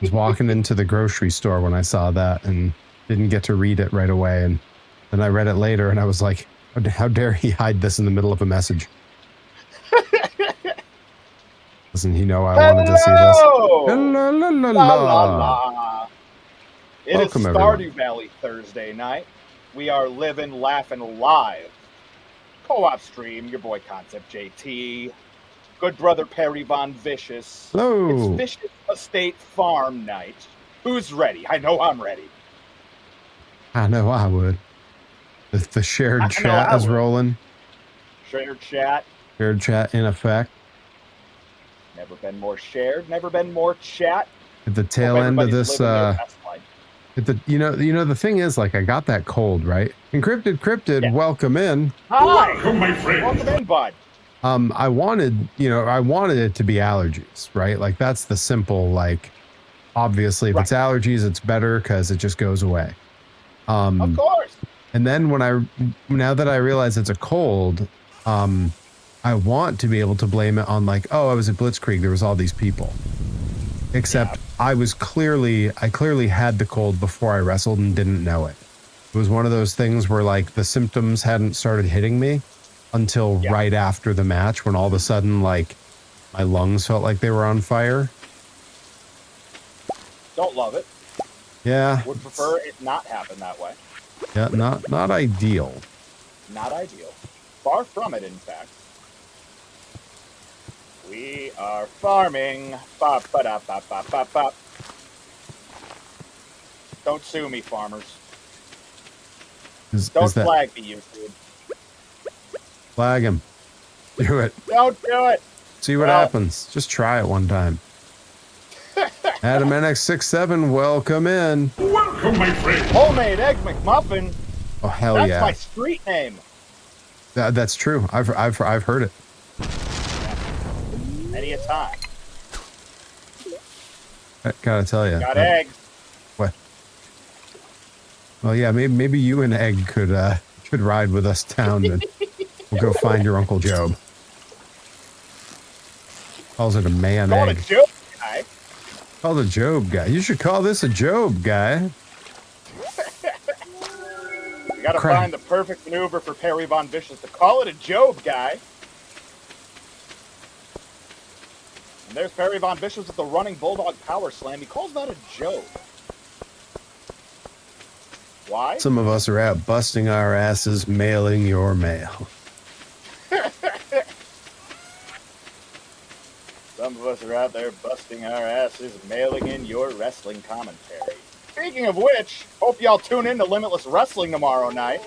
was walking into the grocery store when I saw that and didn't get to read it right away. And then I read it later and I was like, how dare he hide this in the middle of a message? Doesn't he know I wanted to see this? Hello! La, la, la. It Welcome, is everyone. Stardew Valley Thursday night. We are living, laughing live. Co-op stream, your boy Concept JT. Good brother Perry Von Vicious. Hello. It's Vicious Estate Farm night. Who's ready? I know I'm ready. I know I would. The shared chat is rolling. Shared chat. Shared chat in effect. Never been more shared. Never been more chat. At the tail end of this, you know, the thing is, like, I got that cold, right? Encrypted, cryptid, yeah. Welcome in. Hi. Welcome, my friend. Welcome in, bud. I wanted it to be allergies, right? Like, that's the simple, like, obviously, if it's allergies, it's better because it just goes away. Of course. And then now that I realize it's a cold, I want to be able to blame it on, like, oh, I was at Blitzkrieg, there was all these people. Except I clearly had the cold before I wrestled and didn't know it. It was one of those things where, like, the symptoms hadn't started hitting me until right after the match, when all of a sudden, like, my lungs felt like they were on fire. Don't love it. Yeah. Would prefer it not happen that way. Yeah, not ideal. Not ideal. Far from it, in fact. We are farming. Bop, ba, da, bop, bop, bop, bop. Don't sue me, farmers. Don't flag me, YouTube. Flag him. Do it. Don't do it. See what happens. Just try it one time. Adam NX67, welcome in. Welcome, my friend. Homemade Egg McMuffin. Oh, hell yeah. That's my street name. That's true. I've heard it. Many a time. I gotta tell you. Got eggs. What? Well, yeah, maybe you and Egg could ride with us down and we'll go find your Uncle Job. Calls it a man Call egg. it a Job guy. Call it a Job guy. You should call this a Job guy. We gotta find the perfect maneuver for Perry Von Vicious to call it a Job guy. And there's Perry Von Vicious with the running Bulldog Power Slam. He calls that a Job. Why? Some of us are out busting our asses mailing your mail. Some of us are out there busting our asses mailing in your wrestling commentary. Speaking of which, hope y'all tune in to Limitless Wrestling tomorrow night.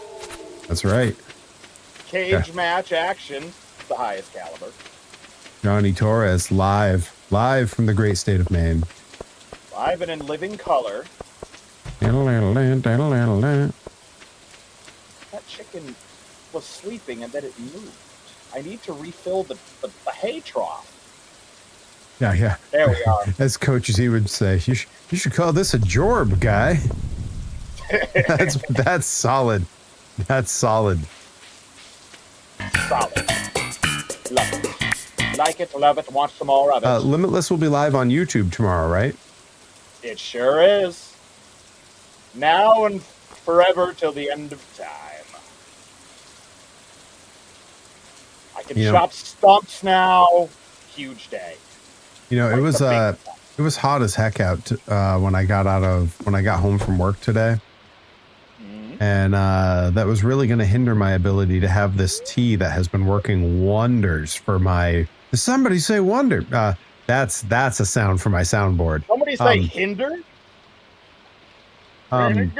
That's right. Cage match action, the highest caliber. Johnny Torres live from the great state of Maine. Live and in living color. That chicken was sleeping and then it moved. I need to refill the hay trough. Yeah. There we are. As Coach Z would say, you should call this a Jorb guy. That's solid. That's solid. Solid. Love it. Like it, love it, want some more of it. Limitless will be live on YouTube tomorrow, right? It sure is. Now and forever till the end of time. I can chop stumps now. Huge day. You know, it was hot as heck out when I got home from work today. Mm-hmm. And that was really going to hinder my ability to have this tea that has been working wonders for my... Did somebody say wonder? That's a sound for my soundboard. Somebody say hinder? Anyways.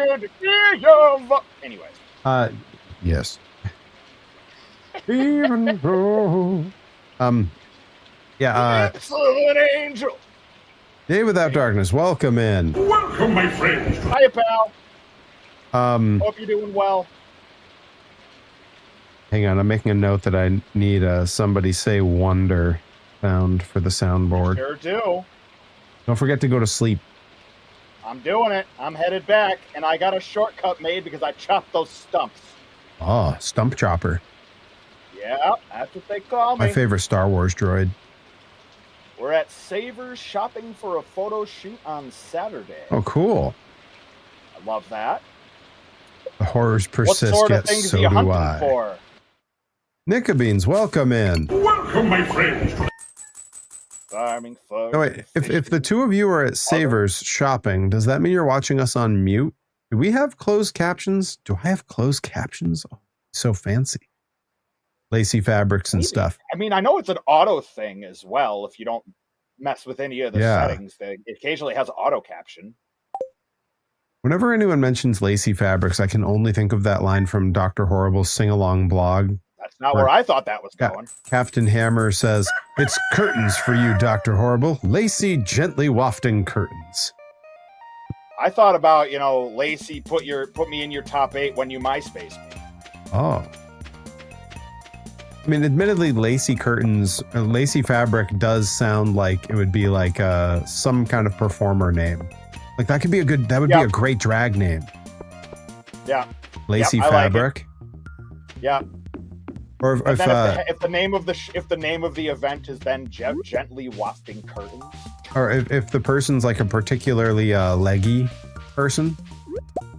Yes. Even though... Yeah, Excellent angel. Day Without Darkness, welcome in. Welcome, my friend. Hiya, pal. Hope you're doing well. Hang on, I'm making a note that I need somebody say wonder sound for the soundboard. Sure do. Don't forget to go to sleep. I'm doing it. I'm headed back, and I got a shortcut made because I chopped those stumps. Oh, Stump Chopper. Yeah, that's what they call me. My favorite Star Wars droid. We're at Savers shopping for a photo shoot on Saturday. Oh, cool. I love that. The horrors What persist, sort of yet things so are you do hunting I. for? Nickabeans, welcome in. Welcome, my friends. Farming for. Oh, wait, if the two of you are at Savers shopping, does that mean you're watching us on mute? Do we have closed captions? Do I have closed captions? Oh, so fancy. Lacy fabrics and Maybe. stuff. I mean, I know it's an auto thing as well. If you don't mess with any of the settings, it occasionally has auto caption. Whenever anyone mentions lacy fabrics, I can only think of that line from Dr. Horrible's sing-along blog. That's not where I thought that was going. Captain Hammer says, "It's curtains for you, Dr. Horrible. Lacy, gently wafting curtains." I thought about, Lacey, put me in your top 8 when you MySpace me. Oh. I mean, admittedly, lacy curtains, lacy fabric does sound like it would be like some kind of performer name. Like that would be a great drag name. Yeah. Lacy fabric. Like yeah. Or if the name of the event is then gently wafting curtains. Or if the person's like a particularly leggy person,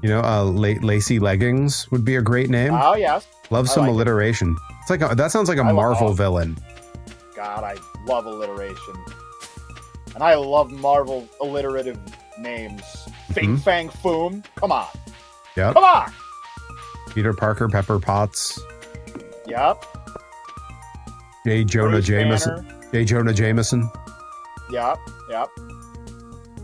lacy leggings would be a great name. Oh yes. Love some alliteration. It's like that sounds like a Marvel villain. God, I love alliteration, and I love Marvel alliterative names. Fing Fang Foom. Come on. Yep. Come on. Peter Parker, Pepper Potts. Yep. J. Jonah Jameson. J. Jonah Jameson. Yep.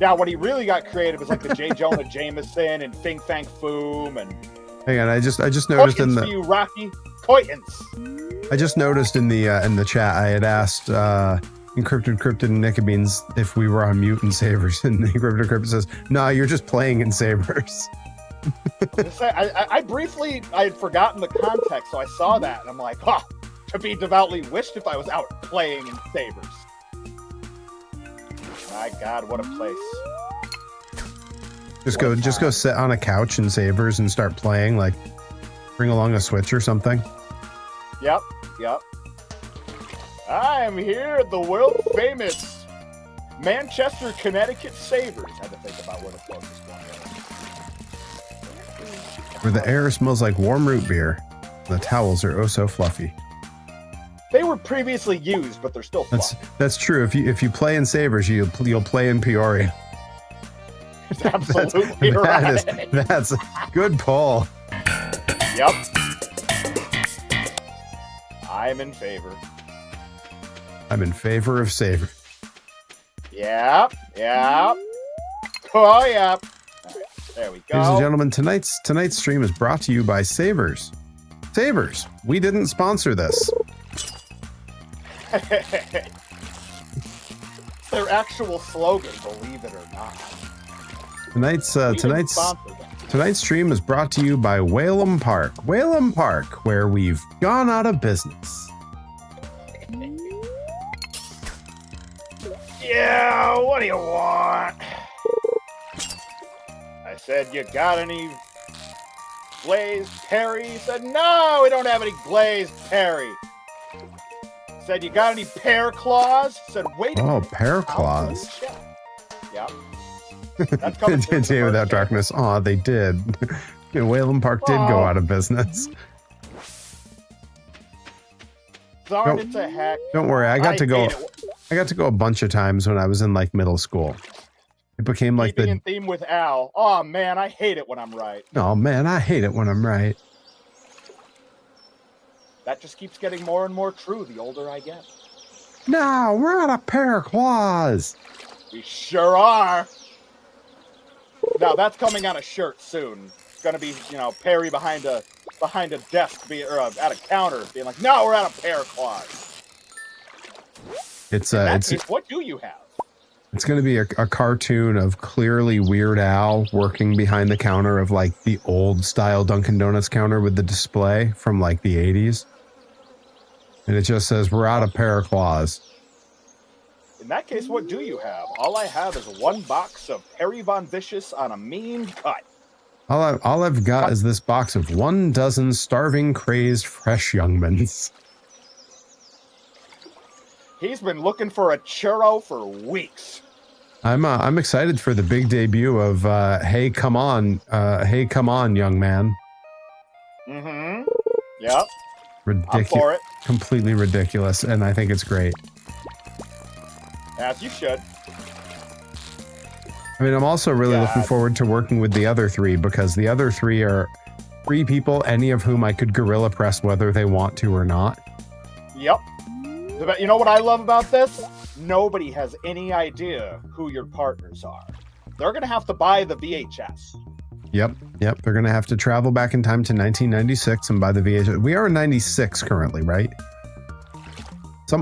Now, when he really got creative was like the J. Jonah Jameson and Fing Fang Foom and. Hang on, I just noticed in the. For you, Rocky Coitins. I just noticed in the chat I had asked Encrypted Cryptid and Nickabeans if we were on mute in Savers, and Encrypted Cryptid says, "No, you're just playing in Savers." I had forgotten the context, so I saw that, and I'm like, to be devoutly wished if I was out playing in Savers. My God, what a place. Just go sit on a couch in Savers and start playing, like bring along a Switch or something. Yep. I am here at the world famous Manchester, Connecticut Savers. Had to think about where the closest one is. Where the air smells like warm root beer. The towels are oh so fluffy. They were previously used, but they're still fluffy. That's true. If you play in Savers, you'll play in Peoria. Absolutely right. That's a good pull. Yep. I'm in favor. I'm in favor of Savers. Yep. Oh, yep. Right, there we go. Ladies and gentlemen, tonight's stream is brought to you by Savers. Savers, we didn't sponsor this. Their actual slogan, believe it or not. Tonight's stream is brought to you by Whalum Park. Whalum Park, where we've gone out of business. Yeah, what do you want? I said, you got any glazed Perry? He said, no, we don't have any glazed Perry. Said, you got any pear claws? Said, wait a minute. Oh, pear claws. Yeah. That's coming Day Without Darkness. Aw, they did. Whalum Park did go out of business. Darn it to heck. Don't worry, I got to go a bunch of times when I was in like middle school. It became like Keeping in theme with Al. Oh man, I hate it when I'm right. Oh man, I hate it when I'm right. That just keeps getting more and more true the older I get. No, we're out of pear claws. We sure are. Now that's coming on a shirt soon. It's gonna be, Perry behind a desk, or at a counter, being like, "No, we're out of pear claws." What do you have? It's going to be a cartoon of clearly Weird Al working behind the counter of like the old style Dunkin' Donuts counter with the display from like the 80s. And it just says, "We're out of pear claws." In that case, what do you have? All I have is one box of Perry Von Vicious on a mean cut. All I've got is this box of 12 starving, crazed, fresh youngmans. He's been looking for a churro for weeks. I'm excited for the big debut of Hey Come On, young man. Mm-hmm. Yep. Ridiculous. I'm for it. Completely ridiculous, and I think it's great. As you should. I mean, I'm also really looking forward to working with the other three, because the other three are three people, any of whom I could guerrilla press whether they want to or not. Yep. You know what I love about this? Nobody has any idea who your partners are. They're going to have to buy the VHS. Yep. They're going to have to travel back in time to 1996 and buy the VHS. We are in 96 currently, right?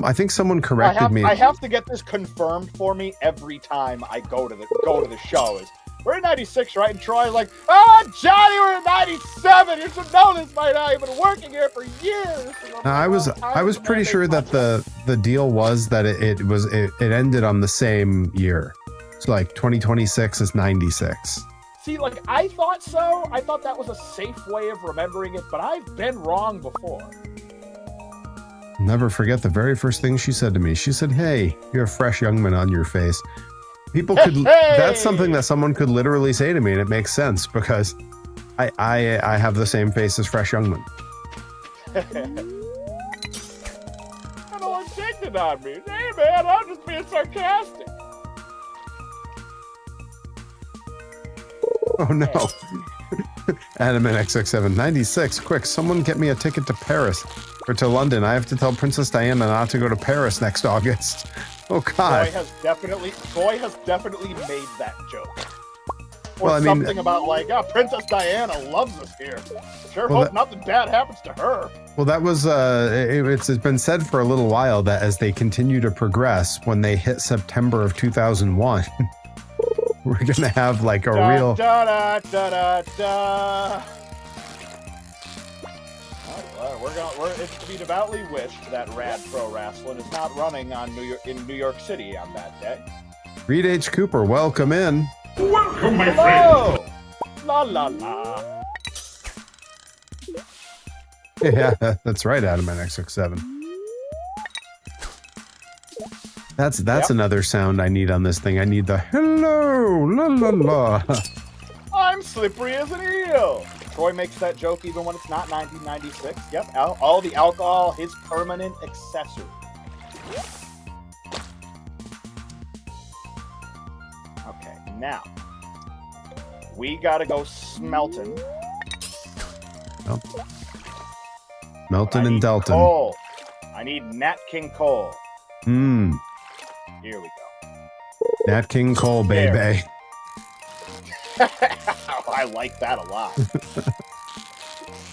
I think someone corrected me. I have to get this confirmed for me every time I go to the show. We're in 96, right? And Troy's like, Johnny, we're in 97. You should know this by now. You've been working here for years. I was pretty sure that the deal was that it ended on the same year. So like 2026 is 96. See, like, I thought so. I thought that was a safe way of remembering it, but I've been wrong before. Never forget the very first thing she said to me. She said, "Hey, you have fresh youngman on your face." People could. Hey! That's something that someone could literally say to me, and it makes sense because I have the same face as fresh youngman. I don't objected on me. Hey man, I'm just being sarcastic. Oh no. Adam and XX7 96. Quick, someone get me a ticket to Paris or to London. I have to tell Princess Diana not to go to Paris next August. Oh God. Boy has definitely made that joke. Or well, I mean, something about like, Princess Diana loves us here. Sure hope nothing bad happens to her. Well, that was it's been said for a little while that as they continue to progress, when they hit September of 2001. We're gonna have like a real. It's to be devoutly wished that Rad Pro Wrestling is not running on in New York City on that day. Reed H. Cooper, welcome in. Welcome, my friend. La la la. Yeah, that's right, Adam and XX7. That's another sound I need on this thing. I need the hello, la la la. I'm slippery as an eel. Troy makes that joke even when it's not 1996. Yep, all the alcohol, his permanent accessory. Okay, now we gotta go smelting. Oh. Melton and Delton. Coal. I need Nat King Cole. Here we go. Nat King Cole, baby. I like that a lot.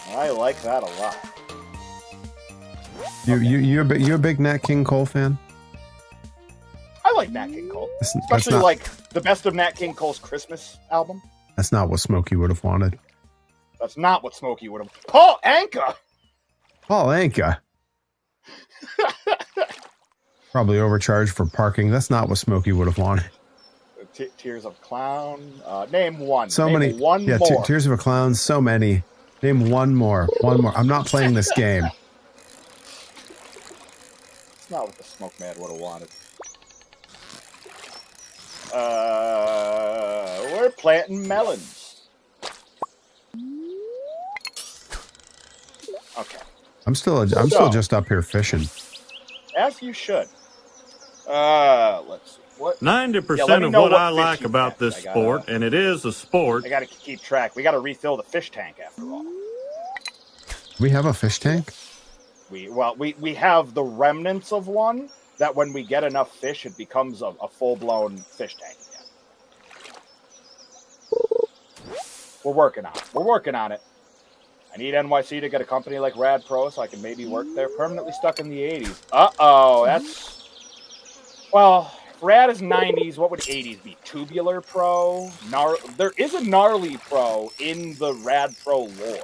I like that a lot. You a big Nat King Cole fan? I like Nat King Cole, especially like the best of Nat King Cole's Christmas album. That's not what Smokey would have wanted. That's not what Smokey would have. Paul Anka. Paul Anka. Probably overcharged for parking. That's not what Smokey would have wanted. Tears of a Clown. Name one. So name many. One yeah, more. Tears of a Clown. So many. Name one more. One more. I'm not playing this game. It's not what the Smoke Man would have wanted. We're planting melons. Okay. I'm still just up here fishing. As you should. Let's see. What? 90% of what I like about this sport, and it is a sport. I gotta keep track. We gotta refill the fish tank after all. We have a fish tank? We have the remnants of one that when we get enough fish, it becomes a full-blown fish tank again. We're working on it. I need NYC to get a company like Rad Pro so I can maybe work there. Permanently stuck in the 80s. Uh-oh, that's... Well... Rad is 90s. What would 80s be? Tubular Pro? There is a Gnarly Pro in the Rad Pro lore.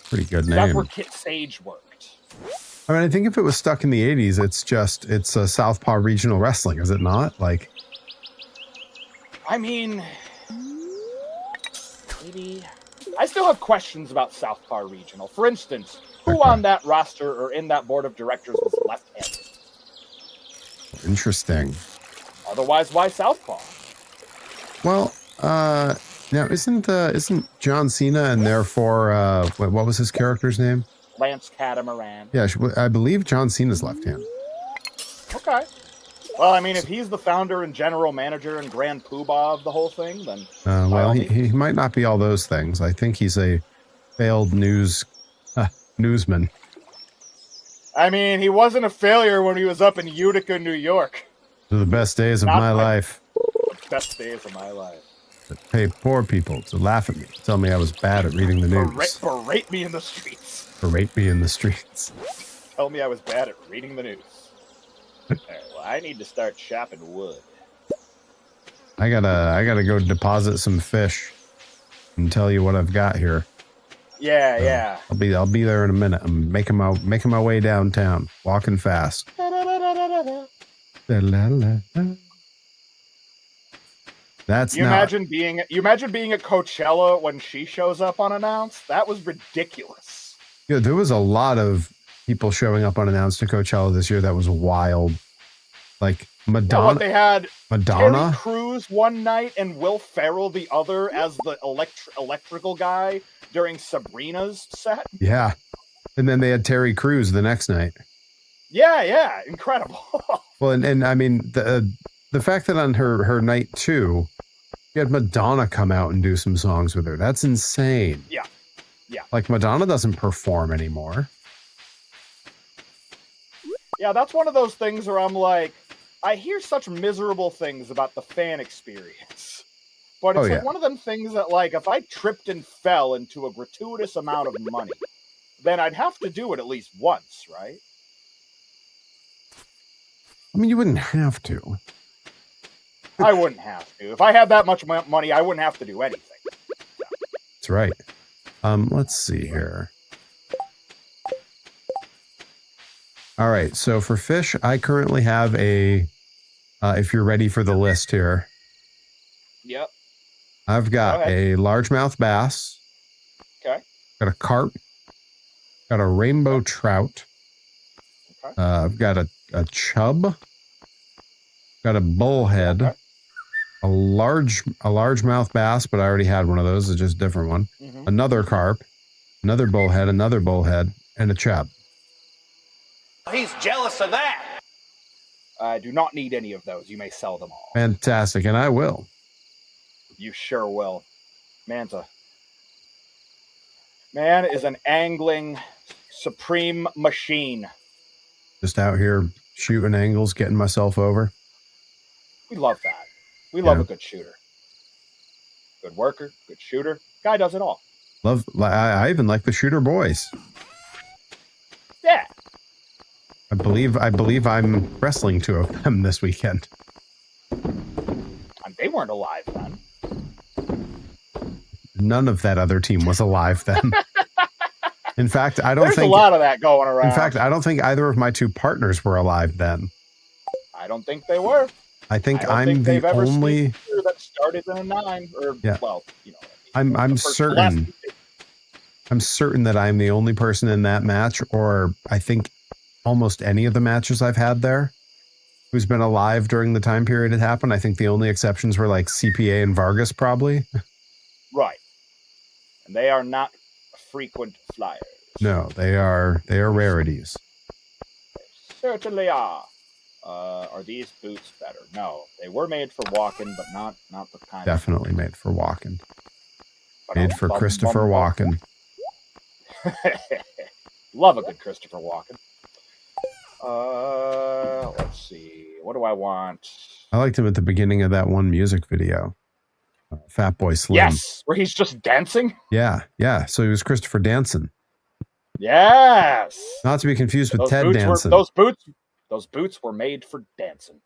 Pretty good name. That's where Kit Sage worked. I mean, I think if it was stuck in the 80s, it's a Southpaw Regional Wrestling, is it not? Like, I mean, maybe. I still have questions about Southpaw Regional. For instance, who on that roster or in that board of directors was left-handed? Interesting. Otherwise, why Southpaw? Well, now isn't John Cena and therefore what was his character's name? Lance Catamaran. Yeah, I believe John Cena's left-handed. Okay. Well, I mean, if he's the founder and general manager and grand poobah of the whole thing, then Well, he might not be all those things. I think he's a failed newsman. I mean, he wasn't a failure when he was up in Utica, New York. They're the best days of my life. Best days of my life. That pay poor people to laugh at me, tell me I was bad at reading the news. Berate me in the streets. Berate me in the streets. Tell me I was bad at reading the news. Right, well, I need to start chopping wood. I gotta go deposit some fish and tell you what I've got here. Yeah. I'll be there in a minute. I'm making my way downtown, walking fast. That's you imagine being at Coachella when she shows up unannounced? That was ridiculous. Yeah, there was a lot of people showing up unannounced to Coachella this year. That was wild. Like Madonna, they had Madonna, Terry Crews one night and Will Ferrell the other as the electrical guy during Sabrina's set. Yeah, and then they had Terry Crews the next night. Yeah, incredible. Well, and I mean the fact that on her night 2, you had Madonna come out and do some songs with her. That's insane. Yeah. Like Madonna doesn't perform anymore. Yeah, that's one of those things where I'm like, I hear such miserable things about the fan experience. But it's like one of them things that, like, if I tripped and fell into a gratuitous amount of money, then I'd have to do it at least once, right? I mean, you wouldn't have to. I wouldn't have to. If I had that much money, I wouldn't have to do anything. That's right. Let's see here. All right, so for fish, I currently have a, if you're ready for the list here. Yep. I've got a largemouth bass. Okay. Got a carp. Got a rainbow trout. Okay. I've got a chub. Got a bullhead. Okay. A largemouth bass, but I already had one of those. It's just a different one. Mm-hmm. Another carp. Another bullhead, and a chub. He's jealous of that. I do not need any of those. You may sell them all. Fantastic, and I will. You sure will. Man is an angling supreme machine. Just out here shooting angles, getting myself over. We love that. We love a good shooter. Good worker, good shooter. Guy does it all. I even like the shooter boys. Yeah. I believe I'm wrestling 2 of them this weekend. They weren't alive then. None of that other team was alive then. In fact, I don't think... There's a lot of that going around. In fact, I don't think either of my 2 partners were alive then. I don't think they were. I think I'm the only... that started in a 9, or, well, you know. I'm certain. I'm certain that I'm the only person in that match, or I think almost any of the matches I've had there, who's been alive during the time period it happened. I think the only exceptions were like CPA and Vargas, probably. Right. And they are not frequent flyers. No, they are rarities. They certainly are. Are these boots better? No, they were made for walking, but not the kind. Definitely made for walking. Made for Christopher Walken. Love a good Christopher Walken. Let's see. What do I want? I liked him at the beginning of that one music video. Fat Boy Slim. Yes, where he's just dancing. Yeah. So he was Christopher Danson. Yes. Not to be confused with Ted Danson. Those boots were made for dancing.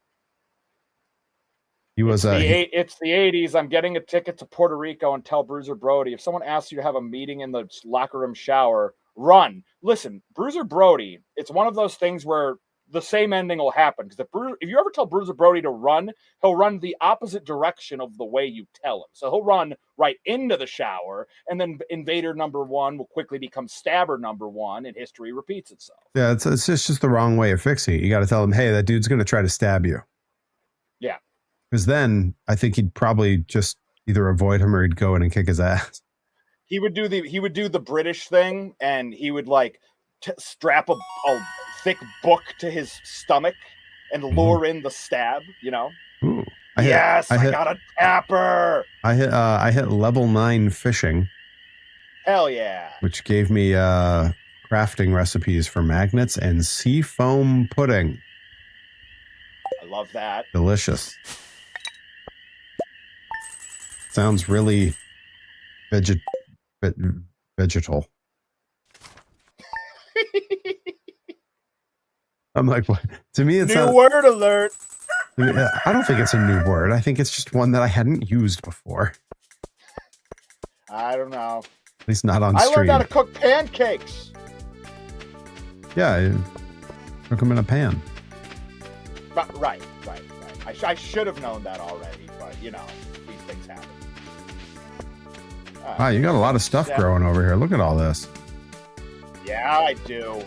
He was it's the 80s. I'm getting a ticket to Puerto Rico and tell Bruiser Brody, if someone asks you to have a meeting in the locker room shower, run. Listen, Bruiser Brody, it's one of those things where the same ending will happen. Because if you ever tell Bruiser Brody to run, he'll run the opposite direction of the way you tell him. So he'll run right into the shower, and then Invader number 1 will quickly become Stabber number 1, and history repeats itself. Yeah, it's just the wrong way of fixing it. You got to tell him, hey, that dude's going to try to stab you. Yeah. Because then I think he'd probably just either avoid him or he'd go in and kick his ass. He would do the British thing, and he would like strap a thick book to his stomach and lure in the stab. You know. Ooh, I got a tapper. I hit level 9 fishing. Hell yeah! Which gave me crafting recipes for magnets and sea foam pudding. I love that. Delicious. Sounds really vegetal. I'm like, what? To me, it's new word alert. I don't think it's a new word. I think it's just one that I hadn't used before. I don't know. At least not on stream. I learned how to cook pancakes. Yeah, I cook them in a pan. Right. I should have known that already, but you know, these things happen. Wow, you got a lot of stuff growing over here. Look at all this. Yeah, I do.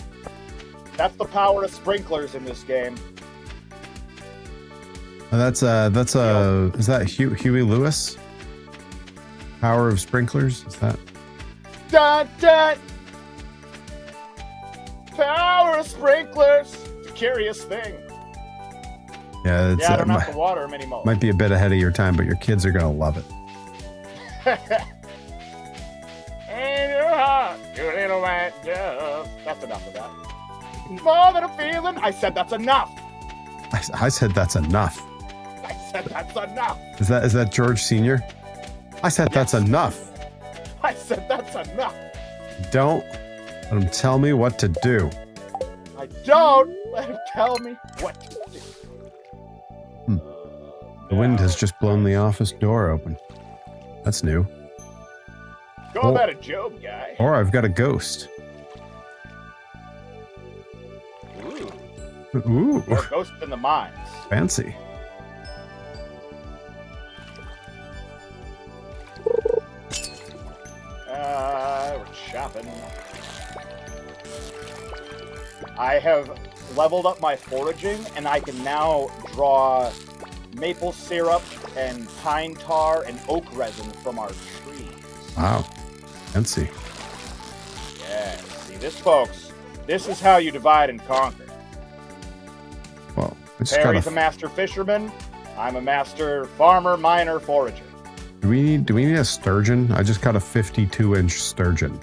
That's the power of sprinklers in this game. Is that Huey Lewis? Power of sprinklers? Is that? Dun, dun. Power of sprinklers. It's a curious thing. Yeah, I don't have to water them anymore. Might be a bit ahead of your time, but your kids are gonna love it. In your heart, you little white dove. That's enough of that. More than a feeling. I said that's enough. I said that's enough. I said that's enough. Is that George Sr.? I said that's enough. I said that's enough. Don't let him tell me what to do. I don't let him tell me what to do. The wind has just blown the office door open. That's new. Call that a joke, guy. Or I've got a ghost. Ooh. Or a ghost in the mines. Fancy. We're shopping. I have leveled up my foraging, and I can now draw maple syrup and pine tar and oak resin from our trees. Wow. Fancy. Yeah. See this, folks. This is how you divide and conquer. Well, Perry's a master fisherman. I'm a master farmer, miner, forager. Do we need a sturgeon? I just caught a 52-inch sturgeon.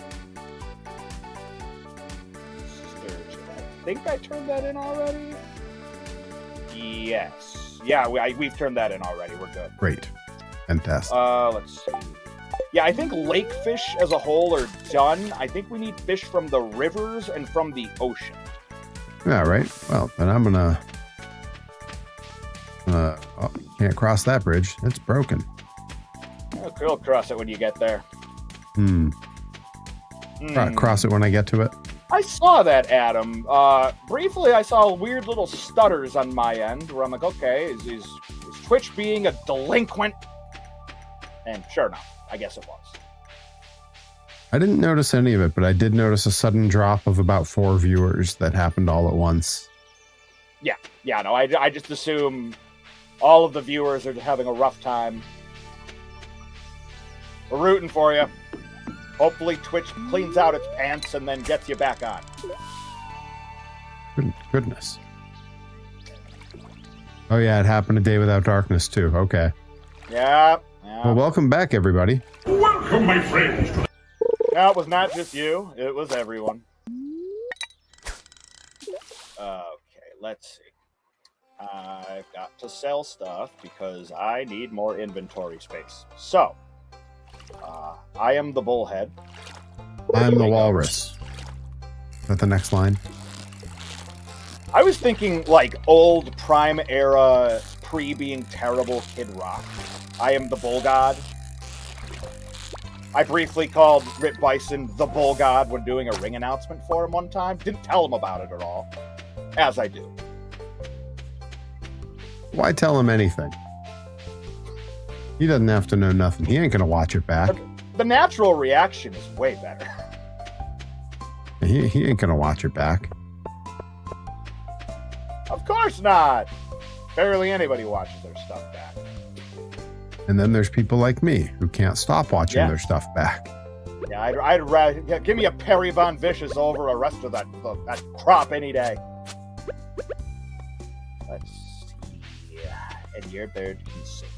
I think I turned that in already. Yes. Yeah, we've turned that in already. We're good. Great. Fantastic. Let's see. Yeah, I think lake fish as a whole are done. I think we need fish from the rivers and from the ocean. Yeah, right. Well, then I'm gonna... can't cross that bridge. It's broken. You'll cross it when you get there. Cross it when I get to it. I saw that, Adam. Briefly, I saw weird little stutters on my end where I'm like, okay, is Twitch being a delinquent? And sure enough, I guess it was. I didn't notice any of it, but I did notice a sudden drop of about 4 viewers that happened all at once. Yeah, no, I just assume all of the viewers are having a rough time. We're rooting for you. Hopefully Twitch cleans out its pants and then gets you back on. Goodness. Oh yeah, it happened a day without darkness too. Okay. Yeah. Well, welcome back, everybody. Welcome, my friends. No, it was not just you. It was everyone. Okay, let's see. I've got to sell stuff because I need more inventory space. So, I am the bullhead. I'm the walrus. Is that the next line? I was thinking like old Prime era, pre-being terrible Kid Rock. I am the bull god. I briefly called Rip Bison the bull god when doing a ring announcement for him one time. Didn't tell him about it at all. As I do. Why tell him anything? He doesn't have to know nothing. He ain't gonna watch it back. The natural reaction is way better. He ain't gonna watch it back. Of course not. Barely anybody watches their stuff back. And then there's people like me who can't stop watching their stuff back. Yeah, I'd rather give me a Perry Von Vicious over a rest of that crop any day. Let's see. And your bird can sing.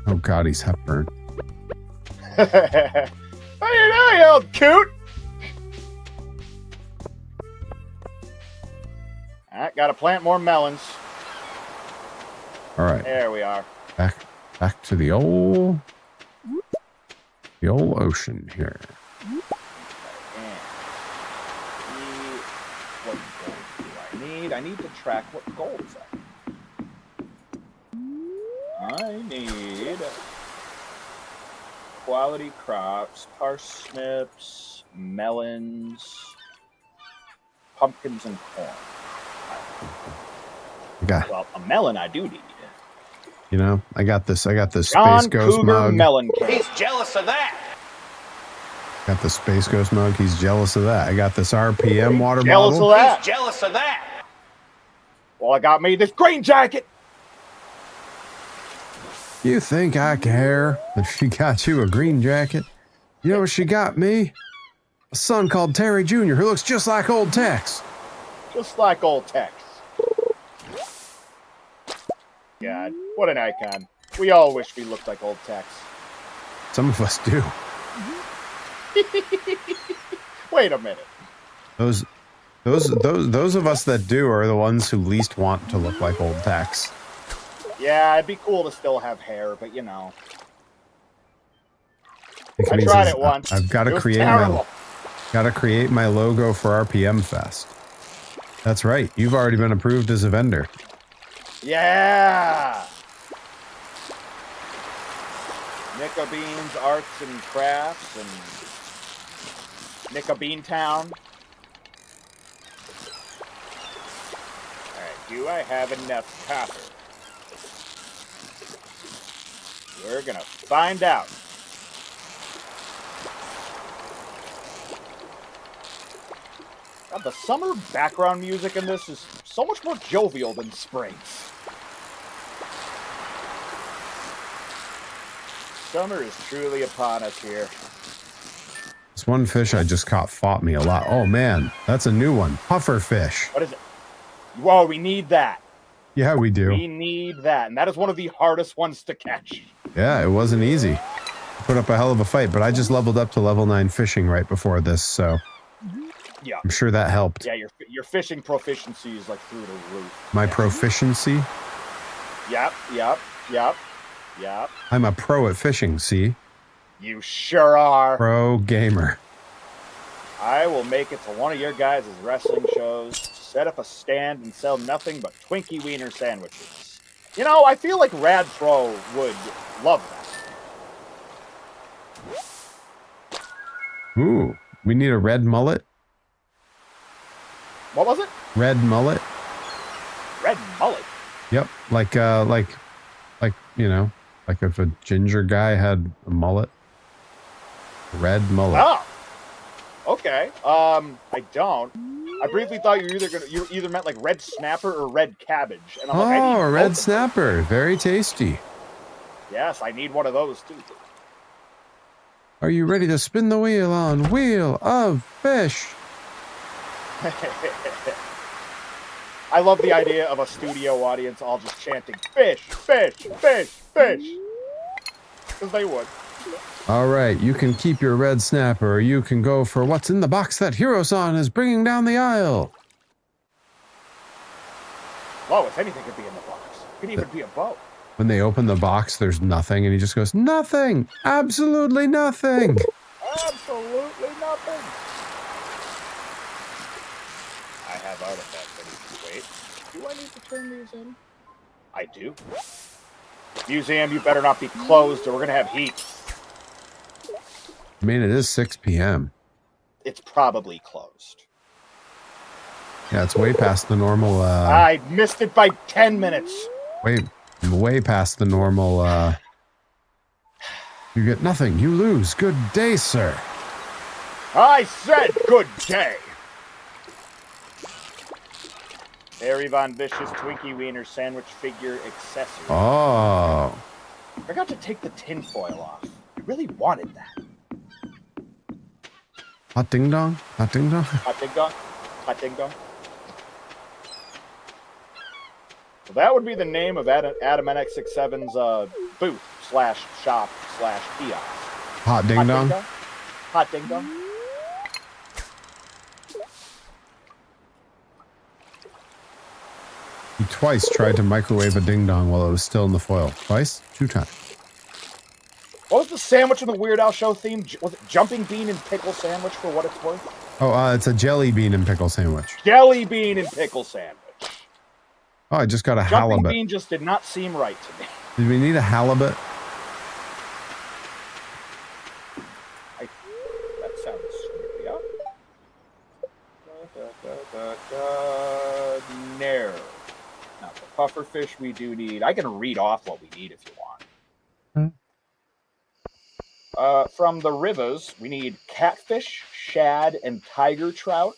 Oh God, he's Hepburn. How you doing, you old coot? Alright, gotta plant more melons. All right, There we are. back to the old ocean here. And what gold do I need? I need to track what gold's at. I need quality crops, parsnips, melons, pumpkins, and corn. Well, a melon I do need. You know, I got this Space John Ghost Cougar mug. Melon King. He's jealous of that. Got the Space Ghost mug. He's jealous of that. I got this RPM water Jealous bottle. of that. He's jealous of that. Well, I got me this green jacket. You think I care if she got you a green jacket? You know what she got me? A son called Terry Jr. who looks just like old Tex. Just like old Tex. God, what an icon. We all wish we looked like old Tex. Some of us do. Wait a minute. Those of us that do are the ones who least want to look like old Tex. Yeah, it'd be cool to still have hair, but you know. Which I means tried is it once. I've got It to was create terrible. my logo for RPM Fest. That's right. You've already been approved as a vendor. Yeah! Nicka Bean's Arts and Crafts and Nicka Bean Town. Alright, do I have enough copper? We're gonna find out. God, the summer background music in this is so much more jovial than spring's. Summer is truly upon us here. This one fish I just caught fought me a lot. Oh man, that's a new one. Puffer fish. What is it? Whoa, we need that. Yeah, we do. We need that. And that is one of the hardest ones to catch. Yeah, it wasn't easy. Put up a hell of a fight, but I just leveled up to level 9 fishing right before this, so Yeah. I'm sure that helped. Yeah, your fishing proficiency is like through the roof. My proficiency? Yep. I'm a pro at fishing, see? You sure are. Pro gamer. I will make it to one of your guys' wrestling shows, set up a stand, and sell nothing but Twinkie Wiener sandwiches. You know, I feel like Rad Pro would love that. Ooh, we need a red mullet? What was it? Red mullet? Red mullet. Yep, like, you know, like if a ginger guy had a mullet. Red mullet. Oh. Okay. I don't. I briefly thought you either meant like red snapper or red cabbage. And I'm like, I need Oh, a both red of them. snapper. Very tasty. Yes, I need one of those too. Are you ready to spin the wheel on Wheel of Fish? I love the idea of a studio audience all just chanting fish, fish, fish, fish. Because they would. All right, you can keep your red snapper, or you can go for what's in the box that Hiro-san is bringing down the aisle. Whoa, if anything could be in the box. It could even be a boat. When they open the box, there's nothing, and he just goes, nothing, absolutely nothing. Absolutely nothing. I have artifacts I need to wait. Do I need to turn these in? I do. Museum, you better not be closed or we're going to have heat. I mean, it is 6 p.m. It's probably closed. Yeah, it's way past the normal, I missed it by 10 minutes. way I'm way past the normal, you get nothing, you lose. Good day, sir. I said good day. Barry Von Vicious Twinkie Wiener sandwich figure accessory. Oh. I forgot to take the tinfoil off. I really wanted that. Hot ding dong? Hot ding dong? Hot ding dong? Hot ding dong? Well, that would be the name of Adam NX67's booth / shop / kiosk. Hot ding dong? Hot ding dong? He twice tried to microwave a ding dong while it was still in the foil. Twice? 2 times. What was the sandwich in the Weird Al show theme? Was it jumping bean and pickle sandwich for what it's worth? Oh, it's a jelly bean and pickle sandwich. Jelly bean and pickle sandwich. Oh, I just got a Jumping halibut. bean just did not seem right to me. Did we need a halibut? That sounds familiar. No. Now, the puffer fish we do need. I can read off what we need if you want. From the rivers, we need catfish, shad, and tiger trout.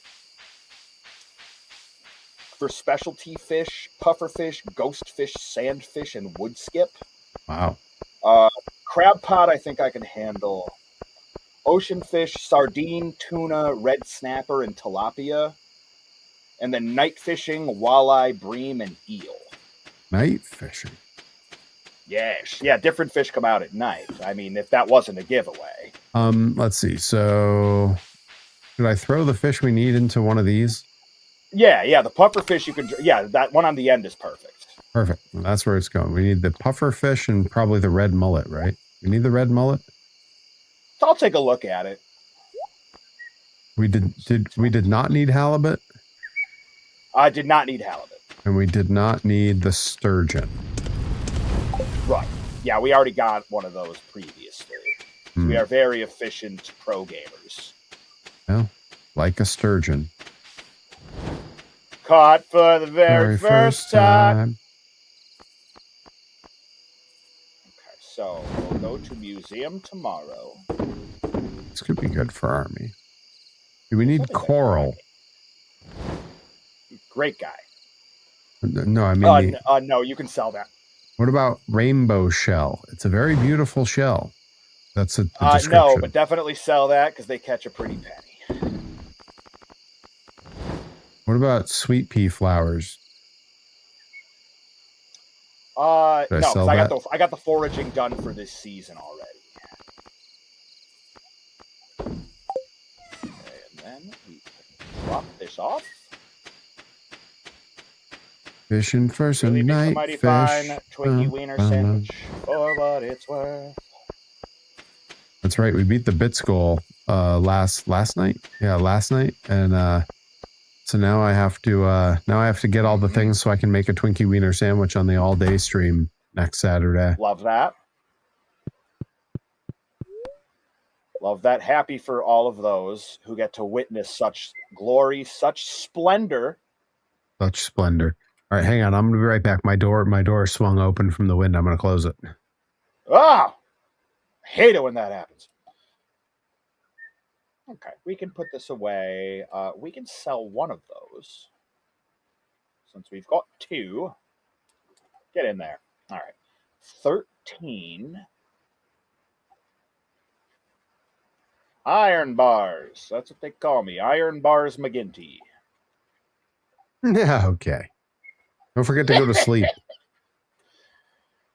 For specialty fish, pufferfish, ghostfish, sandfish, and wood skip. Wow. Crab pot, I think I can handle. Ocean fish, sardine, tuna, red snapper, and tilapia. And then night fishing, walleye, bream, and eel. Night fishing. Yes. Yeah, different fish come out at night. I mean, if that wasn't a giveaway. Let's see. So, should I throw the fish we need into one of these? Yeah, the puffer fish you can... Yeah, that one on the end is perfect. Perfect. That's where it's going. We need the puffer fish and probably the red mullet, right? We need the red mullet? So I'll take a look at it. We did not need halibut? I did not need halibut. And we did not need the sturgeon. Right. Yeah, we already got one of those previously. We are very efficient pro gamers. Well, like a sturgeon. Caught for the very first time. Okay, so we'll go to museum tomorrow. This could be good for Army. Do we need coral? Great guy. No, I mean... no, you can sell that. What about rainbow shell? It's a very beautiful shell. That's the description. No, but definitely sell that because they catch a pretty penny. What about sweet pea flowers? No, because I got the foraging done for this season already. Okay, and then we drop this off. Fishing for some Really night mighty fish. fine Twinkie Wiener sandwich for what it's worth. That's right. We beat the Bits goal last night. Yeah, last night, and so now I have to get all the things so I can make a Twinkie Wiener sandwich on the all day stream next Saturday. Love that. Love that. Happy for all of those who get to witness such glory, such splendor. Such splendor. All right, hang on. I'm gonna be right back. My door swung open from the wind. I'm gonna close it. Ah, I hate it when that happens. Okay, we can put this away. We can sell one of those since we've got 2. Get in there. All right, 13 iron bars. That's what they call me, Iron Bars McGinty. Yeah, okay. Don't forget to go to sleep.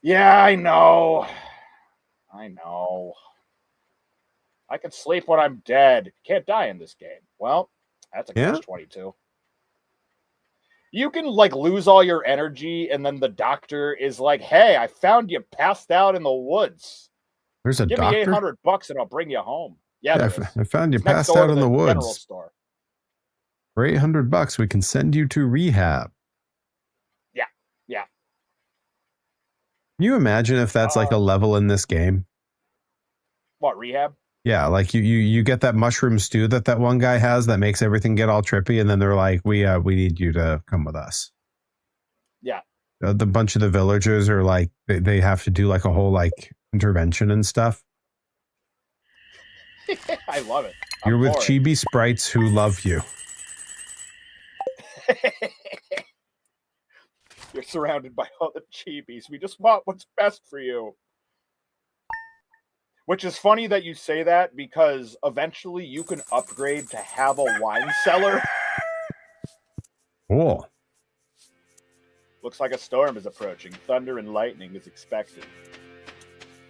Yeah, I know. I can sleep when I'm dead. Can't die in this game. Well, that's a catch-22. You can, lose all your energy, and then the doctor is like, hey, I found you passed out in the woods. There's a doctor? Give me $800 and I'll bring you home. Yeah, I found you passed out in the woods. General store. For $800, we can send you to rehab. Yeah. Can you imagine if that's like a level in this game? What, rehab? Yeah, like you get that mushroom stew that one guy has that makes everything get all trippy, and then they're like, we need you to come with us. Yeah. the bunch of the villagers are like they have to do like a whole like intervention and stuff. I love it. You're with for it. chibi sprites who love you. You're surrounded by all the chibis. We just want what's best for you. Which is funny that you say that because eventually you can upgrade to have a wine cellar. Cool. Looks like a storm is approaching. Thunder and lightning is expected.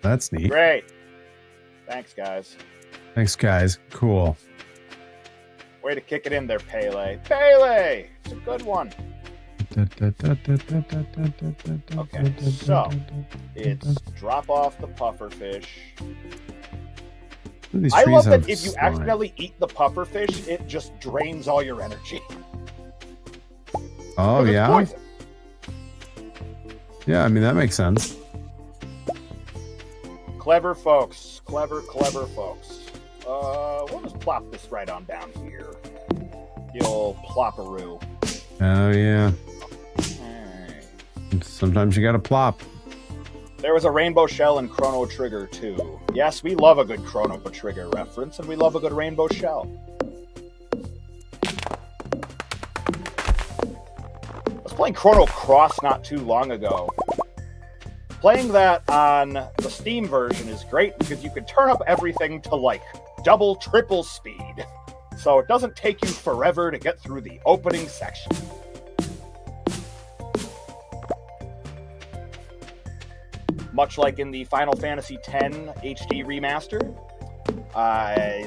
That's neat. Great. Thanks, guys. Thanks, guys. Cool. Way to kick it in there, Pele. Pele! It's a good one. Okay, so it's drop off the pufferfish. I love that if you accidentally eat the pufferfish, it just drains all your energy. Oh, It's yeah? poison. Yeah, I mean, that makes sense. Clever folks. Clever folks. We'll just plop this right on down here. The old plopperoo. Oh, yeah. Hey. Sometimes you gotta plop. There was a rainbow shell in Chrono Trigger, too. Yes, we love a good Chrono Trigger reference, and we love a good rainbow shell. I was playing Chrono Cross not too long ago. Playing that on the Steam version is great because you can turn up everything to like double, triple speed. So it doesn't take you forever to get through the opening section. Much like in the Final Fantasy X HD remaster,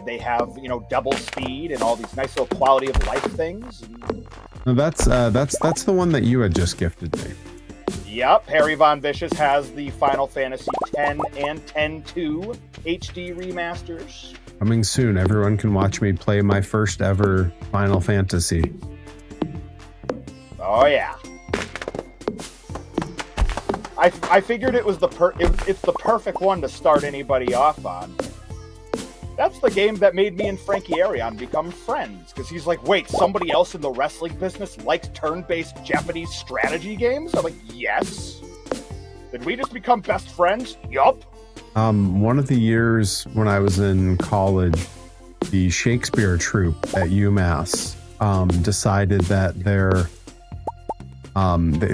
they have, you know, double speed and all these nice little quality of life things. No, that's the one that you had just gifted me. Yep, Harry Von Vicious has the Final Fantasy X and X-2 HD remasters. Coming soon. Everyone can watch me play my first ever Final Fantasy. Oh yeah. I figured it was it's the perfect one to start anybody off on. That's the game that made me and Frankie Arion become friends, because he's like, wait, somebody else in the wrestling business likes turn-based Japanese strategy games? I'm like, yes. Did we just become best friends? Yup. One of the years when I was in college, the Shakespeare troupe at UMass decided that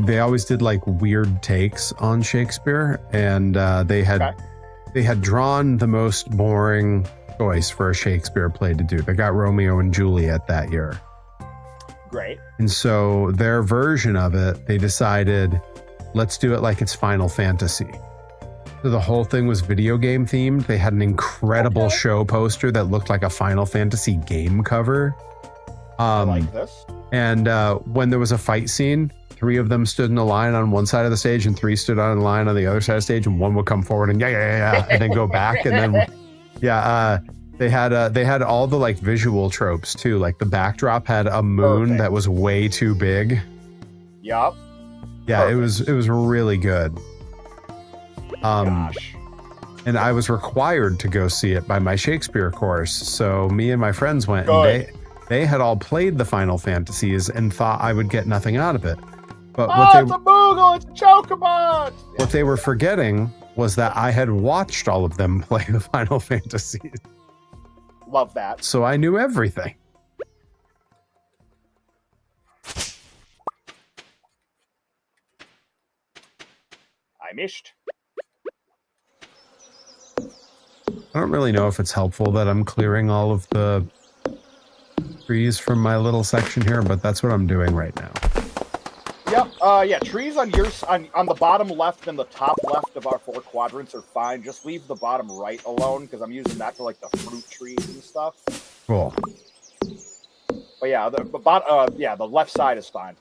they always did like weird takes on Shakespeare, and they had drawn the most boring choice for a Shakespeare play to do. They got Romeo and Juliet that year. Great. And so their version of it, they decided, let's do it like it's Final Fantasy. So the whole thing was video game themed. They had an incredible show poster that looked like a Final Fantasy game cover. I like this. And when there was a fight scene, 3 of them stood in a line on one side of the stage and 3 stood on a line on the other side of the stage, and one would come forward and yeah, and then go back, and then they had all the like visual tropes too. Like the backdrop had a moon that was way too big. Yup. Yeah, Perfect. it was really good. Gosh. And I was required to go see it by my Shakespeare course. So me and my friends went, Good. and they had all played the Final Fantasies and thought I would get nothing out of it. But It's a Moogle! It's a Chocobot! what they were forgetting was that I had watched all of them play the Final Fantasies. Love that. So I knew everything. I missed. I don't really know if it's helpful that I'm clearing all of the trees from my little section here, but that's what I'm doing right now. Yep. Yeah. Trees on on the bottom left and the top left of our 4 quadrants are fine. Just leave the bottom right alone because I'm using that for like the fruit trees and stuff. Cool. But yeah, the left side is fine.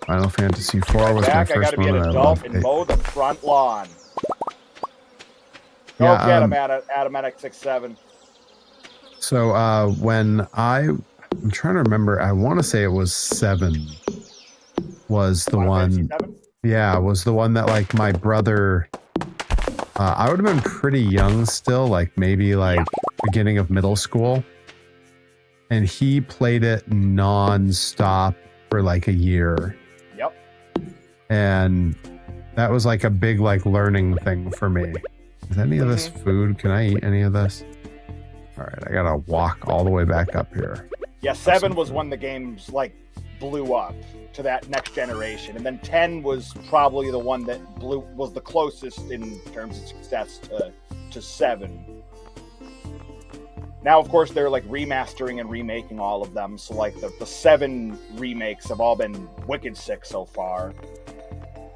Final Fantasy IV was my Back, I first gotta be one an that I adult loved. and mow the front lawn. Go Yeah, get him, Adam at X67. So when I'm trying to remember, I want to say it was 7 was the Final one. Fantasy 7? Yeah, was the one that like my brother. I would have been pretty young still, like maybe like beginning of middle school, and he played it non-stop for like a year. Yep. And that was like a big like learning thing for me. Is any of this food? Can I eat any of this? All right, I gotta walk all the way back up here. Yeah, 7 was when the games like blew up to that next generation, and then 10 was probably the one that was the closest in terms of success to 7. Now, of course, they're like remastering and remaking all of them. So like the 7 remakes have all been wicked sick so far.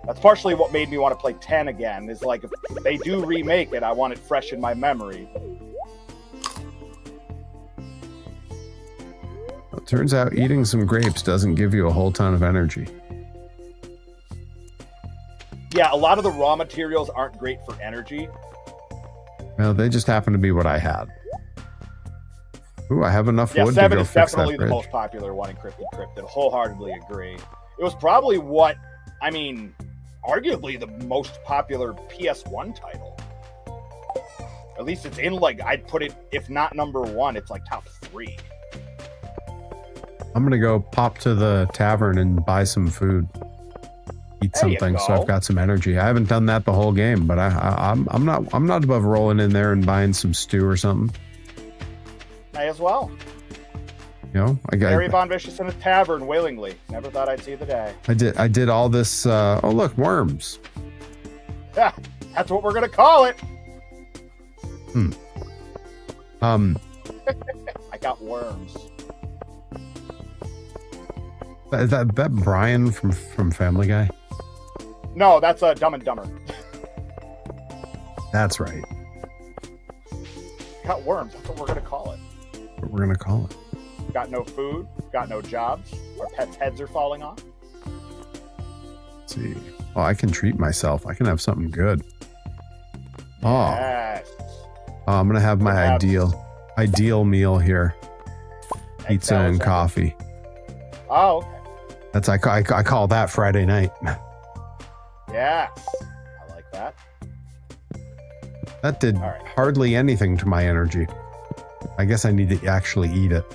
That's partially what made me want to play 10 again, is like if they do remake it, I want it fresh in my memory. Well, it turns out eating some grapes doesn't give you a whole ton of energy. Yeah, a lot of the raw materials aren't great for energy. Well, they just happen to be what I had. Ooh, I have enough wood to 7 go is fix that definitely the bridge. most popular one in Cryptid Cryptid. Wholeheartedly agree. It was probably what, I mean, arguably the most popular PS1 title. At least it's in like, I'd put it, if not number 1, it's like top 3. I'm gonna go pop to the tavern and buy some food, eat There you something, so go. I've got some energy. I haven't done that the whole game, but I'm not above rolling in there and buying some stew or something. May as well. You know, Harry Von Vicious in a tavern, willingly. Never thought I'd see the day. I did all this. Oh look, worms. Yeah, that's what we're gonna call it. I got worms. Is that Brian from Family Guy? No, that's Dumb and Dumber. That's right. Got worms. That's what we're gonna call it. What we're gonna call it. Got no food. Got no jobs. Our pets' heads are falling off. Let's see. Oh, I can treat myself. I can have something good. Oh, Yes. I'm gonna have my Perhaps. ideal meal here. Pizza and Egg salad. coffee. Oh, okay. That's I call that Friday night. Yes. I like that. That did All right. hardly anything to my energy. I guess I need to actually eat it.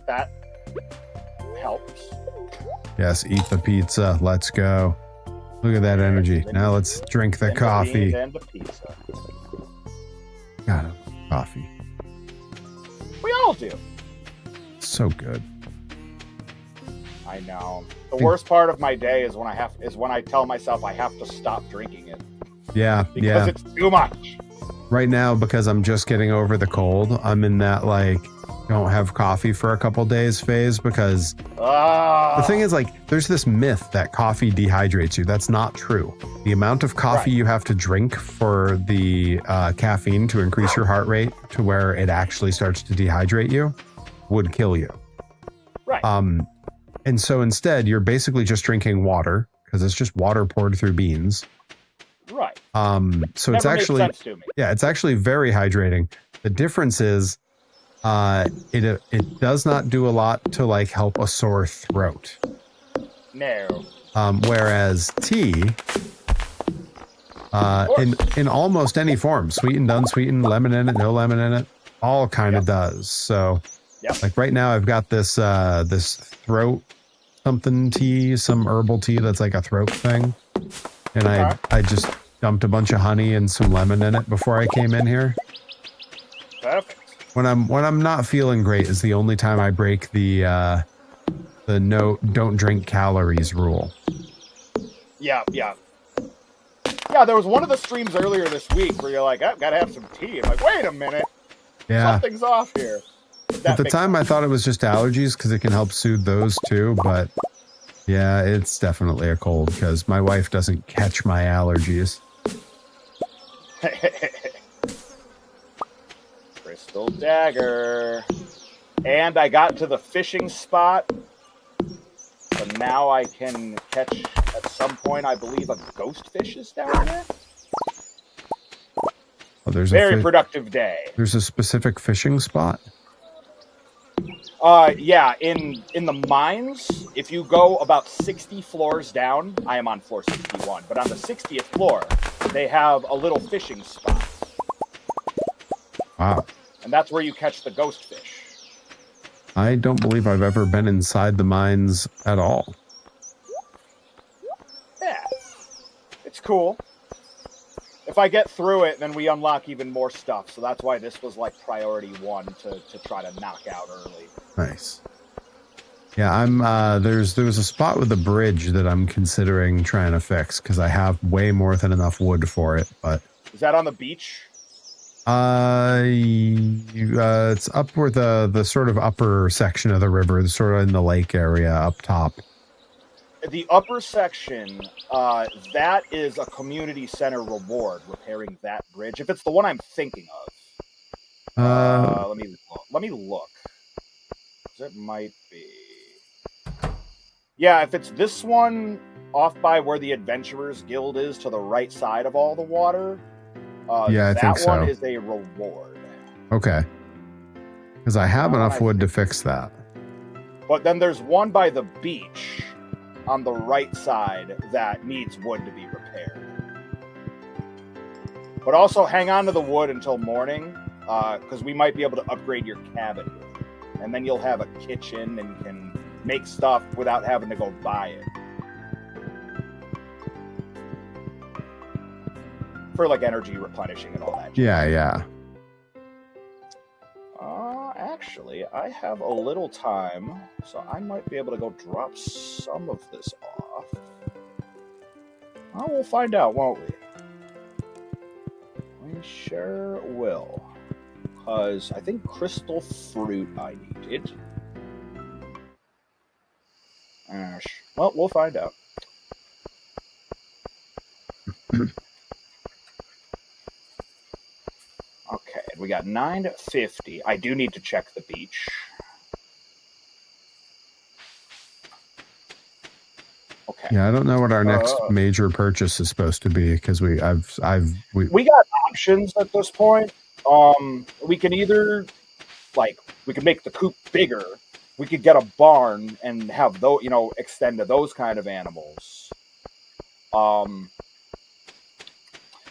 That helps. Yes, eat the pizza. Let's go. Look at that energy. Now let's drink the And coffee. beans and the pizza. God, I love coffee. We all do. So good. I know. The worst part of my day is when I tell myself I have to stop drinking it Yeah, because yeah. it's too much. Right now, because I'm just getting over the cold, I'm in that like don't have coffee for a couple days phase because the thing is like there's this myth that coffee dehydrates you. That's not true. The amount of coffee Right. you have to drink for the caffeine to increase your heart rate to where it actually starts to dehydrate you would kill you. Right. And so instead you're basically just drinking water because it's just water poured through beans. Right. So Never it's made actually sense to me. yeah, it's actually very hydrating. The difference is it does not do a lot to like help a sore throat. No. Whereas tea in almost any form, sweetened, unsweetened, lemon in it, no lemon in it, all kind of does. So Yep. like right now I've got this this throat something tea, some herbal tea that's like a throat thing. And Okay. I just dumped a bunch of honey and some lemon in it before I came in here. Perfect. When I'm not feeling great is the only time I break the don't drink calories rule. Yeah. Yeah, there was one of the streams earlier this week where you're like, I've got to have some tea. I'm like, wait a minute. Yeah. Something's off here. At the time I thought it was just allergies because it can help soothe those too, but yeah, it's definitely a cold because my wife doesn't catch my allergies. Crystal dagger. And I got to the fishing spot. So now I can catch, at some point, I believe a ghost fish is down there. Oh, there's Very productive day. there's a specific fishing spot. Yeah, in the mines, if you go about 60 floors down, I am on floor 61, but on the 60th floor, they have a little fishing spot. Wow. And that's where you catch the ghost fish. I don't believe I've ever been inside the mines at all. Yeah, it's cool. If I get through it, then we unlock even more stuff. So that's why this was like priority 1 to try to knock out early. Nice. Yeah, I'm there was a spot with a bridge that I'm considering trying to fix because I have way more than enough wood for it, but Is that on the beach? It's up where the sort of upper section of the river, sort of in the lake area up top. The upper section, that is a community center reward, repairing that bridge. If it's the one I'm thinking of. Let me look. It might be. Yeah, if it's this one off by where the Adventurers Guild is to the right side of all the water, yeah, I think so. That one is a reward. Okay. Because I have enough wood to fix that. But then there's one by the beach on the right side that needs wood to be repaired. But also hang on to the wood until morning, because we might be able to upgrade your cabin. And then you'll have a kitchen and can make stuff without having to go buy it. For like energy replenishing and all that. Yeah, yeah. Actually, I have a little time, so I might be able to go drop some of this off. Well, we'll find out, won't we? We sure will. Because I think crystal fruit I needed. Well, we'll find out. Okay, we got 950. I do need to check the beach. Okay. Yeah, I don't know what our next major purchase is supposed to be because we got options at this point. We can either we can make the coop bigger. We could get a barn and have those, extend to those kind of animals.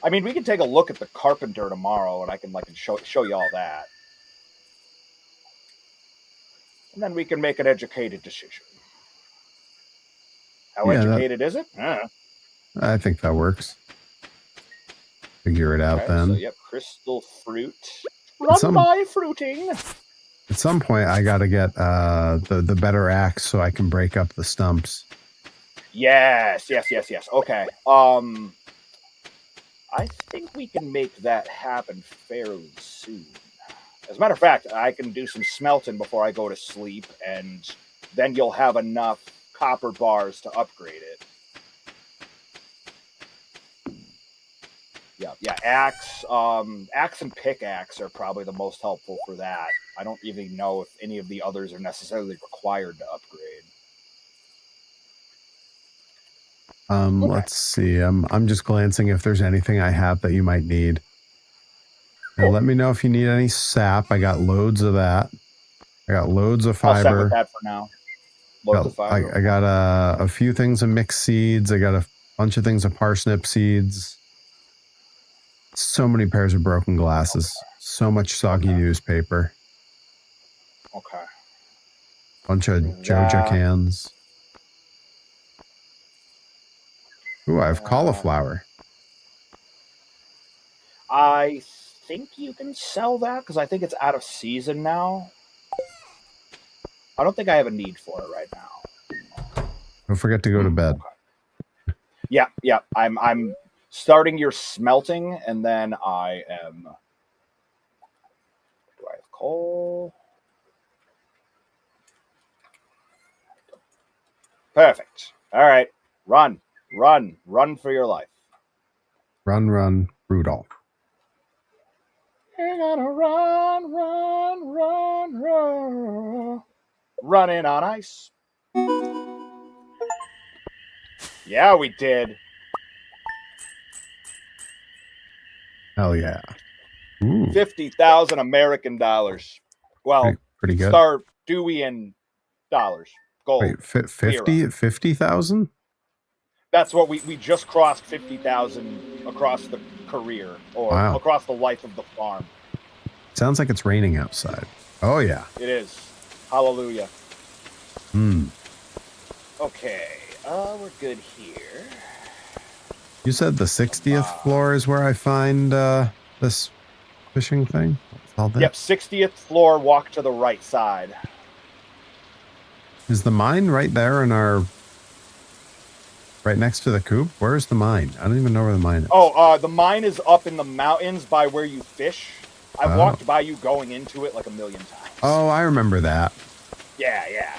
I mean, we can take a look at the carpenter tomorrow, and I can show you all that, and then we can make an educated decision. How educated is it? I think that works. Figure it out then. So, yep, crystal fruit. Run by fruiting. At some point, I got to get the better axe so I can break up the stumps. Yes. Okay. I think we can make that happen fairly soon. As a matter of fact, I can do some smelting before I go to sleep, and then you'll have enough copper bars to upgrade it. Yeah, axe and pickaxe are probably the most helpful for that. I don't even know if any of the others are necessarily required to upgrade. Okay. Let's see. I'm just glancing if there's anything I have that you might need. Now, let me know if you need any sap. I got loads of that. I got loads of fiber. I'll set with that for now. Loads of fiber. I got a few things of mixed seeds. I got a bunch of things of parsnip seeds. So many pairs of broken glasses. So much soggy newspaper. Okay. Bunch of Joja cans. Ooh, I have cauliflower. I think you can sell that because I think it's out of season now. I don't think I have a need for it right now. Don't forget to go to bed. Okay. Yeah. I'm starting your smelting, and then I am. Do I have coal? Perfect. All right. Run for your life. Run, Rudolph. You're gonna run. Running on ice. Yeah, we did. Hell yeah. Ooh. 50,000 American dollars. Well, pretty good. Stardewian dollars. Gold. Wait, 50,000? That's what we just crossed 50,000 across the career or across the life of the farm. Sounds like it's raining outside. Oh yeah. It is. Hallelujah. Hmm. Okay, we're good here. You said the 60th floor is where I find this fishing thing? What's all that? Yep, 60th floor, walk to the right side. Is the mine right there in our... right next to the coop? Where's the mine? I don't even know where the mine is. Oh, the mine is up in the mountains by where you fish. I've walked by you going into it like a million times. Oh, I remember that. Yeah.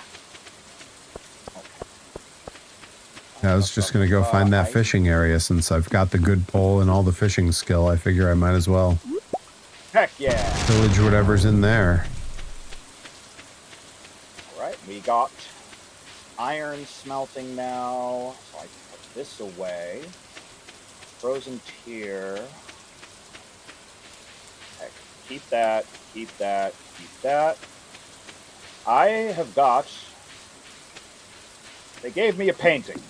I was just going to go find that fishing area since I've got the good pole and all the fishing skill. I figure I might as well. Heck yeah. Pillage whatever's in there. Alright, we got iron smelting now. So I can put this away. Frozen tier. Heck, keep that. I have got... They gave me a painting.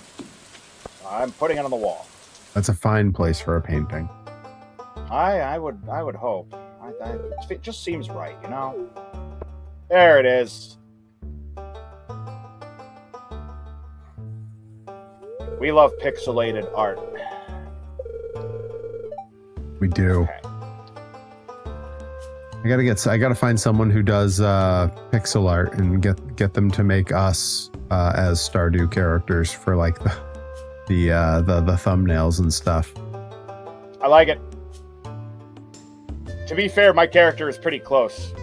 I'm putting it on the wall. That's a fine place for a painting. I would hope. It just seems right, you know? There it is. We love pixelated art. We do. Okay. I gotta find someone who does pixel art and get them to make us as Stardew characters for like the thumbnails and stuff. I like it. To be fair, my character is pretty close.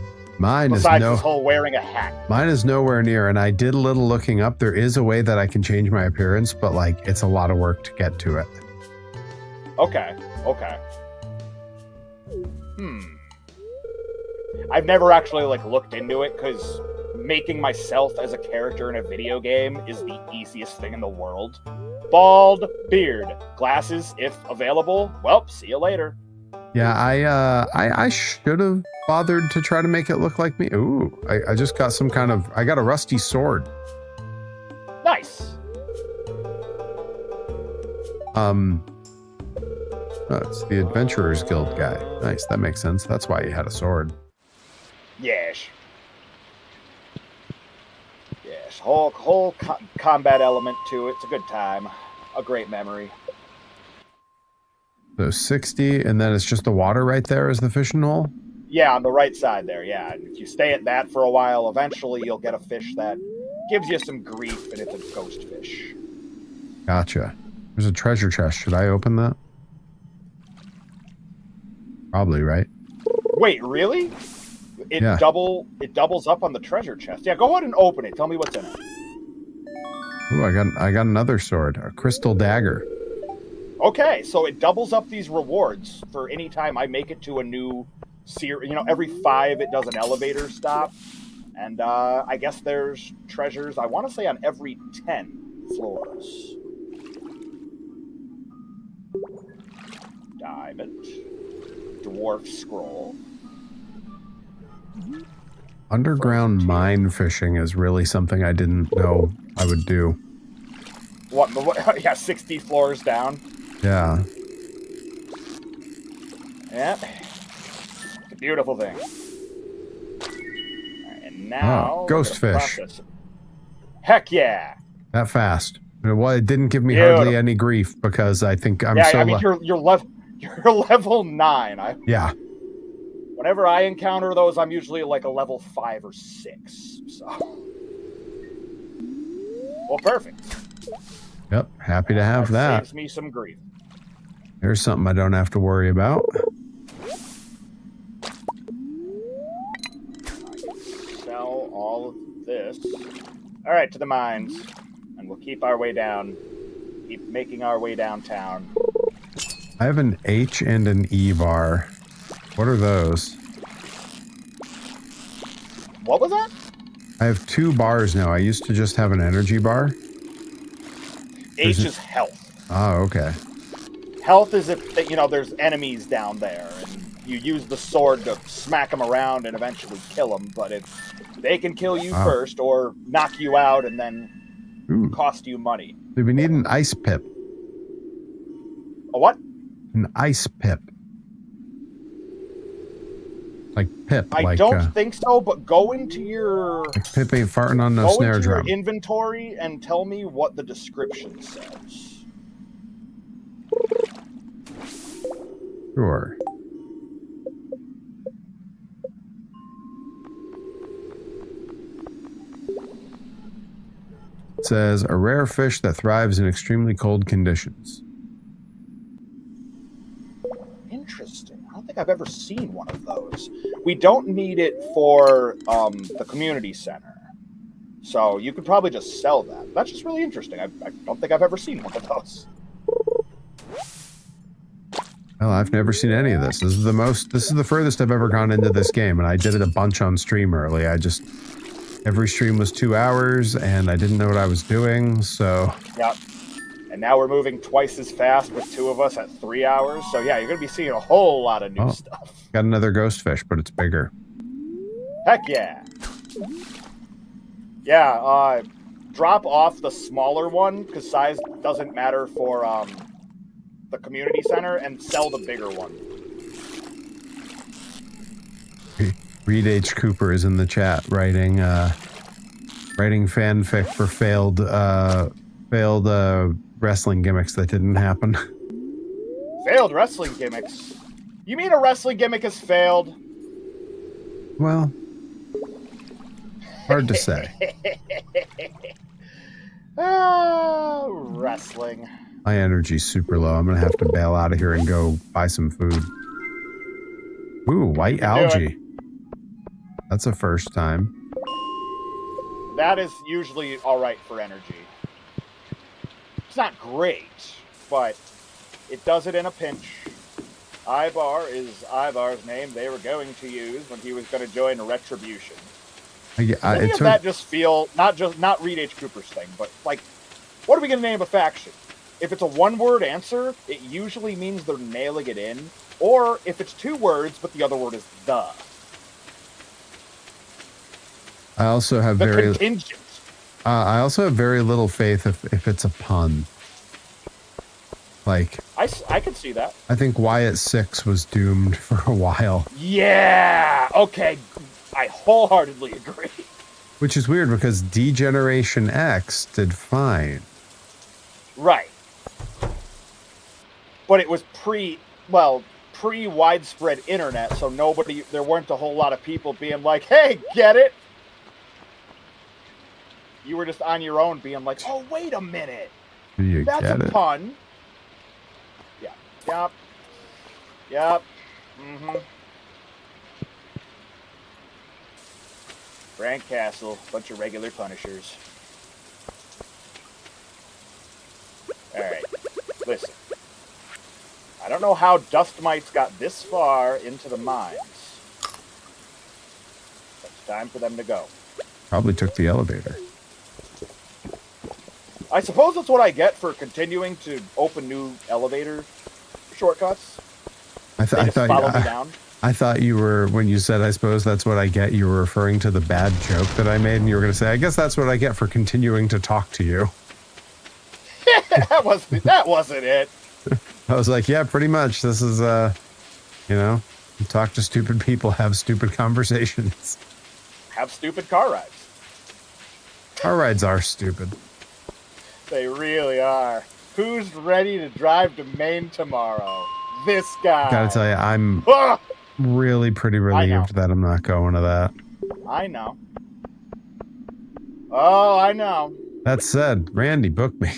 Besides this whole wearing a hat. Mine is nowhere near, and I did a little looking up. There is a way that I can change my appearance, but like it's a lot of work to get to it. Okay. I've never actually like looked into it because making myself as a character in a video game is the easiest thing in the world. Bald beard, glasses if available. Well, see you later. Yeah, I should have bothered to try to make it look like me. Ooh, I just got I got a rusty sword. Nice. Oh, it's the Adventurers Guild guy. Nice, that makes sense. That's why he had a sword. Yes. Whole combat element to it. It's a good time. A great memory. So 60, and then it's just the water right there is the fishing hole? Yeah, on the right side there, yeah. And if you stay at that for a while, eventually you'll get a fish that gives you some grief, and it's a ghost fish. Gotcha. There's a treasure chest. Should I open that? Probably, right? Wait, really? It doubles up on the treasure chest. Yeah, go ahead and open it. Tell me what's in it. Ooh, I got another sword, a crystal dagger. Okay, so it doubles up these rewards for any time I make it to a new series. You know, every 5 it does an elevator stop. And I guess there's treasures, I want to say on every 10 floors. Diamond. Dwarf scroll. Underground mine fishing is really something I didn't know I would do. What? Yeah, 60 floors down. Yeah. Yeah. It's a beautiful thing. Right, and now... ghost fish. Heck yeah! That fast. Well, it didn't give me Beautiful. hardly any grief because I think I'm yeah, so... I mean, you're level 9. Yeah. Whenever I encounter those, I'm usually like a level 5 or 6. So... Well, perfect. Yep, happy to have that. Saves me some grief. Here's something I don't have to worry about. I can sell all of this. All right, to the mines. And we'll keep our way down. Keep making our way downtown. I have an H and an E bar. What are those? What was that? I have 2 bars now. I used to just have an energy bar. H is health. Oh, okay. Health is if, you know, there's enemies down there, and you use the sword to smack them around and eventually kill them, but if they can kill you first or knock you out and then cost you money. Do we need an ice pip? A what? An ice pip. Like Pip. I don't think so, but go into your like Pip ain't farting on no snare drum. Your inventory and tell me what the description says. Sure. It says, a rare fish that thrives in extremely cold conditions. Interesting. I don't think I've ever seen one of those. We don't need it for the community center. So you could probably just sell that. That's just really interesting. I don't think I've ever seen one of those. Well, I've never seen any of this. This is the furthest I've ever gone into this game, and I did it a bunch on stream early. Every stream was 2 hours, and I didn't know what I was doing, so... Yep. And now we're moving twice as fast with 2 of us at 3 hours. So yeah, you're going to be seeing a whole lot of new stuff. Got another ghost fish, but it's bigger. Heck yeah. Yeah, drop off the smaller one, because size doesn't matter for the community center, and sell the bigger one. Reed H. Cooper is in the chat writing fanfic for failed wrestling gimmicks that didn't happen. Failed wrestling gimmicks? You mean a wrestling gimmick has failed? Well, hard to say. Wrestling. My energy's super low. I'm gonna have to bail out of here and go buy some food. Ooh, white algae. That's a first time. That is usually alright for energy. It's not great, but it does it in a pinch. Ivar is Ivar's name they were going to use when he was going to join Retribution. That just feel, not Reed H. Cooper's thing, but like, what are we going to name a faction? If it's a one-word answer, it usually means they're nailing it in. Or if it's 2 words, but the other word is the. I also have very little faith if it's a pun. Like I could see that. I think Wyatt 6 was doomed for a while. Yeah. Okay. I wholeheartedly agree. Which is weird because Degeneration X did fine. Right. But it was pre-widespread internet, so there weren't a whole lot of people being like, hey, get it? You were just on your own being like, oh, wait a minute. That's a pun. Yeah. Yep. Yep. Mm-hmm. Grand Castle, bunch of regular Punishers. Alright, listen. I don't know how dust mites got this far into the mines. But it's time for them to go. Probably took the elevator. I suppose that's what I get for continuing to open new elevator shortcuts. I thought you were, when you said, I suppose that's what I get, you were referring to the bad joke that I made, and you were going to say, I guess that's what I get for continuing to talk to you. that wasn't it. I was like, yeah, pretty much. This is, you talk to stupid people, have stupid conversations. Have stupid car rides. Car rides are stupid. They really are. Who's ready to drive to Maine tomorrow? This guy. Gotta tell you, I'm really pretty relieved that I'm not going to that. I know. Oh, I know. That said, Randy, book me.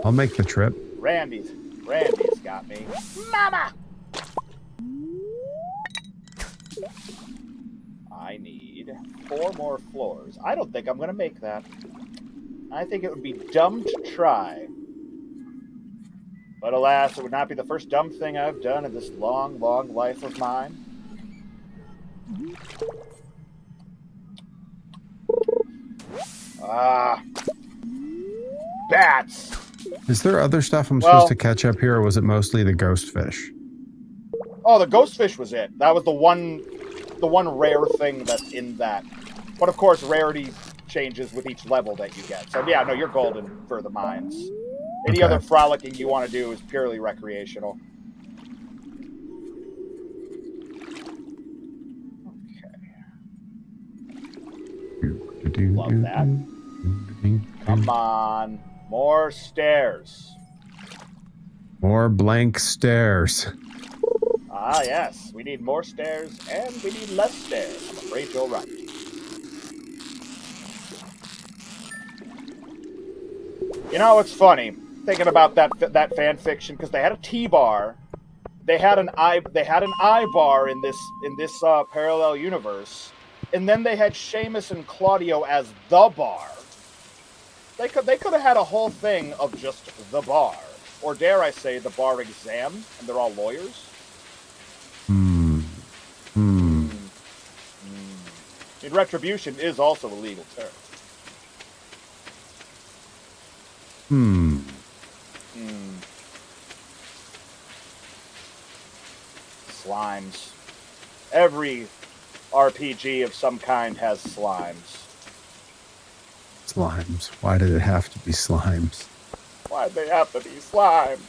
I'll make the trip. Randy's got me. Mama! I need 4 more floors. I don't think I'm going to make that. I think it would be dumb to try. But alas, it would not be the first dumb thing I've done in this long, long life of mine. Bats! Is there other stuff I'm supposed to catch up here, or was it mostly the ghost fish? Oh, the ghost fish was it. That was the one rare thing that's in that. But of course, rarity changes with each level that you get. So yeah, no, you're golden for the mines. Any other frolicking you want to do is purely recreational. Love that. Come on. More stairs. More blank stairs. Ah, yes. We need more stairs, and we need less stairs. I'm afraid you're right. You know, it's funny thinking about that fan fiction because they had a T bar, they had an I bar in this parallel universe, and then they had Seamus and Claudio as the bar. They could have had a whole thing of just the bar, or dare I say, the bar exam, and they're all lawyers. And retribution is also a legal term. Slimes. Every RPG of some kind has slimes. Slimes. Why did it have to be slimes? Why'd they have to be slimes?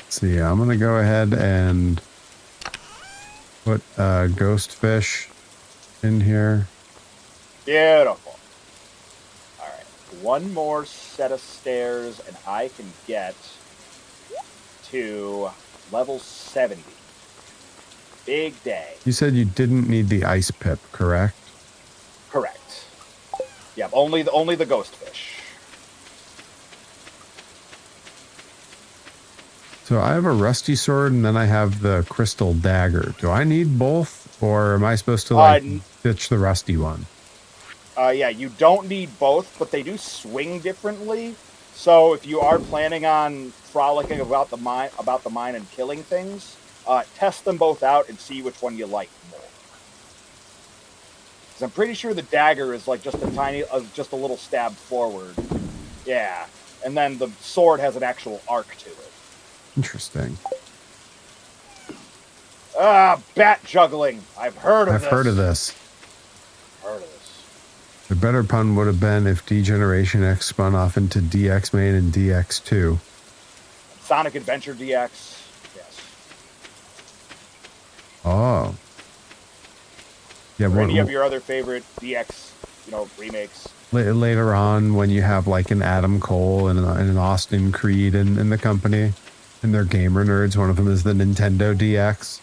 See, I'm gonna go ahead and put ghost fish in here. Beautiful. Alright. One more set of stairs and I can get to level 70. Big day. You said you didn't need the ice pip, correct? Correct. Yeah, only the ghost fish. So I have a rusty sword and then I have the crystal dagger. Do I need both, or am I supposed to ditch the rusty one? Yeah, you don't need both, but they do swing differently. So if you are planning on frolicking about the mine and killing things, test them both out and see which one you like more. Because I'm pretty sure the dagger is like just just a little stab forward. Yeah, and then the sword has an actual arc to it. Interesting. Bat juggling. I've heard of this. The better pun would have been if Degeneration X spun off into DX Main and DX2. Sonic Adventure DX. Yes. Oh. Yeah, or any of your other favorite DX, remakes. Later on, when you have like an Adam Cole and an Austin Creed in the company, and they're gamer nerds, one of them is the Nintendo DX.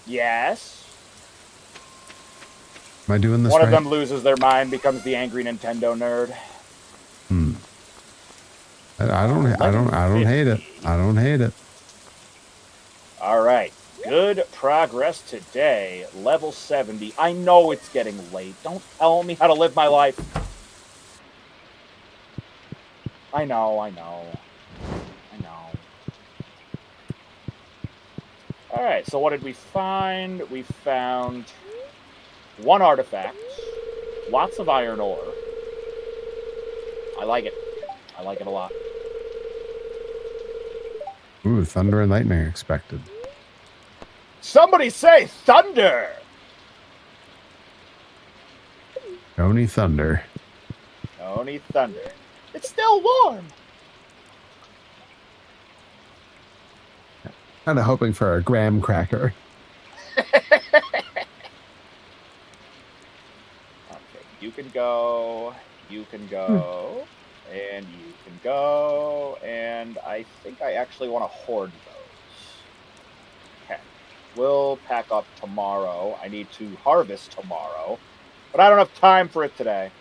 Yes. Am I doing this right? One of them loses their mind, becomes the angry Nintendo nerd. I don't hate it. I don't hate it. All right. Good progress today. Level 70. I know it's getting late. Don't tell me how to live my life. I know. All right, so what did we find? We found one artifact, lots of iron ore. I like it. I like it a lot. Ooh, thunder and lightning expected. Somebody say thunder! Johnny Thunder. Johnny Thunder. It's still warm. Kind of hoping for a graham cracker. Okay, you can go, and you can go, and I think I actually want to hoard those. Okay, we'll pack up tomorrow. I need to harvest tomorrow, but I don't have time for it today.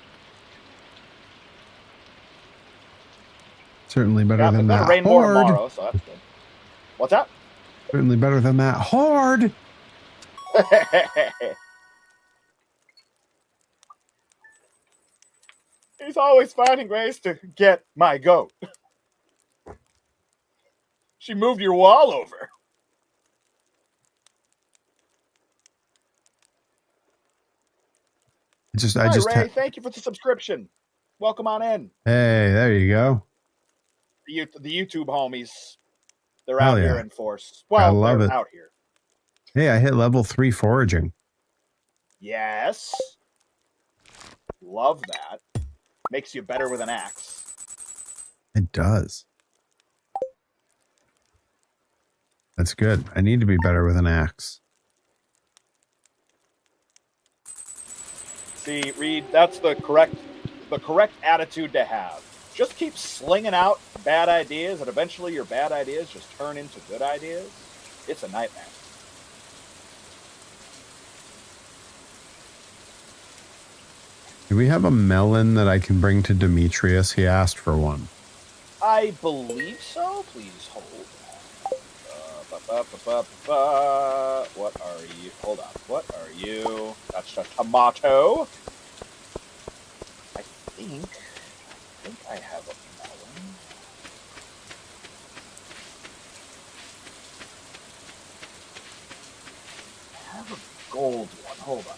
Certainly better than that. It's gonna rain more tomorrow, so that's good. What's that? Certainly better than that hard. He's always finding ways to get my goat. She moved your wall over. Ray, thank you for the subscription. Welcome on in. Hey, there you go. The YouTube homies. They're out here in force. Well, I love they're it. out here. Hey, I hit level 3 foraging. Yes. Love that. Makes you better with an axe. It does. That's good. I need to be better with an axe. See, Reed, that's the correct attitude to have. Just keep slinging out bad ideas, and eventually your bad ideas just turn into good ideas. It's a nightmare. Do we have a melon that I can bring to Demetrius? He asked for one. I believe so. Please hold. What are you? Hold on. What are you? That's a tomato. I think I have a melon. I have a gold one. Hold on.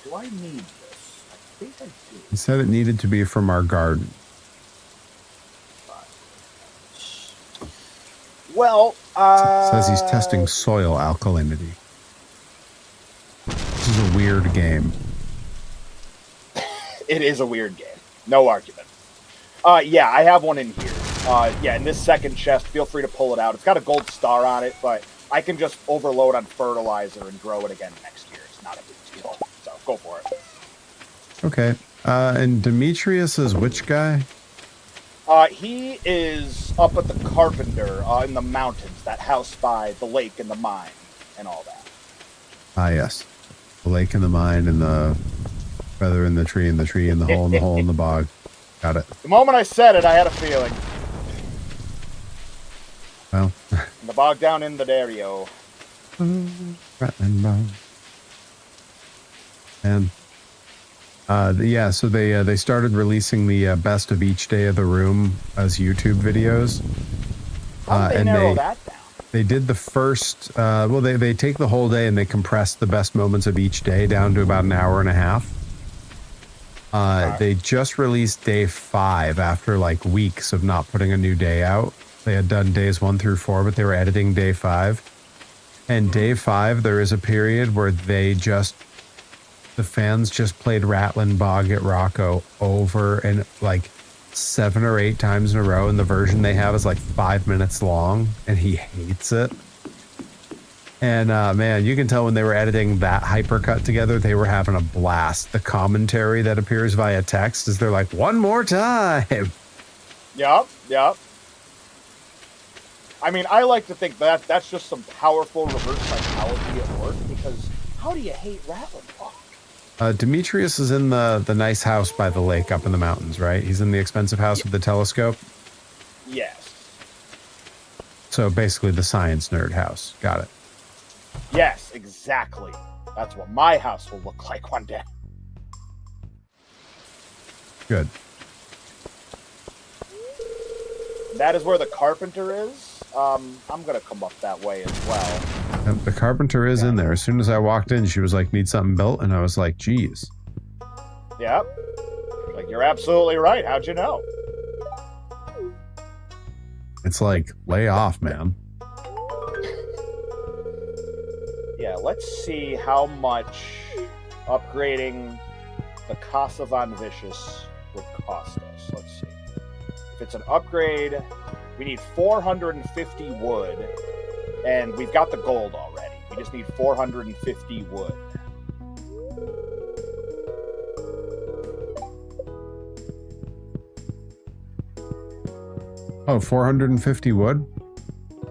Do I need this? I think I do. He said it needed to be from our garden. Well, says he's testing soil alkalinity. This is a weird game. It is a weird game. No argument. Yeah, I have one in here. Yeah, in this second chest, feel free to pull it out. It's got a gold star on it, but I can just overload on fertilizer and grow it again next year. It's not a big deal. So go for it. Okay. And Demetrius is which guy? He is up at the Carpenter in the mountains, that house by the lake and the mine and all that. Ah, yes. The lake and the mine and the feather in the tree and the tree and the hole in the hole in the bog. Got it. The moment I said it, I had a feeling. Well. In the bog down in the Dario. Ratland bog. And yeah, so they started releasing the best of each day of the room as YouTube videos. How did they narrow that down? They did the first, well, they take the whole day and they compress the best moments of each day down to about an hour and a half. They just released day 5 after like weeks of not putting a new day out. They had done days 1 through 4, but they were editing day 5. And day 5, there is a period where the fans just played Ratland Bog at Rocco over and like 7 or 8 times in a row, and the version they have is like 5 minutes long, and he hates it. And man, you can tell when they were editing that hypercut together, they were having a blast. The commentary that appears via text is they're like, one more time. Yup. I mean, I like to think that that's just some powerful reverse psychology at work, because how do you hate Ratland Bog? Demetrius is in the nice house by the lake up in the mountains, right? He's in the expensive house with the telescope? Yes. So basically the science nerd house. Got it. Yes, exactly. That's what my house will look like one day. Good. That is where the Carpenter is. I'm going to come up that way as well. Yep, the Carpenter is in there. As soon as I walked in, she was like, need something built? And I was like, geez. Yep. Like, you're absolutely right. How'd you know? It's like, lay off, man. Yeah, let's see how much upgrading the Casa Von Vicious would cost us. Let's see. If it's an upgrade, we need 450 wood, and we've got the gold already. We just need 450 wood. Oh, 450 wood?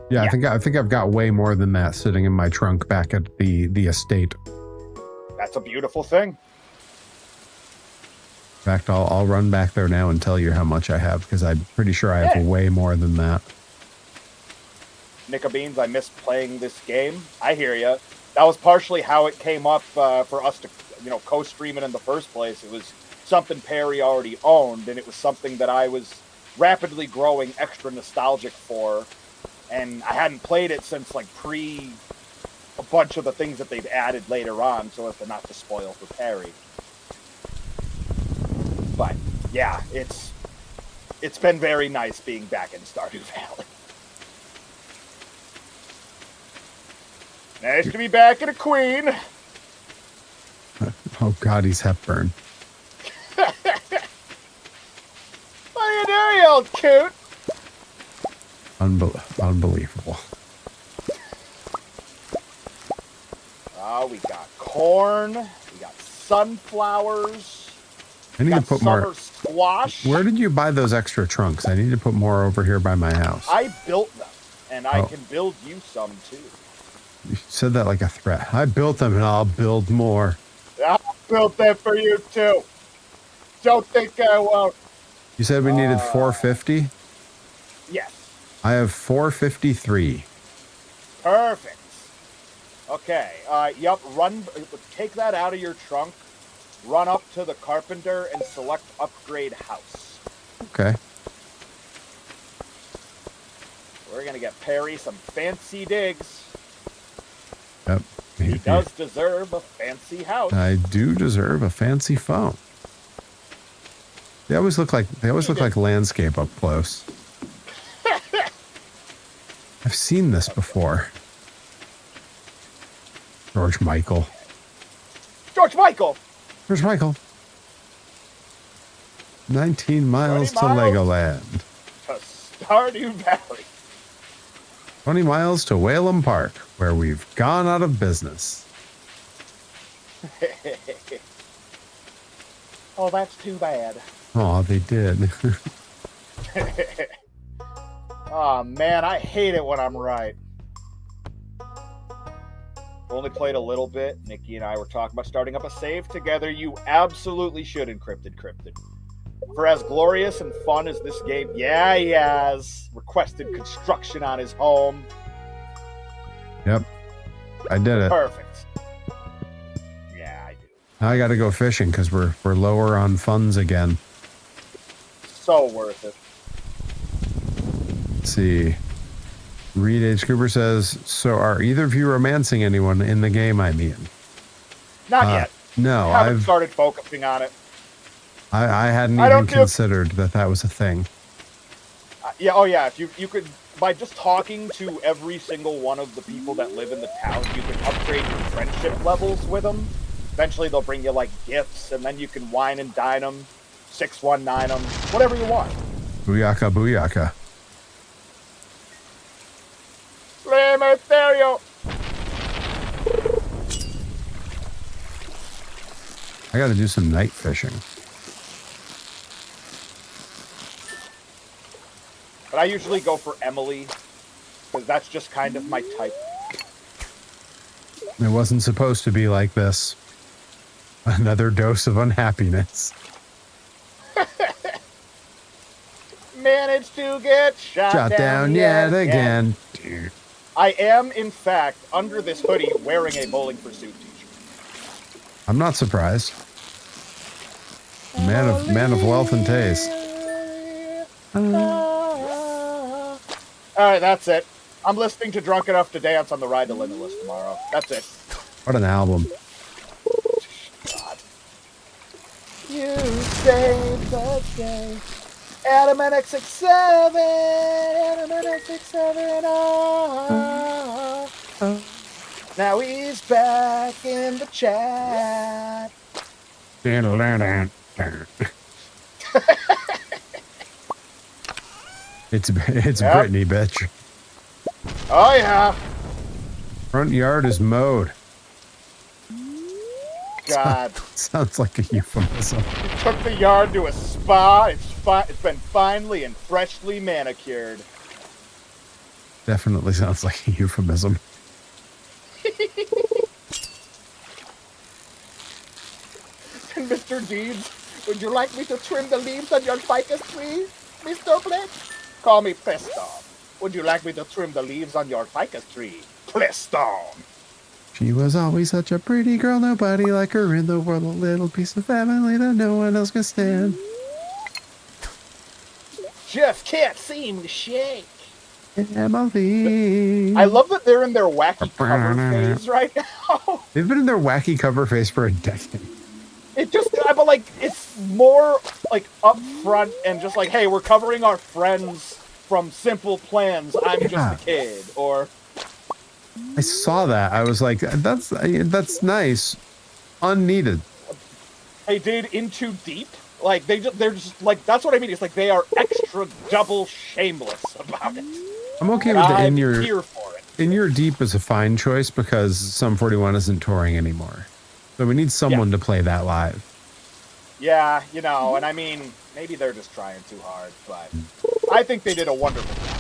Yeah, Yeah. I think I've got way more than that sitting in my trunk back at the estate. That's a beautiful thing. In fact, I'll run back there now and tell you how much I have, because I'm pretty sure I have way more than that. Nicka Beans, I miss playing this game. I hear ya. That was partially how it came up for us to, co-stream it in the first place. It was something Perry already owned, and it was something that I was rapidly growing extra nostalgic for. And I hadn't played it since like a bunch of the things that they've added later on, so as to not to spoil for Perry. But yeah, it's been very nice being back in Stardew Valley. Nice to be back in a queen. Oh God, he's Hepburn. What are you doing, you old coot? Unbelievable. Oh, we got corn. We got sunflowers. I need Got to put summer more. squash. Where did you buy those extra trunks? I need to put more over here by my house. I built them, and I Oh. can build you some too. You said that like a threat. I built them and I'll build more. I built them for you too. Don't think I won't. You said we needed 450? Yes. I have 453. Perfect. Okay. Yup. Take that out of your trunk. Run up to the carpenter and select upgrade house. Okay. We're gonna get Perry some fancy digs. Yep. He does deserve a fancy house. I do deserve a fancy phone. They always look like landscape up close. I've seen this before. George Michael. George Michael. Where's Michael? 19 miles to 20 miles. Legoland. To Stardew Valley. 20 miles to Whalum Park, where we've gone out of business. Oh, that's too bad. Oh, they did. Oh man, I hate it when I'm right. Only played a little bit. Nikki and I were talking about starting up a save together. You absolutely should, Encrypted. For as glorious and fun as this game, yeah, he has requested construction on his home. Yep. I did it. Perfect. Yeah, I do. Now I got to go fishing because we're lower on funds again. So worth it. Let's see. Reed H. Cooper says, so are either of you romancing anyone in the game, I mean? Not yet. No, Haven't started focusing on it. I hadn't I even don't do- considered that was a thing. Yeah, oh yeah, if you could, by just talking to every single one of the people that live in the town, you can upgrade your friendship levels with them. Eventually they'll bring you, like, gifts, and then you can wine and dine them, 619 them, whatever you want. Booyaka, booyaka. Le Mysterio! I got to do some night fishing. But I usually go for Emily, because that's just kind of my type. It wasn't supposed to be like this. Another dose of unhappiness. Managed to get shot down yet again. Dude. I am, in fact, under this hoodie, wearing a Bowling for Soup t-shirt. I'm not surprised. Man of wealth and taste. Alright, that's it. I'm listening to Drunk Enough to Dance on the Ride to Limitless tomorrow. That's it. What an album. God. You saved the day. Adam and X67. Adam and X67. Now he's back in the chat. It's Yep. Britney, bitch. Oh yeah. Front yard is mowed. God. Sounds like a euphemism. He took the yard to a spa. It's been finely and freshly manicured. Definitely sounds like a euphemism. And Mr. Deeds, would you like me to trim the leaves on your ficus tree, Mr. Blitz? Call me Preston. Would you like me to trim the leaves on your ficus tree, Preston? She was always such a pretty girl, nobody like her in the world, a little piece of family that no one else can stand. Just can't seem to shake. Emily. I love that they're in their wacky cover phase right now. They've been in their wacky cover phase for a decade. It just, but like, it's more like upfront and just like, hey, we're covering our friends from Simple Plans. I'm just a kid, or. I saw that. I was like, that's nice. Unneeded. They did Into Deep. Like, they're just like, that's what I mean. It's like they are extra double shameless about it. I'm okay And with the I'm here for it. In Your Deep is a fine choice because Sum 41 isn't touring anymore. So we need someone to play that live. Yeah, you know, and I mean, maybe they're just trying too hard, but I think they did a wonderful job.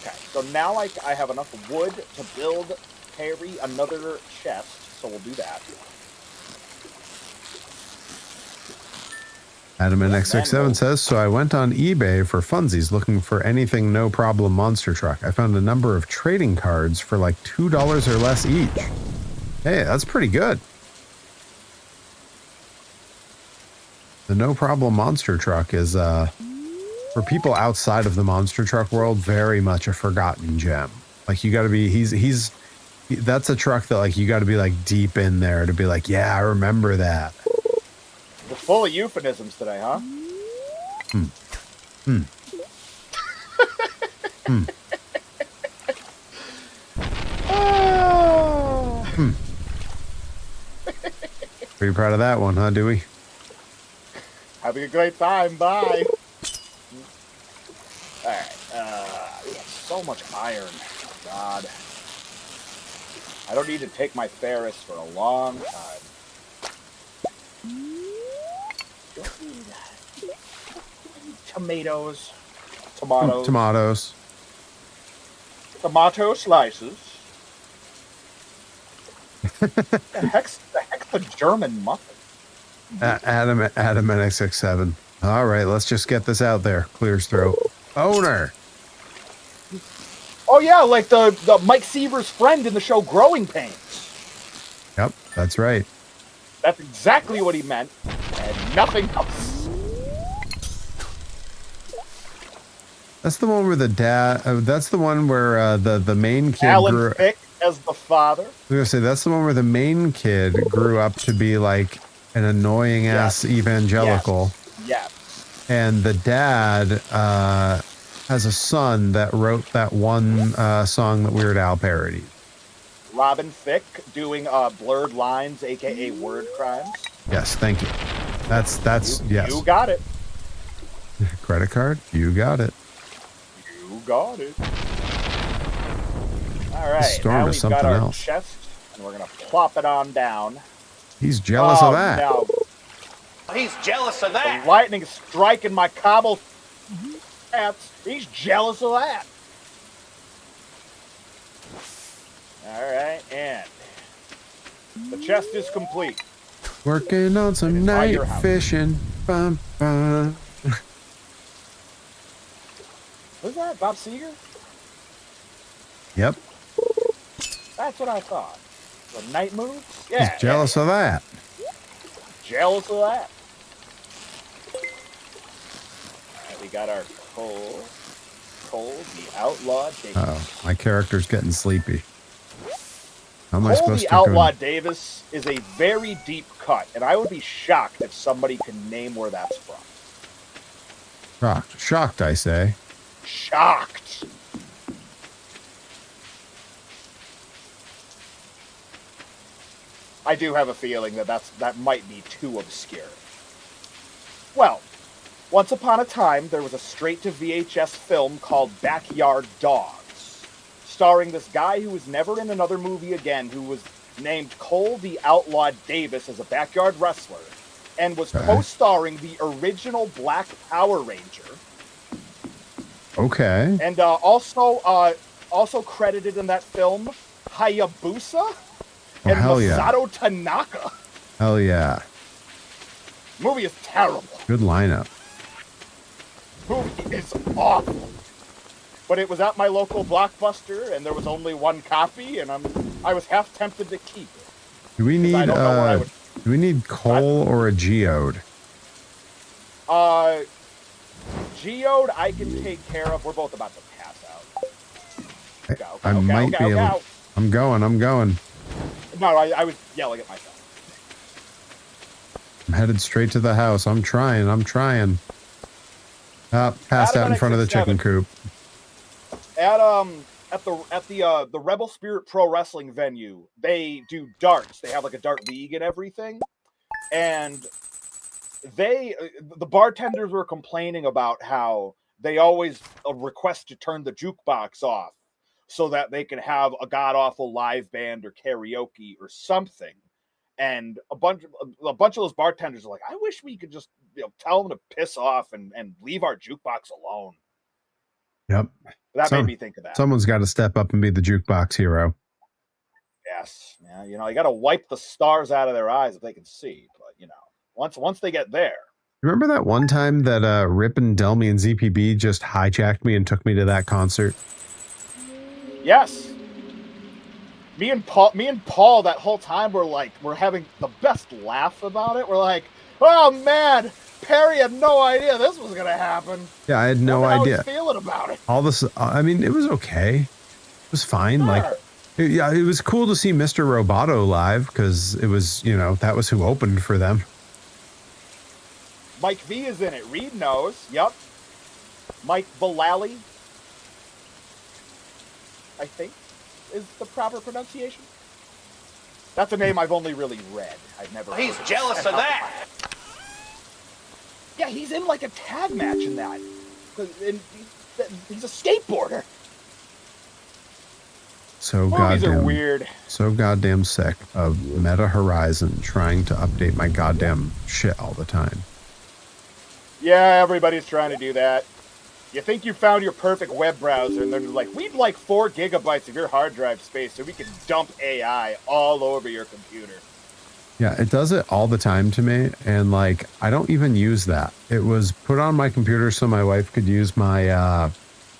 Okay, so now I have enough wood to build Perry another chest, so we'll do that. Adam And then NX67 says, so I went on eBay for funsies looking for anything no problem monster truck. I found a number of trading cards for like $2 or less each. Hey, that's pretty good. The no problem monster truck is, for people outside of the monster truck world, very much a forgotten gem. Like you gotta be, that's a truck that like, you gotta be like deep in there to be like, yeah, I remember that. we're full of euphemisms today, huh? Pretty proud of that one, huh, Dewey? Having a great time. Bye. All right. We have so much iron. Oh, God. I don't need to take my Ferris for a long time. Don't need tomatoes. Tomatoes. Tomato slices. the heck's the German muffin? Adam NX67. All right, let's just get this out there. Clears throat. Owner. Oh yeah, like the Mike Seaver's friend in the show Growing Pains. Yep, that's right. That's exactly what he meant, and nothing else. That's the one where the dad. That's the one where the main kid Alan Thicke as the father. I was gonna say that's the one where the main kid grew up to be like an annoying ass evangelical. Yes. And the dad has a son that wrote that one song that Weird Al parodied. Robin Thicke doing blurred lines, aka word crimes. Yes, thank you. That's yes. You got it. Credit card? You got it. You got it. All right. Storm now is we've something got our else. chest, and we're gonna plop it on down. He's jealous of that. Now, He's jealous of that. the lightning striking my cobble cats. He's jealous of that. All right, and the chest is complete. Working on some It is by night your house. fishing. Bum, bum. Was that Bob Seger? Yep. That's what I thought. The night moves? Yeah. He's jealous of that. Jealous of that. Alright, we got our Cole. Cole, the Outlaw Davis. Oh, my character's getting sleepy. How am I Cole, supposed the to Outlaw go? Davis is a very deep cut, and I would be shocked if somebody can name where that's from. Shocked, I say. Shocked. I do have a feeling that might be too obscure. Well, once upon a time, there was a straight-to-VHS film called Backyard Dogs, starring this guy who was never in another movie again, who was named Cole the Outlaw Davis as a backyard wrestler, and was co-starring the original Black Power Ranger. Okay. And also credited in that film, Hayabusa and hell yeah. Masato Tanaka. Hell yeah. Movie is terrible. Good lineup. Movie is awful. But it was at my local Blockbuster, and there was only one copy, and I was half tempted to keep it. Do we need I don't know where I would. do we need coal or a geode? Geode I can take care of. We're both about to pass out. I might be able. I'm going. No, I was yelling at myself. I'm headed straight to the house. I'm trying. Passed out in front of the chicken coop. At the Rebel Spirit Pro Wrestling venue, they do darts. They have like a dart league and everything. And the bartenders were complaining about how they always request to turn the jukebox off so that they can have a god-awful live band or karaoke or something. and a bunch of those bartenders are like, I wish we could just tell them to piss off and leave our jukebox alone. Yep. That made me think of that. Someone's got to step up and be the jukebox hero. Yes. Yeah, you got to wipe the stars out of their eyes if they can see. But, once they get there. Remember that one time that Rip and Delmy and ZPB just hijacked me and took me to that concert? Yes. Me and Paul that whole time we're having the best laugh about it. We're like, oh man, Perry had no idea this was gonna happen. Yeah, I had no idea. How was feeling about it? All this, I mean, it was okay. It was fine. Sure. It was cool to see Mr. Roboto live because it was, that was who opened for them. Mike V is in it. Reed knows. Yep. Mike Vallely, I think, is the proper pronunciation. That's a name I've only really read. I've never. He's jealous of that. Yeah, he's in like a tag match in that. And he's a skateboarder. So Movies goddamn are weird. So goddamn sick of Meta Horizon trying to update my goddamn shit all the time. Yeah, everybody's trying to do that. You think you found your perfect web browser, and they're like, we'd like 4 gigabytes of your hard drive space so we can dump AI all over your computer. Yeah, it does it all the time to me, and I don't even use that. It was put on my computer so my wife could use my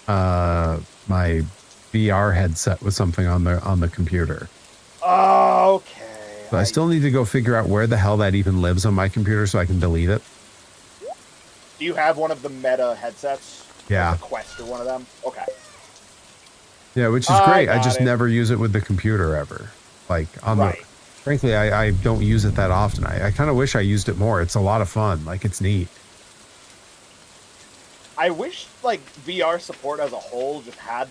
my VR headset with something on the computer. Okay. But I still need to go figure out where the hell that even lives on my computer so I can delete it. Do you have one of the Meta headsets? Yeah. Like the Quest or one of them? Okay. Yeah, which is great. I just never use it with the computer ever. Frankly, I don't use it that often. I kind of wish I used it more. It's a lot of fun. It's neat. I wish VR support as a whole just had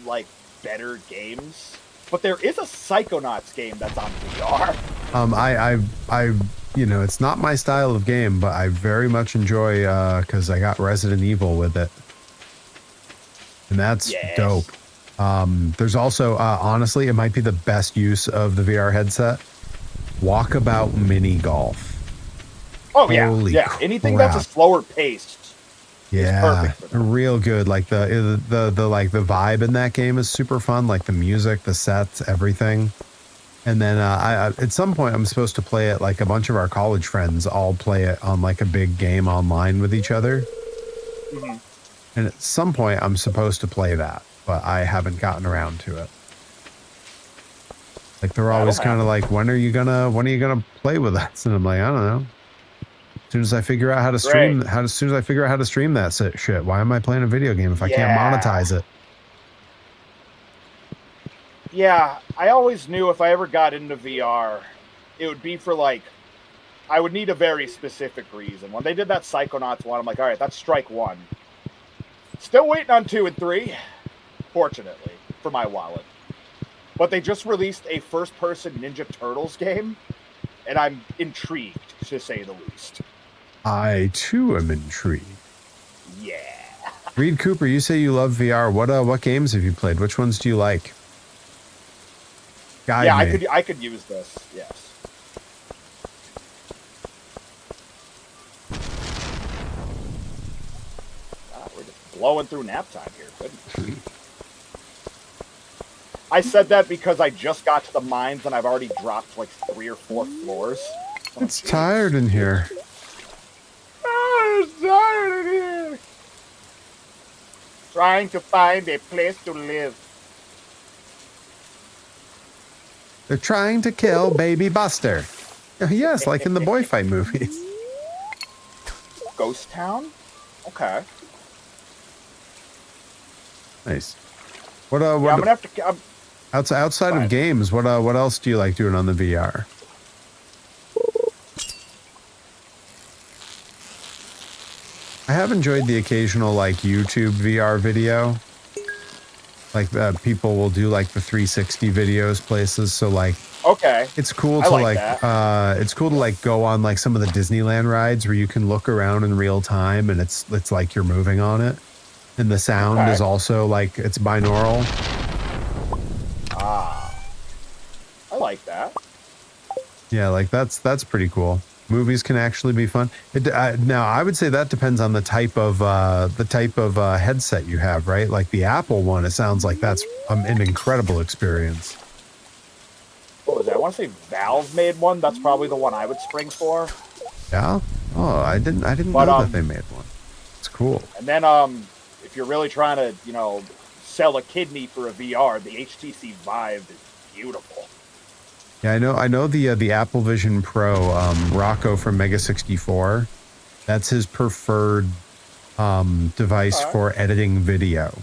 better games. But there is a Psychonauts game that's on VR. I it's not my style of game, but I very much enjoy because I got Resident Evil with it. And that's dope. There's also, honestly, it might be the best use of the VR headset. Walkabout mini golf. Oh, yeah. Holy yeah. Anything crap. that's a slower paced. Yeah, real good. The vibe in that game is super fun. The music, the sets, everything. And then I at some point I'm supposed to play it. A bunch of our college friends all play it on a big game online with each other. Mm-hmm. And at some point I'm supposed to play that, but I haven't gotten around to it. They're always kind of when are you gonna play with us? And I'm like, I don't know. As soon as I figure out how to stream, that shit. Why am I playing a video game if I can't monetize it? Yeah, I always knew if I ever got into VR, it would be for I would need a very specific reason. When they did that Psychonauts one, I'm like, all right, that's strike one. Still waiting on 2 and 3, fortunately, for my wallet. But they just released a first-person Ninja Turtles game, and I'm intrigued, to say the least. I, too, am intrigued. Yeah. Reed Cooper, you say you love VR. What games have you played? Which ones do you like? Guide me. I could use this, yes. We're just blowing through nap time here. Goodness. I said that because I just got to the mines and I've already dropped 3 or 4 floors. It's tired in here. Oh, it's tired in here. Trying to find a place to live. They're trying to kill Baby Buster. Yes, like in the boy fight movies. Ghost Town? Okay. Nice. What I'm gonna have to. Outside of games, what else do you like doing on the VR? I have enjoyed the occasional YouTube VR video. People will do the 360 videos places. So okay, it's cool to it's cool to go on some of the Disneyland rides where you can look around in real time and it's like you're moving on it, and the sound is also it's binaural. I like that. Yeah, like that's pretty cool. Movies can actually be fun. Now, I would say that depends on the type of headset you have, right? Like the Apple one, it sounds like that's an incredible experience. What was that? I want to say Valve made one. That's probably the one I would spring for. Yeah. Oh, I didn't But, know that they made one. It's cool. And then, if you're really trying to, sell a kidney for a VR, the HTC Vive is beautiful. Yeah, I know the Apple Vision Pro, Rocco from Mega 64. That's his preferred device for editing video.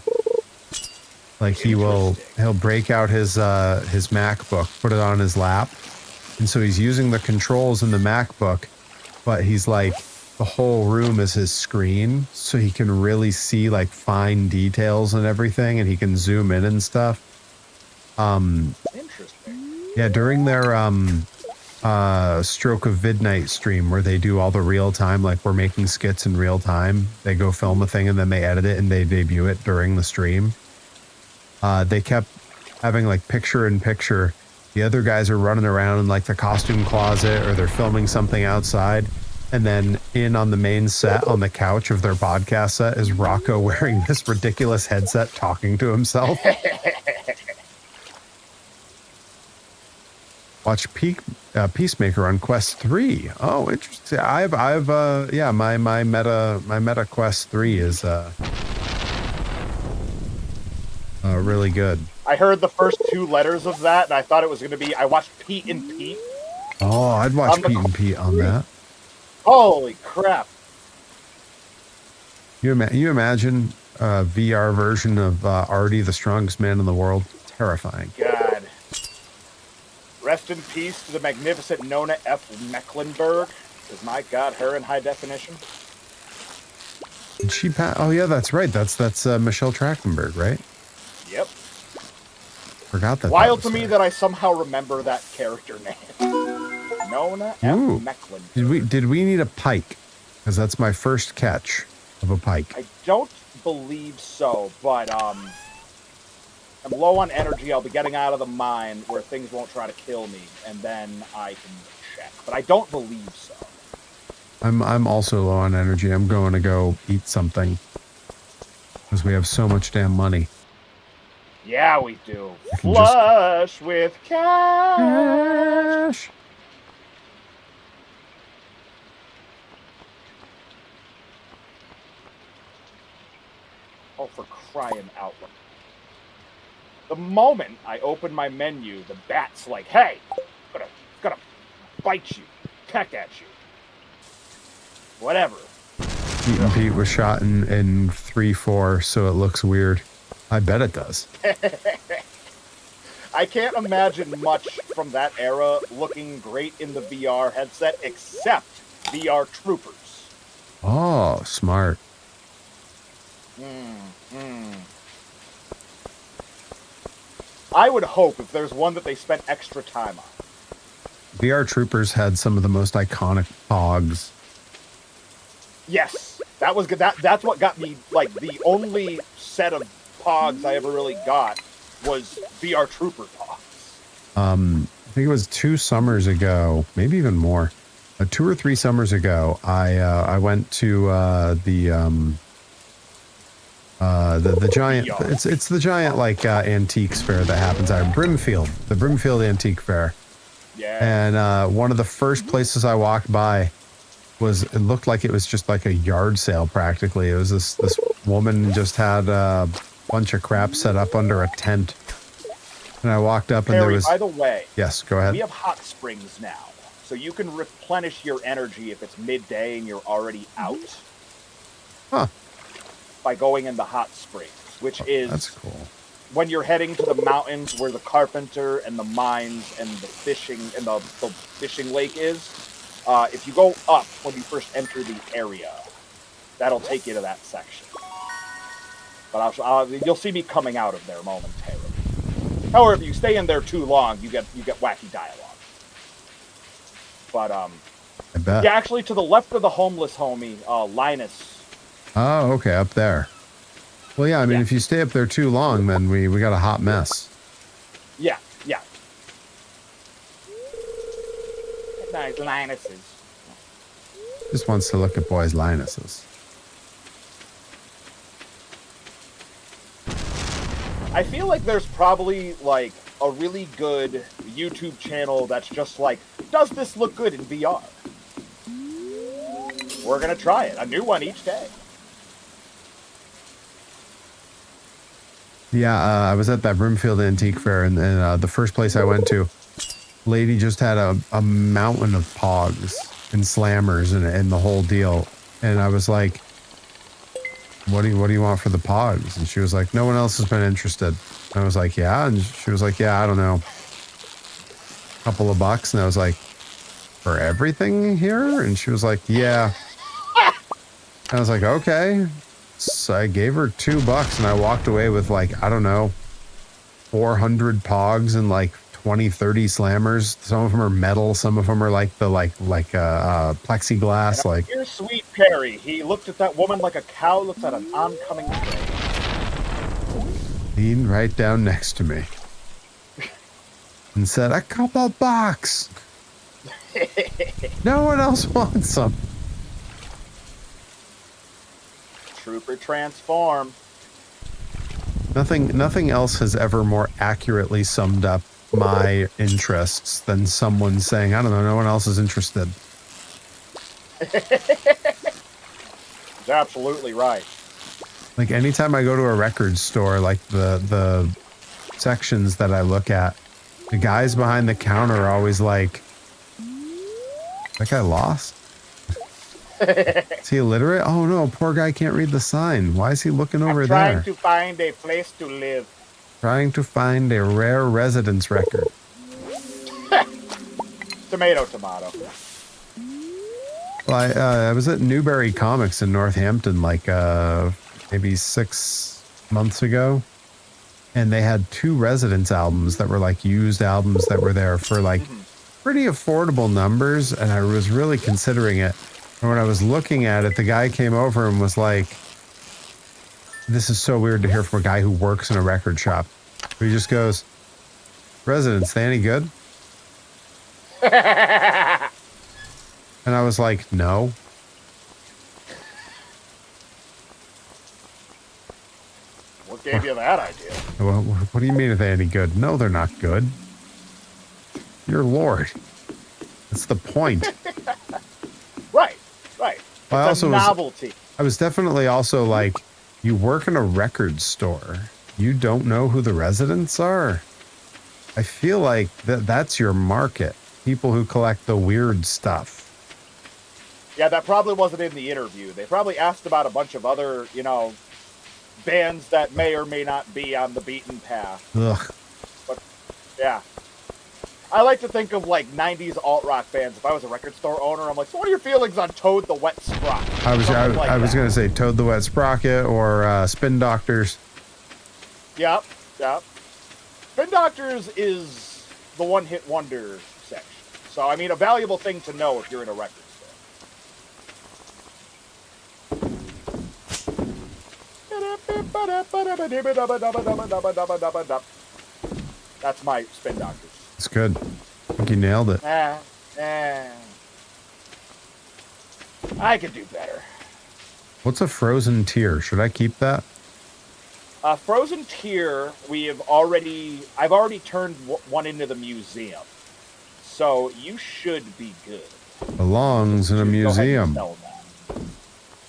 Like he'll break out his MacBook, put it on his lap, and so he's using the controls in the MacBook, but he's like the whole room is his screen, so he can really see like fine details and everything, and he can zoom in and stuff. Interesting. Yeah, during their Stroke of Vidnight stream where they do all the real time, like we're making skits in real time, they go film a thing and then they edit it and they debut it during the stream. They kept having like picture in picture. The other guys are running around in like the costume closet or they're filming something outside. And then in on the main set on the couch of their podcast set is Rocco wearing this ridiculous headset talking to himself. Watch Peacemaker on Quest 3. Oh, interesting. Yeah, my Meta Quest 3 is really good. I heard the first 2 letters of that, and I thought it was going to be, I watched Pete and Pete. Oh, I'd watch Pete and Pete on that. Holy crap. You imagine a VR version of Artie, the strongest man in the world? Terrifying. God. Rest in peace to the magnificent Nona F. Mecklenburg. Because my God, her in high definition. Did she pass? Oh yeah, that's right. That's Michelle Trachtenberg, right? Yep. Forgot that. Wild to me that I somehow remember that character name. Nona F. Mecklenburg. Did we need a pike? Because that's my first catch of a pike. I don't believe so, but I'm low on energy. I'll be getting out of the mine where things won't try to kill me, and then I can check. But I don't believe so. I'm also low on energy. I'm going to go eat something because we have so much damn money. Yeah, we do. Flush with cash. Oh, for crying out loud. The moment I open my menu, the bat's like, hey, gonna bite you, peck at you. Whatever. Pete and Pete was shot in 3-4, so it looks weird. I bet it does. I can't imagine much from that era looking great in the VR headset, except VR Troopers. Oh, smart. I would hope if there's one that they spent extra time on. VR Troopers had some of the most iconic pogs. Yes, that was good. That's what got me, like, the only set of pogs I ever really got was VR Trooper pogs. I think it was 2 summers ago, maybe even more. 2 or 3 summers ago, I went to the giant. It's the giant like antiques fair that happens at Brimfield, the Brimfield Antique Fair. Yeah. And one of the first places I walked by it looked like it was just like a yard sale practically. It was this woman just had a bunch of crap set up under a tent. And I walked up and Harry, there was... by the way, yes, go ahead. We have hot springs now, so you can replenish your energy if it's midday and you're already out. Huh. By going in the hot springs, which is... That's cool. When you're heading to the mountains where the carpenter and the mines and the fishing and the fishing lake is, if you go up when you first enter the area, that'll take you to that section. But you'll see me coming out of there momentarily. However, if you stay in there too long, you get wacky dialogue. But I bet. yeah, actually, to the left of the homeless homie, Linus. Oh, okay, up there. Well, yeah, I mean, if you stay up there too long, then we got a hot mess. Yeah. boys' Linuses. Just wants to look at boys' Linuses. I feel like there's probably like a really good YouTube channel that's just like, does this look good in VR? We're gonna try it. A new one each day. Yeah, I was at that Broomfield Antique Fair, and the first place I went to, lady just had a mountain of pogs and slammers and the whole deal. And I was like, what do you want for the pogs? And she was like, no one else has been interested. And I was like, yeah. And she was like, yeah, I don't know, couple of bucks. And I was like, for everything here? And she was like, yeah. And I was like, okay. So I gave her $2 and I walked away with like, I don't know, 400 pogs and like 20, 30 slammers. Some of them are metal. Some of them are like the plexiglass. Like, dear sweet Perry, he looked at that woman like a cow looks at an oncoming train. Leaned right down next to me and said, a couple bucks. No one else wants them. Trooper transform. Nothing else has ever more accurately summed up my interests than someone saying, I don't know, no one else is interested. He's absolutely right. Like anytime I go to a record store, like the sections that I look at, the guys behind the counter are always like, that guy lost? Is he illiterate? Oh no, poor guy can't read the sign. Why is he looking over there? Trying to find a place to live. Trying to find a rare residence record. Tomato, tomato. Well, I was at Newbury Comics in Northampton like maybe 6 months ago, and they had 2 Residence albums that were like used albums that were there for like pretty affordable numbers, and I was really considering it. And when I was looking at it, the guy came over and was like, this is so weird to hear from a guy who works in a record shop. He just goes, Residence, they any good? And I was like, no. What gave you that idea? Well, what do you mean, are they any good? No, they're not good. You're Lord. That's the point. Right, right. It's I also a novelty. I was definitely also like, you work in a record store. You don't know who the residents are? I feel like that's your market. People who collect the weird stuff. Yeah, that probably wasn't in the interview. They probably asked about a bunch of other, bands that may or may not be on the beaten path. Ugh. But, yeah. I like to think of, like, 90s alt-rock bands. If I was a record store owner, I'm like, so what are your feelings on Toad the Wet Sprocket? I was going to say Toad the Wet Sprocket or Spin Doctors. Yep. Spin Doctors is the one-hit wonder section. So, I mean, a valuable thing to know if you're in a record store. That's my Spin Doctors. It's good. I think you nailed it. I could do better. What's a frozen tear? Should I keep that? Frozen Tear, I've already turned one into the museum. So you should be good. Belongs in a museum.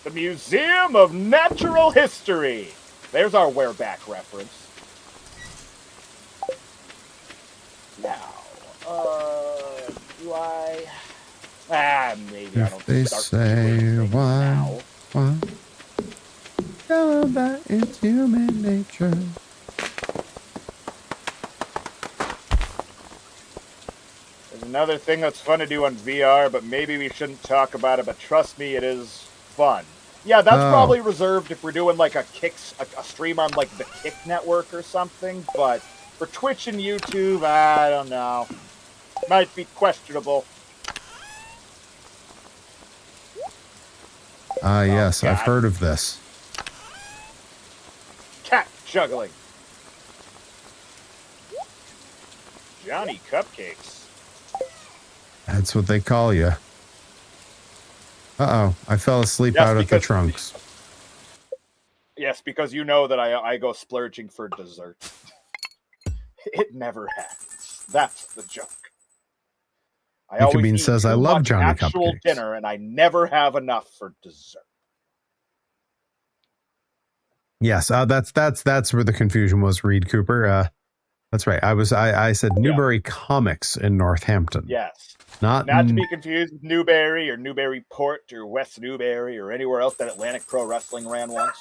The Museum of Natural History. There's our wereback reference. Now, do I? Maybe I don't If they start say doing why, now. Tell them that it's human nature. There's another thing that's fun to do on VR, but maybe we shouldn't talk about it, but trust me, it is fun. Yeah, that's probably reserved if we're doing like a stream on like the Kick Network or something, but for Twitch and YouTube, I don't know. Might be questionable. Yes, God. I've heard of this. Cat juggling. Johnny Cupcakes. That's what they call you. Uh-oh. I fell asleep out at the trunks. Yes, because you know that I go splurging for dessert. It never happens. That's the joke. I always eat says, too I love much Johnny actual cupcakes. dinner, and I never have enough for dessert. Yes, that's where the confusion was, Reed Cooper. That's right. I said Newbury Comics in Northampton. Yes. Not to be confused with Newbury or Newburyport or West Newbury or anywhere else that Atlantic Pro Wrestling ran once.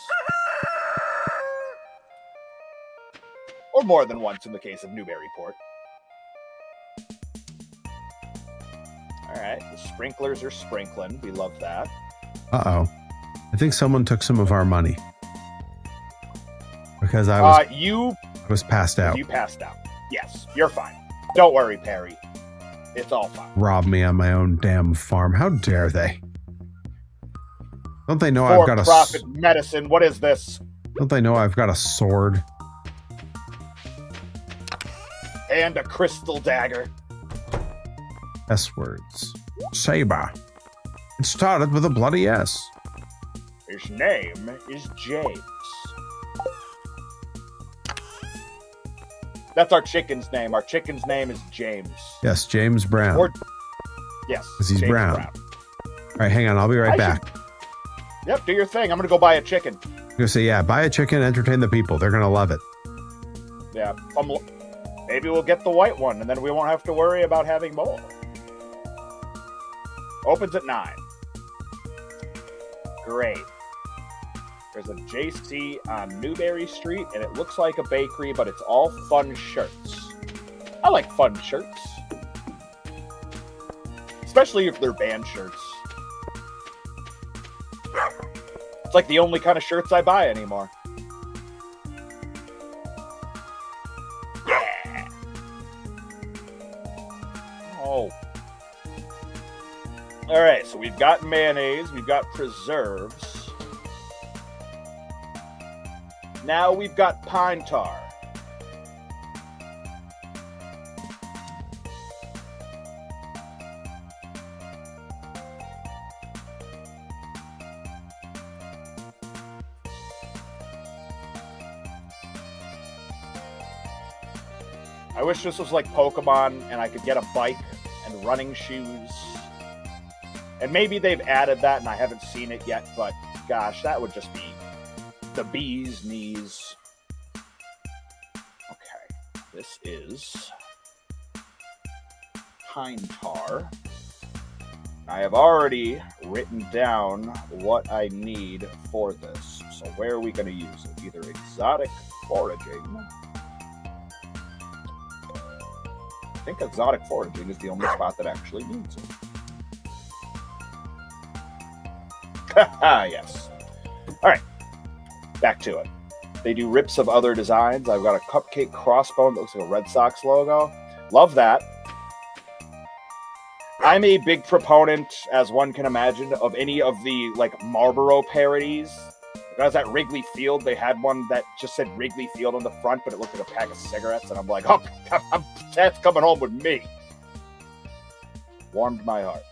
Or more than once in the case of Newburyport. Alright, the sprinklers are sprinkling. We love that. Uh-oh. I think someone took some of our money. Because I was passed out. You passed out. Yes, you're fine. Don't worry, Perry. It's all fine. Rob me on my own damn farm. How dare they? Don't they know I've got a... For-profit medicine. What is this? Don't they know I've got a sword? And a crystal dagger. S-words. Saber. It started with a bloody S. His name is James. That's our chicken's name. Our chicken's name is James. Yes, James Brown. Yes. Because he's brown. All right, hang on. I'll be right back. Yep, do your thing. I'm going to go buy a chicken. I'm going to say, yeah, buy a chicken, entertain the people. They're going to love it. Yeah. Maybe we'll get the white one, and then we won't have to worry about having more. Opens at 9. Great. There's a JC on Newberry Street, and it looks like a bakery, but it's all fun shirts. I like fun shirts. Especially if they're band shirts. It's like the only kind of shirts I buy anymore. Yeah! Oh. Alright, so we've got mayonnaise, we've got preserves. Now we've got pine tar. I wish this was like Pokemon and I could get a bike and running shoes. And maybe they've added that and I haven't seen it yet, but gosh, that would just be the bee's knees. Okay, this is pine tar. I have already written down what I need for this. So where are we going to use it? Either exotic foraging. I think exotic foraging is the only spot that actually needs it. Haha, yes. Alright. Back to it. They do rips of other designs. I've got a cupcake crossbone that looks like a Red Sox logo. Love that. I'm a big proponent, as one can imagine, of any of the like Marlboro parodies. I was at Wrigley Field. They had one that just said Wrigley Field on the front, but it looked like a pack of cigarettes. And I'm like, oh, that's coming home with me. Warmed my heart.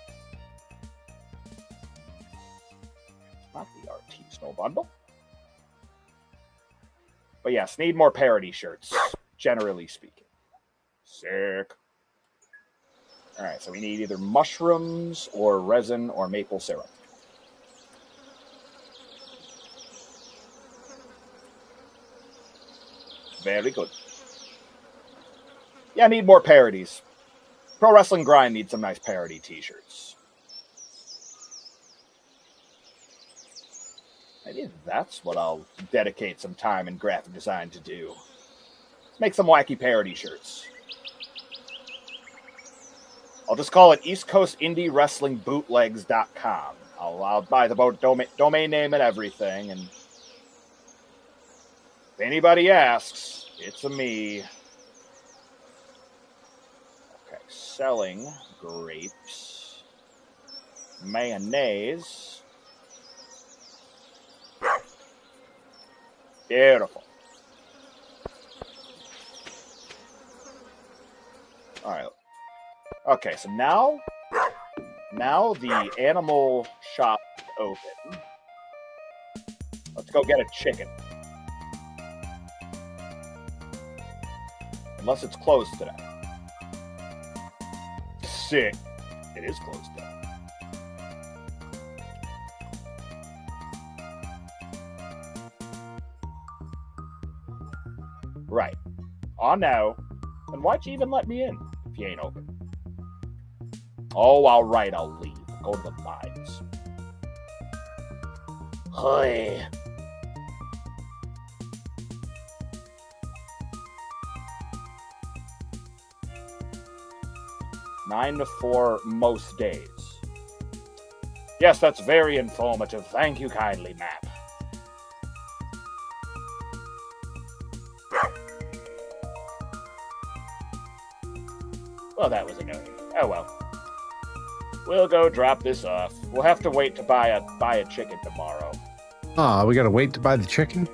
Not the artisanal bundle. But yes, need more parody shirts, generally speaking. Sick. Alright, so we need either mushrooms or resin or maple syrup. Very good. Yeah, I need more parodies. Pro Wrestling Grind needs some nice parody t-shirts. Maybe that's what I'll dedicate some time in graphic design to do. Let's make some wacky parody shirts. I'll just call it East Coast Indie Wrestling Bootlegs.com. I'll buy the domain name and everything, and if anybody asks, it's a me. Okay, selling grapes, mayonnaise. Beautiful. All right. Okay, so now Now the animal shop is open. Let's go get a chicken. Unless it's closed today. Sick. It is closed today. Right. Oh no. Then why'd you even let me in if you ain't open? Oh, alright, I'll leave. Go to the mines. Hey. Nine to 4 most days. Yes, that's very informative. Thank you kindly, map. Well, that was annoying. Oh well. We'll go drop this off. We'll have to wait to buy a chicken tomorrow. We gotta wait to buy the chicken?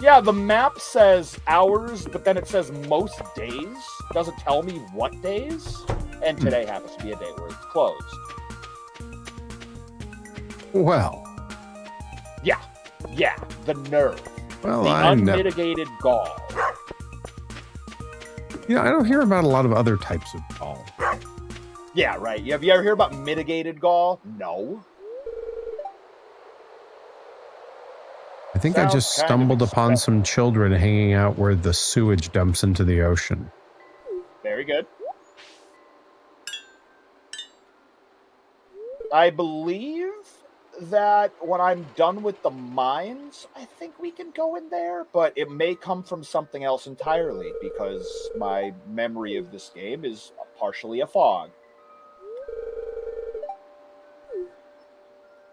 Yeah, the map says hours, but then it says most days. It doesn't tell me what days. And today happens to be a day where it's closed. Well. Yeah, the nerve. Well, the I never... unmitigated gall. I don't hear about a lot of other types of gall. Yeah, right. Have you ever heard about mitigated gall? No. I think I just stumbled upon some children hanging out where the sewage dumps into the ocean. Very good. I believe that when I'm done with the mines, I think we can go in there, but it may come from something else entirely because my memory of this game is partially a fog.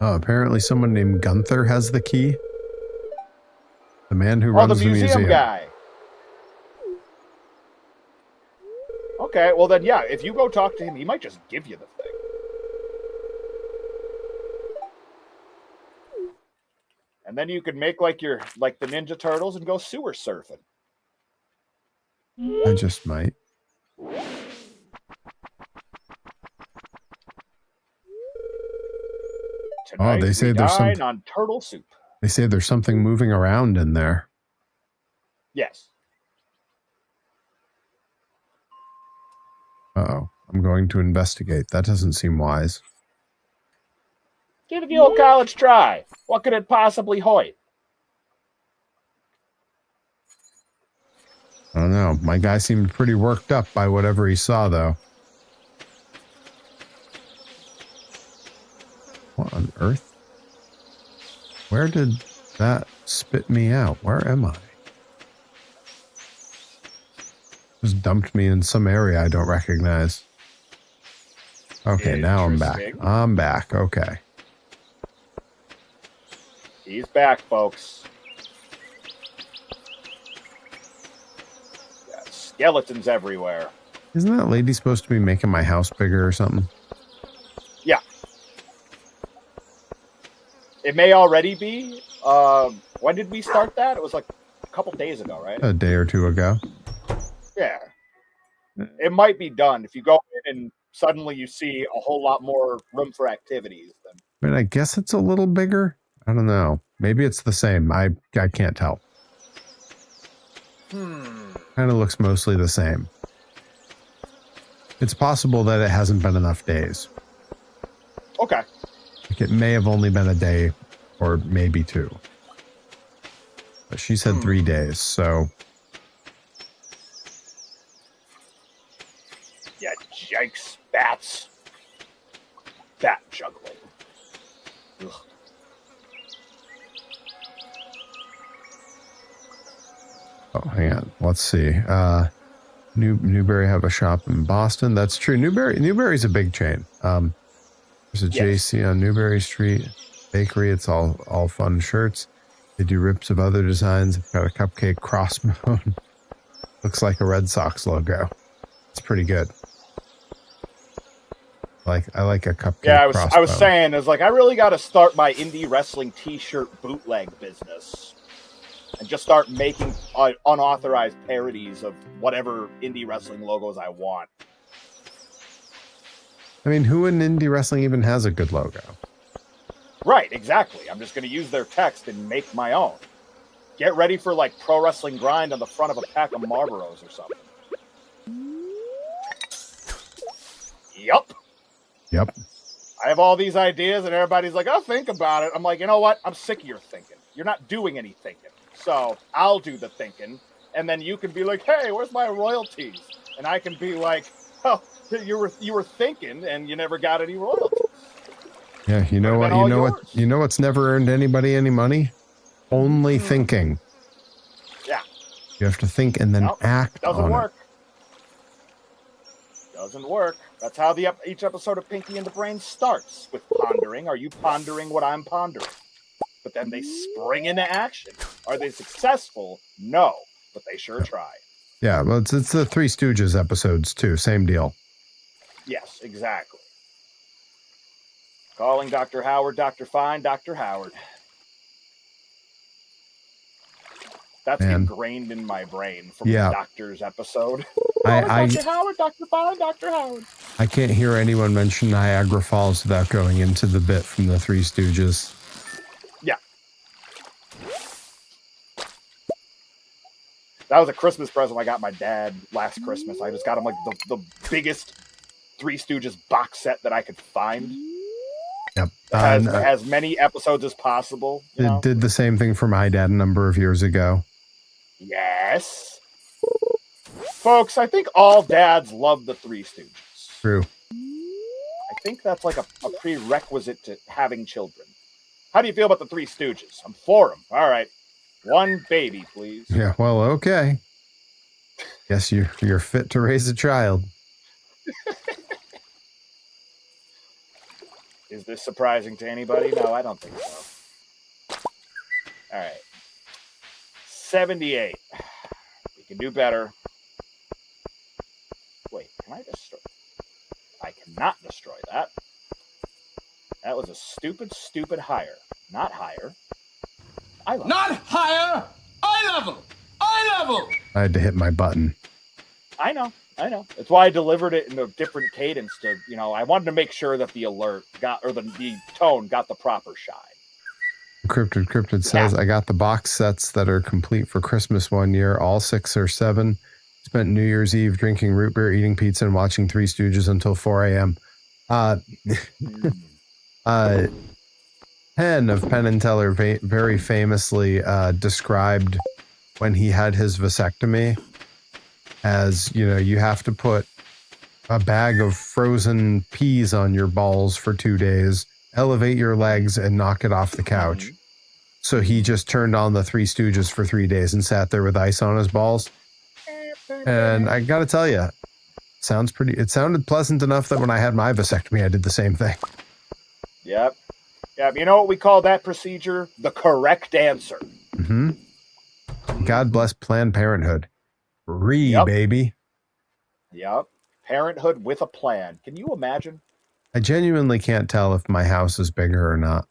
Oh, apparently someone named Gunther has the key. The man who runs the museum guy. Okay, well then, yeah, if you go talk to him, he might just give you the thing. And then you could make like the Ninja Turtles and go sewer surfing. I just might. Tonight, they say there's something on turtle soup. They say there's something moving around in there. Yes. Uh-oh. I'm going to investigate. That doesn't seem wise. Give it the old college try. What could it possibly hoit? I don't know. My guy seemed pretty worked up by whatever he saw, though. What on earth? Where did that spit me out? Where am I? Just dumped me in some area I don't recognize. Okay, now I'm back. I'm back. Okay. He's back, folks. Yeah, skeletons everywhere. Isn't that lady supposed to be making my house bigger or something? Yeah. It may already be. When did we start that? It was like a couple days ago, right? A day or two ago. Yeah. It might be done. If you go in and suddenly you see a whole lot more room for activities. Then. I mean, I guess it's a little bigger. I don't know. Maybe it's the same. I can't tell. Kind of looks mostly the same. It's possible that it hasn't been enough days. Okay. Like it may have only been a day or maybe 2. But she said 3 days, so... Yeah, yikes. Bats. Bat juggling. Ugh. Oh, hang on. Let's see. Newberry have a shop in Boston. That's true. Newberry's a big chain. There's a JC on Newberry Street. Bakery. It's all fun shirts. They do rips of other designs. I've got a cupcake crossbone. Looks like a Red Sox logo. It's pretty good. I like a cupcake. Yeah, I was crossbow. saying, I was like, I really got to start my indie wrestling T-shirt bootleg business. And just start making unauthorized parodies of whatever indie wrestling logos I want. I mean, who in indie wrestling even has a good logo? Right, exactly. I'm just going to use their text and make my own. Get ready for like Pro Wrestling Grind on the front of a pack of Marlboros or something. Yup. Yep. I have all these ideas and everybody's like, oh, think about it. I'm like, you know what? I'm sick of your thinking. You're not doing any thinking. So I'll do the thinking. And then you can be like, hey, where's my royalties? And I can be like, oh, you were thinking and you never got any royalties. Yeah, you know what? You know what's never earned anybody any money? Only thinking. Yeah. You have to think and then act Doesn't on work. it. Doesn't work. That's how each episode of Pinky and the Brain starts, with pondering. Are you pondering what I'm pondering? But then they spring into action. Are they successful? No, but they sure try. Yeah, well, it's the Three Stooges episodes too. Same deal. Yes, exactly. Calling Dr. Howard, Dr. Fine, Dr. Howard. That's ingrained in my brain from the Doctor's episode. Dr. Howard, Dr. Fine, Dr. Howard. I can't hear anyone mention Niagara Falls without going into the bit from the Three Stooges. Yeah. That was a Christmas present I got my dad last Christmas. I just got him like the biggest Three Stooges box set that I could find. Yep. Has as many episodes as possible. It did the same thing for my dad a number of years ago. Yes. Folks, I think all dads love the Three Stooges. True. I think that's like a prerequisite to having children. How do you feel about the Three Stooges? I'm for them. All right. One baby, please. Yeah, well, okay. Guess you're fit to raise a child. Is this surprising to anybody? No, I don't think so. All right. 78. We can do better. Wait, can I destroy? I cannot destroy that. That was a stupid hire. Not higher. I level. Not higher! I level! I level! I had to hit my button. I know. That's why I delivered it in a different cadence to, I wanted to make sure that the alert got, or the tone got the proper shine. Cryptid says, I got the box sets that are complete for Christmas one year, all 6 or 7. Spent New Year's Eve drinking root beer, eating pizza, and watching Three Stooges until 4 a.m. Penn of Penn and Teller very famously described when he had his vasectomy as, you have to put a bag of frozen peas on your balls for 2 days, elevate your legs, and knock it off the couch. Mm-hmm. So he just turned on the Three Stooges for 3 days and sat there with ice on his balls. And I got to tell you, it sounded pleasant enough that when I had my vasectomy, I did the same thing. Yep. You know what we call that procedure? The correct answer. Mm-hmm. God bless Planned Parenthood. Baby. Yep. Parenthood with a plan. Can you imagine? I genuinely can't tell if my house is bigger or not.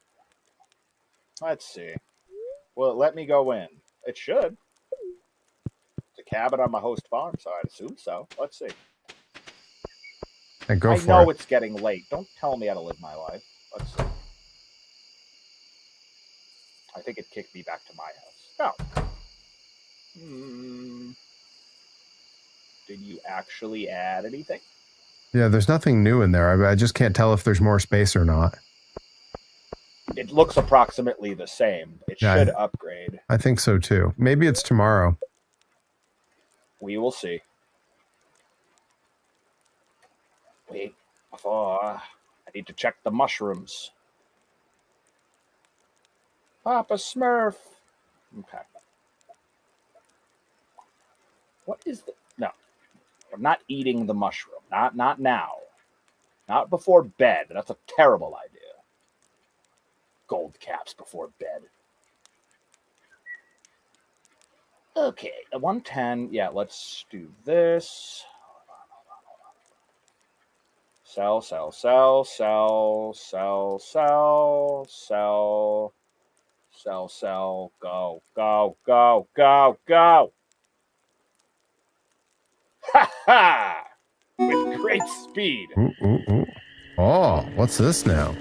Let's see. Will it let me go in? It should. It's a cabin on my host farm, so I'd assume so. Let's see. I know it's getting late. Don't tell me how to live my life. Let's see. I think it kicked me back to my house. Oh. Did you actually add anything? Yeah, there's nothing new in there. I just can't tell if there's more space or not. It looks approximately the same. It should upgrade. I think so too. Maybe it's tomorrow. We will see. Wait, I need to check the mushrooms. Papa Smurf. Okay. What is the... No. I'm not eating the mushroom. Not now. Not before bed. That's a terrible idea. Gold caps before bed. Okay, 110. Yeah, let's do this. Sell. Go. Ha ha! With great speed. Ooh. Oh, what's this now?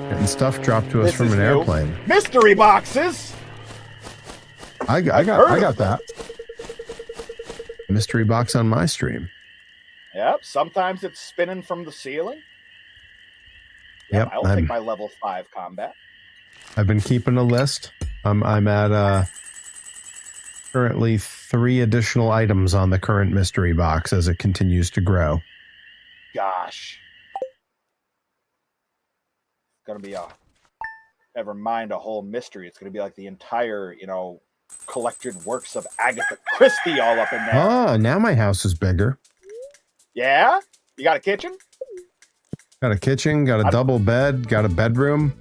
Getting stuff dropped to us This from is an new. airplane. Mystery boxes. I heard got of that. Mystery box on my stream. Yep. Sometimes it's spinning from the ceiling. Yep. I'll take my level 5 combat. I've been keeping a list. I'm at currently 3 additional items on the current mystery box as it continues to grow. Gosh. It's gonna be never mind a whole mystery. It's gonna be like the entire, collected works of Agatha Christie all up in there. Oh, now my house is bigger. Yeah? You got a kitchen? Got a kitchen, got a double bed, got a bedroom.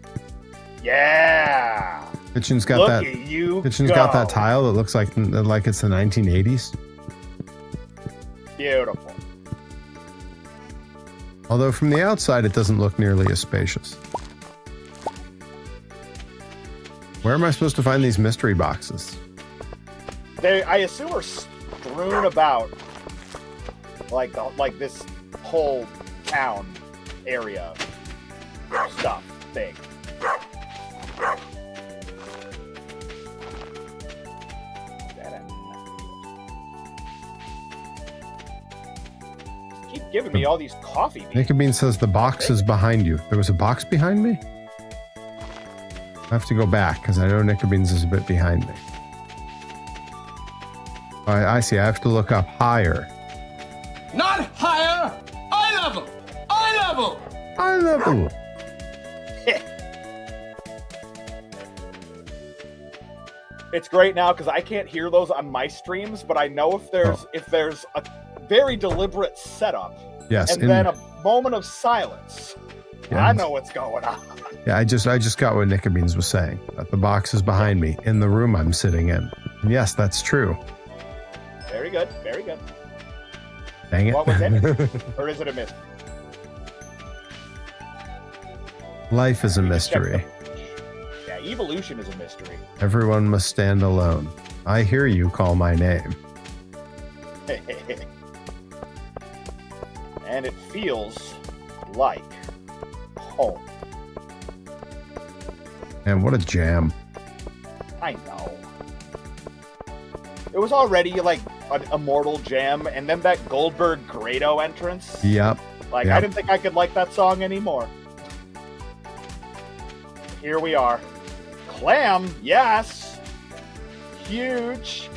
Yeah. Kitchen's got Look that. at you Kitchen's go. got that tile that looks like it's the 1980s. Beautiful. Although from the outside, it doesn't look nearly as spacious. Where am I supposed to find these mystery boxes? They, I assume, are strewn about like this whole town area stuff thing. Keep giving me all these coffee beans. Naked Bean says the box is behind you. There was a box behind me? I have to go back because I know Naked Beans is a bit behind me. I see. I have to look up higher. Not higher. Eye level. Eye level. Eye level. It's great now because I can't hear those on my streams, but I know if there's a very deliberate setup, Yes, and then a moment of silence, Yeah, I know what's going on. Yeah, I just got what Naked Beans was saying. That the box is behind me in the room I'm sitting in. And yes, that's true. Very good, very good. Dang it. What was it? Or is it a mystery? Life is a mystery. Yeah, evolution is a mystery. Everyone must stand alone. I hear you call my name. And it feels like home. And what a jam. I know. It was already like an immortal jam, and then that Goldberg Grado entrance. Yep. Like, Yep. I didn't think I could like that song anymore. Here we are. Clam, yes. Huge.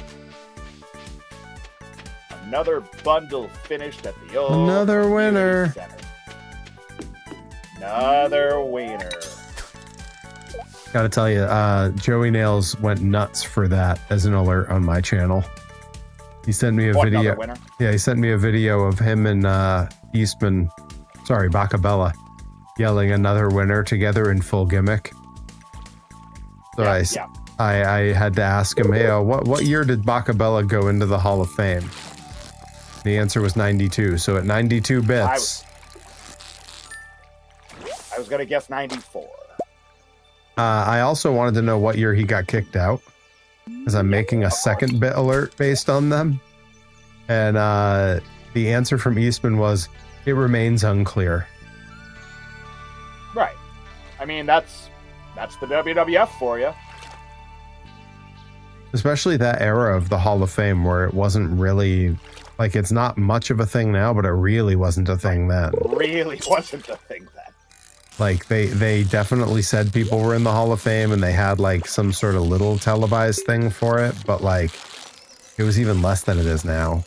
Another bundle finished at the old Another winner. Center. Another winner. Gotta tell you, Joey Nails went nuts for that as an alert on my channel. He sent me a video. Another winner? Yeah, he sent me a video of him and Bacabella yelling another winner together in full gimmick. So I had to ask him, hey, what year did Bacabella go into the Hall of Fame? The answer was 92. So at 92 bits. I was going to guess 94. I also wanted to know what year he got kicked out, because I'm making a second bit alert based on them. And the answer from Eastman was, it remains unclear. Right. I mean, that's the WWF for you. Especially that era of the Hall of Fame where it wasn't really, like, it's not much of a thing now, but it really wasn't a thing then. Really wasn't a thing then. Like, they definitely said people were in the Hall of Fame and they had, like, some sort of little televised thing for it, but, like, it was even less than it is now.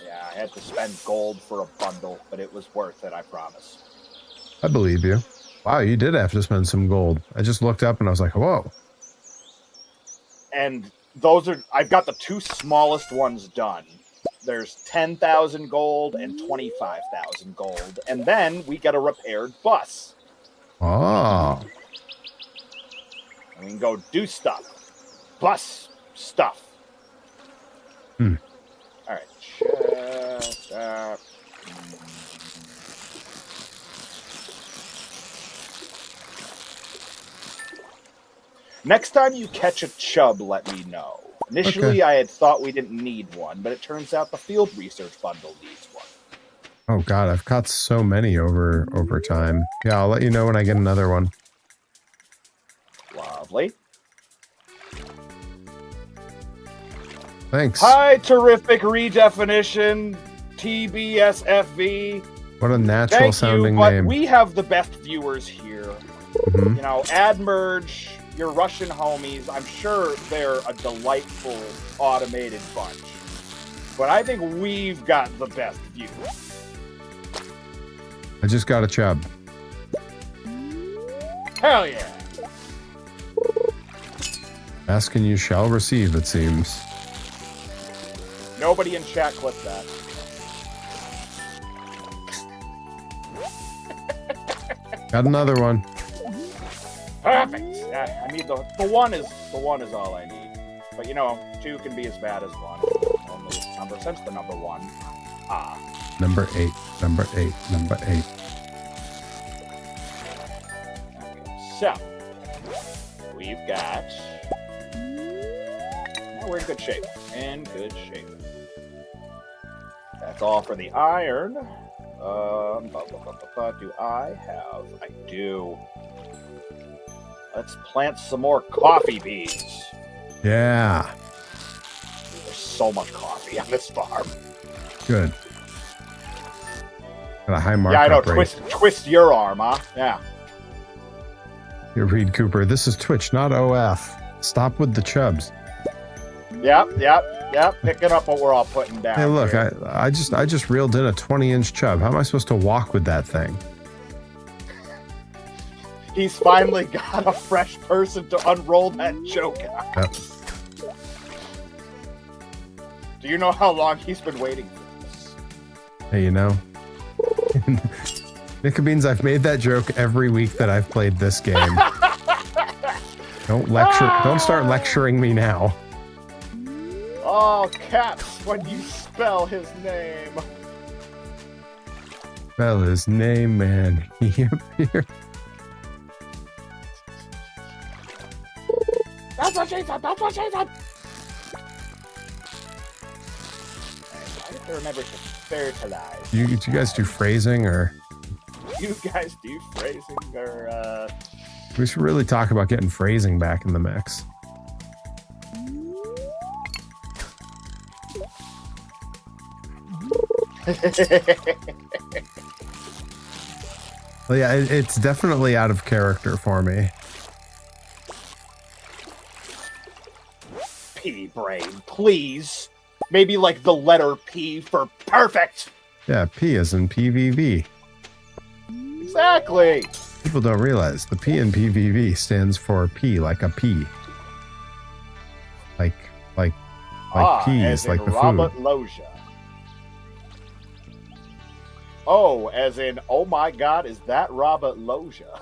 Yeah, I had to spend gold for a bundle, but it was worth it, I promise. I believe you. Wow, you did have to spend some gold. I just looked up and I was like, whoa. And those are, I've got the two smallest ones done. There's 10,000 gold and 25,000 gold. And then we get a repaired bus. Oh. And we can go do stuff. Bus stuff. Hmm. All right. Shut up. Next time you catch a chub, let me know. Initially, I had thought we didn't need one, but it turns out the field research bundle needs one. Oh god, I've caught so many over time. Yeah, I'll let you know when I get another one. Lovely. Thanks. Hi, terrific redefinition, TBSFV. What a natural Thank sounding you, but name. we have the best viewers here. Mhm. You know, AdMerge, your Russian homies, I'm sure they're a delightful automated bunch. But I think we've got the best viewers. I just got a chub. Hell yeah. Ask and you shall receive, it seems. Nobody in chat clipped that. Got another one. Perfect. Yeah, I need the one is all I need. But you know, 2 can be as bad as 1. Only number since the number 1. Number 8. Number 8. Number 8. Okay, so we've got. Now we're in good shape. In good shape. That's all for the iron. Do I have? I do. Let's plant some more coffee beans. Yeah. There's so much coffee on this farm. Good. Got a high markup Yeah, I know. rate. Twist your arm, huh? Yeah. Here, Reed Cooper. This is Twitch, not OF. Stop with the chubs. Yep. Picking up what we're all putting down. Hey, look, here. I just reeled in a 20-inch chub. How am I supposed to walk with that thing? He's finally got a fresh person to unroll that joke on. Yep. Do you know how long he's been waiting for this? Hey, you know, Nickabeans, I've made that joke every week that I've played this game. Don't start lecturing me now. Oh, caps when you spell his name. Spell his name, man. He appeared. That's what she said. That's what she said. I have to remember to fertilize. Do you guys do phrasing, or You guys do phrasing or we should really talk about getting phrasing back in the mix? Well, yeah, it's definitely out of character for me. P brain, please. Maybe like the letter P for perfect. Yeah, P is in PVV. Exactly. People don't realize the P in PVV stands for P, like a pea. Like peas, as in like the Robert food. Loggia. Oh, as in, oh my God, is that Robert Loggia?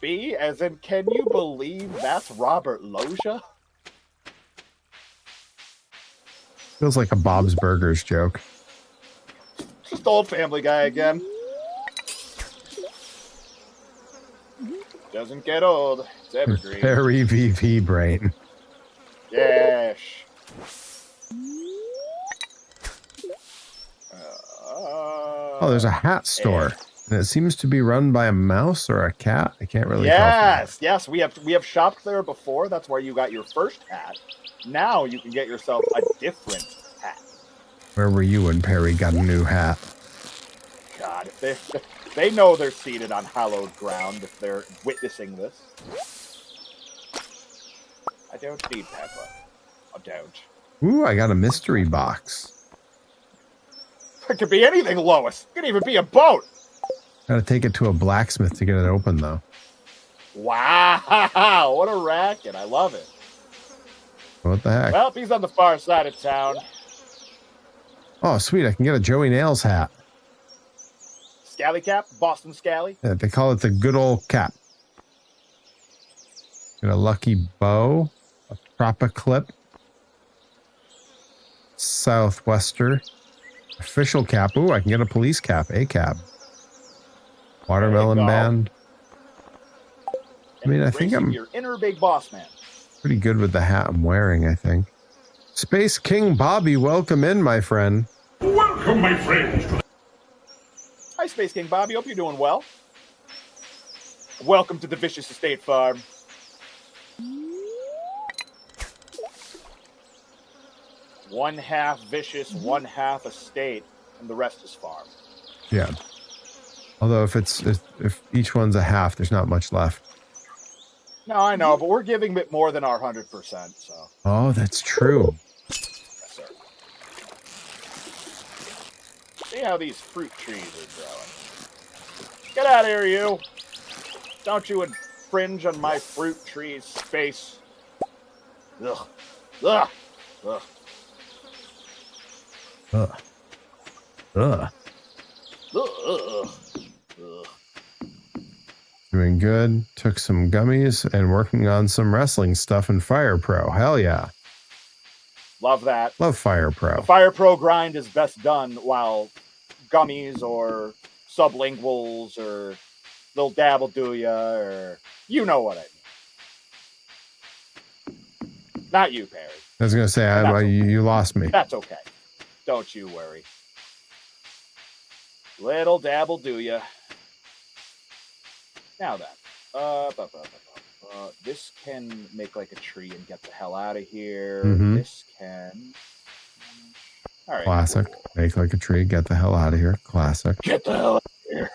B, as in, can you believe that's Robert Loggia? Feels like a Bob's Burgers joke. Just old Family Guy again. Doesn't get old. It's evergreen. Very VV brain. Yes. Oh, there's a hat store. And it seems to be run by a mouse or a cat. I can't really tell. Yes. We have shopped there before. That's where you got your first hat. Now you can get yourself a different hat. Where were you when Perry got a new hat? God, if they know they're seated on hallowed ground if they're witnessing this. I don't need Peppa. I don't. Ooh, I got a mystery box. It could be anything, Lois. It could even be a boat. Gotta take it to a blacksmith to get it open, though. Wow, what a racket. I love it. What the heck? Well, he's on the far side of town. Oh, sweet. I can get a Joey Nails hat. Scally cap? Boston Scally? Yeah, they call it the good old cap. Get a lucky bow, a proper clip, southwester, official cap. Ooh, I can get a police cap, a cap. Watermelon There you go. band. I mean, I think Embracing I'm your inner big boss man. pretty good with the hat I'm wearing, I think. Space King Bobby, welcome in, my friend. Welcome, my friends. Hi, Space King Bobby. Hope you're doing well. Welcome to the Vicious Estate Farm. One half vicious, one half estate, and the rest is farm. Yeah. Although if each one's a half, there's not much left. No, I know, but we're giving it more than our 100%. So. Oh, that's true. Yes, sir. See how these fruit trees are growing. Get out of here, you! Don't you infringe on my fruit tree's space. Ugh. Ugh. Ugh. Ugh. Ugh. Ugh. Ugh. Doing good. Took some gummies and working on some wrestling stuff in Fire Pro. Hell yeah. Love that. Love Fire Pro. The Fire Pro grind is best done while gummies or sublinguals or little dabble do ya or you know what I mean. Not you, Perry. I was going to say, you lost me. That's okay. Don't you worry. Little dabble do ya. Now then. This can make like a tree and get the hell out of here. Mhm. This can... All right. Classic. Make like a tree. Get the hell out of here. Classic. Get the hell out of here.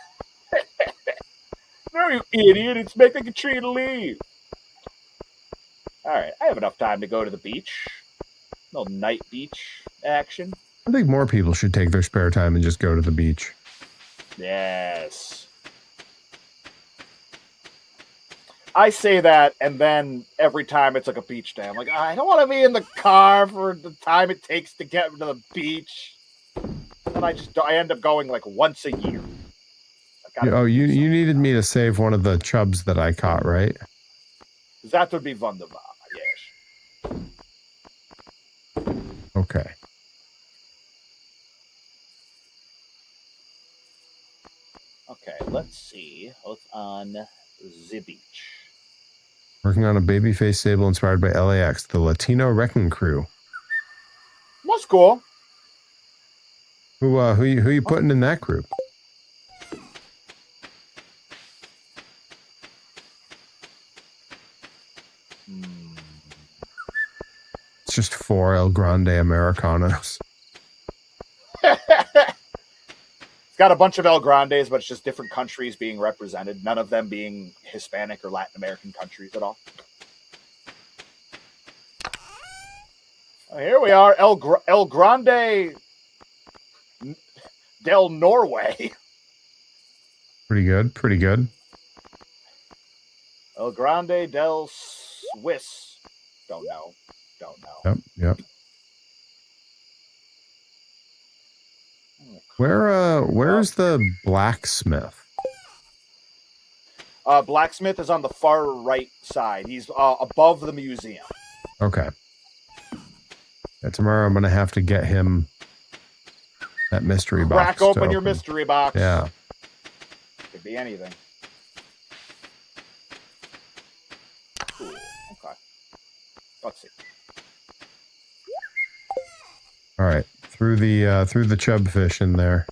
No, you idiot. It's make like a tree to leave. All right. I have enough time to go to the beach. Little night beach action. I think more people should take their spare time and just go to the beach. Yes. I say that, and then every time it's like a beach day, I'm like, I don't want to be in the car for the time it takes to get to the beach. And I end up going like once a year. You needed me to save one of the chubs that I caught, right? That would be wunderbar, yes. Okay. Okay, let's see. What's on the beach? Working on a babyface stable inspired by LAX, the Latino Wrecking Crew. That's cool. Who you putting in that group? It's just 4 El Grande Americanos. It's got a bunch of El Grandes, but it's just different countries being represented. None of them being Hispanic or Latin American countries at all. Oh, here we are, El Grande del Norway. Pretty good. Pretty good. El Grande del Swiss. Don't know. Yep. Where's the blacksmith? Blacksmith is on the far right side. He's above the museum. Okay. Yeah, tomorrow I'm gonna have to get him that mystery box. Crack open your mystery box. Yeah. Could be anything. Cool. Okay. Let's see. All right. Through the chub fish in there.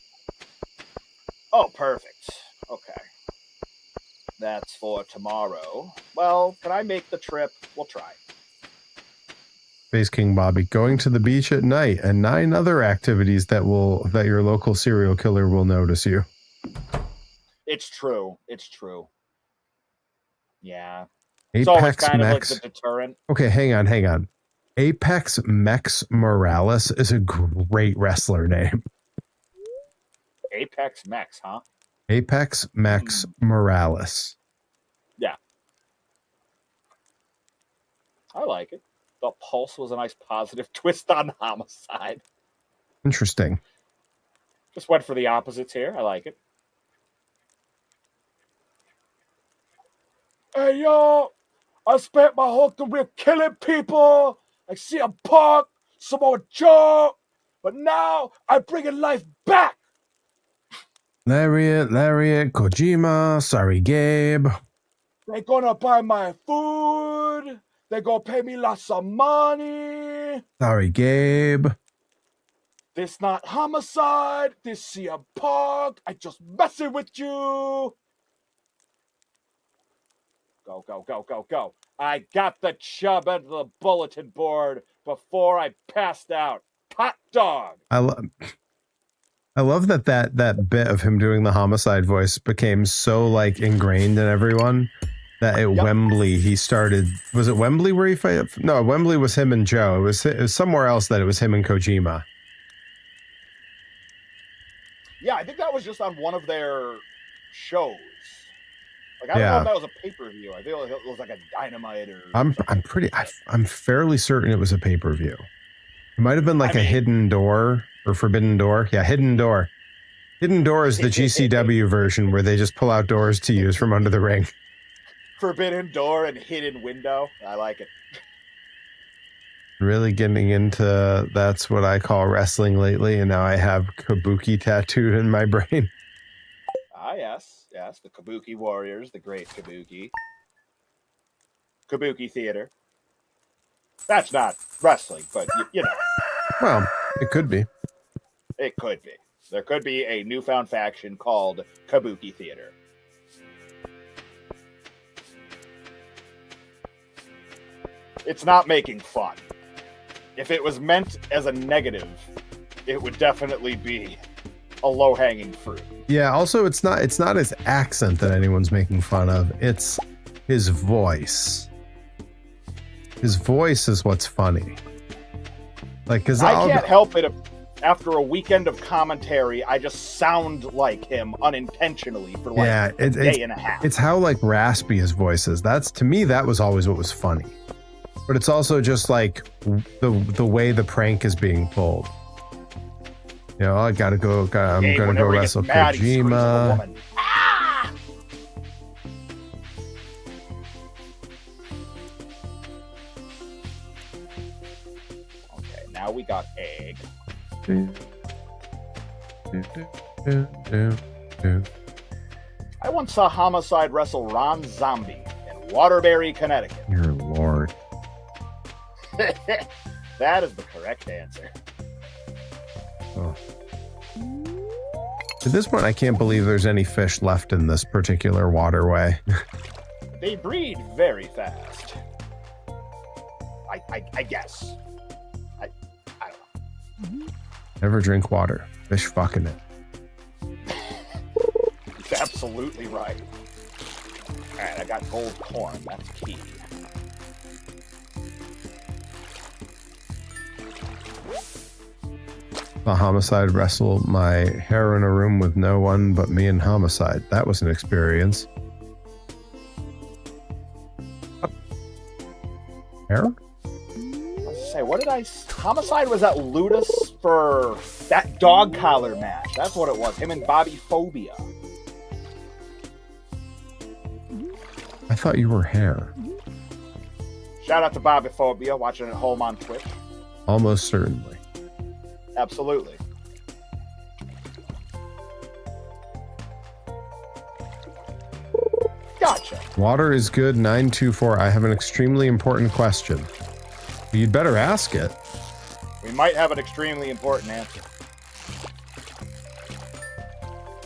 Oh, perfect. Okay. That's for tomorrow. Well, can I make the trip? We'll try. Space King Bobby, going to the beach at night, and 9 other activities that your local serial killer will notice you. It's true. Yeah. Apex It's always kind Mex. of like the deterrent. Okay, hang on. Apex Mex Morales is a great wrestler name. Apex Mex, huh? Apex Mex Morales. Yeah. I like it. Thought Pulse was a nice positive twist on Homicide. Interesting. Just went for the opposites here. I like it. Hey, yo! I spent my whole career killing people. Like CM Punk, Samoa Joe. But now I'm bringing life back. Lariat, Kojima, sorry, Gabe. They gonna buy my food. They gonna pay me lots of money. Sorry, Gabe. This not homicide. This CM Punk. I just messing with you. Go, go, go, go, go. I got the chub under the bulletin board before I passed out. Hot dog. I love that bit of him doing the homicide voice became so like ingrained in everyone that at Wembley he started. Was it Wembley where he fight? No, Wembley was him and Joe. It was somewhere else that it was him and Kojima. Yeah, I think that was just on one of their shows. Like I don't know if that was a pay-per-view. I feel like it was like a Dynamite or. I'm fairly certain it was a pay-per-view. It might have been like a Hidden Door or Forbidden Door. Yeah, Hidden Door. Hidden Door is the GCW version where they just pull out doors to use from under the ring. Forbidden Door and Hidden Window. I like it. Really getting into that's what I call wrestling lately, and now I have Kabuki tattooed in my brain. Ah, yes. Yes, the Kabuki Warriors, the great Kabuki. Kabuki Theater. That's not wrestling, but you know. Well, it could be. It could be. There could be a newfound faction called Kabuki Theater. It's not making fun. If it was meant as a negative, it would definitely be a low-hanging fruit. Yeah, also it's not his accent that anyone's making fun of. It's his voice. His voice is what's funny. Like, cause I can't help it if after a weekend of commentary, I just sound like him unintentionally for like a day and a half. It's how like raspy his voice is. To me, that was always what was funny. But it's also just like the way the prank is being pulled. You know, I'm gonna go wrestle Kojima. Ah! Okay, now we got egg. I once saw Homicide wrestle Ron Zombie in Waterbury, Connecticut. Your lord. That is the correct answer. Oh. At this point, I can't believe there's any fish left in this particular waterway. They breed very fast. I guess. I don't know. Never drink water. Fish fucking it. He's absolutely right. Alright, I got gold corn. That's key. The Homicide wrestle my hair in a room with no one but me and Homicide. That was an experience. Hair? I was to say, what did I... Homicide was at Ludus for that dog collar match. That's what it was. Him and Bobby Phobia. I thought you were hair. Shout out to Bobby Phobia, watching at home on Twitch. Almost certainly. Absolutely. Gotcha. Water is good. 924. I have an extremely important question. You'd better ask it. We might have an extremely important answer.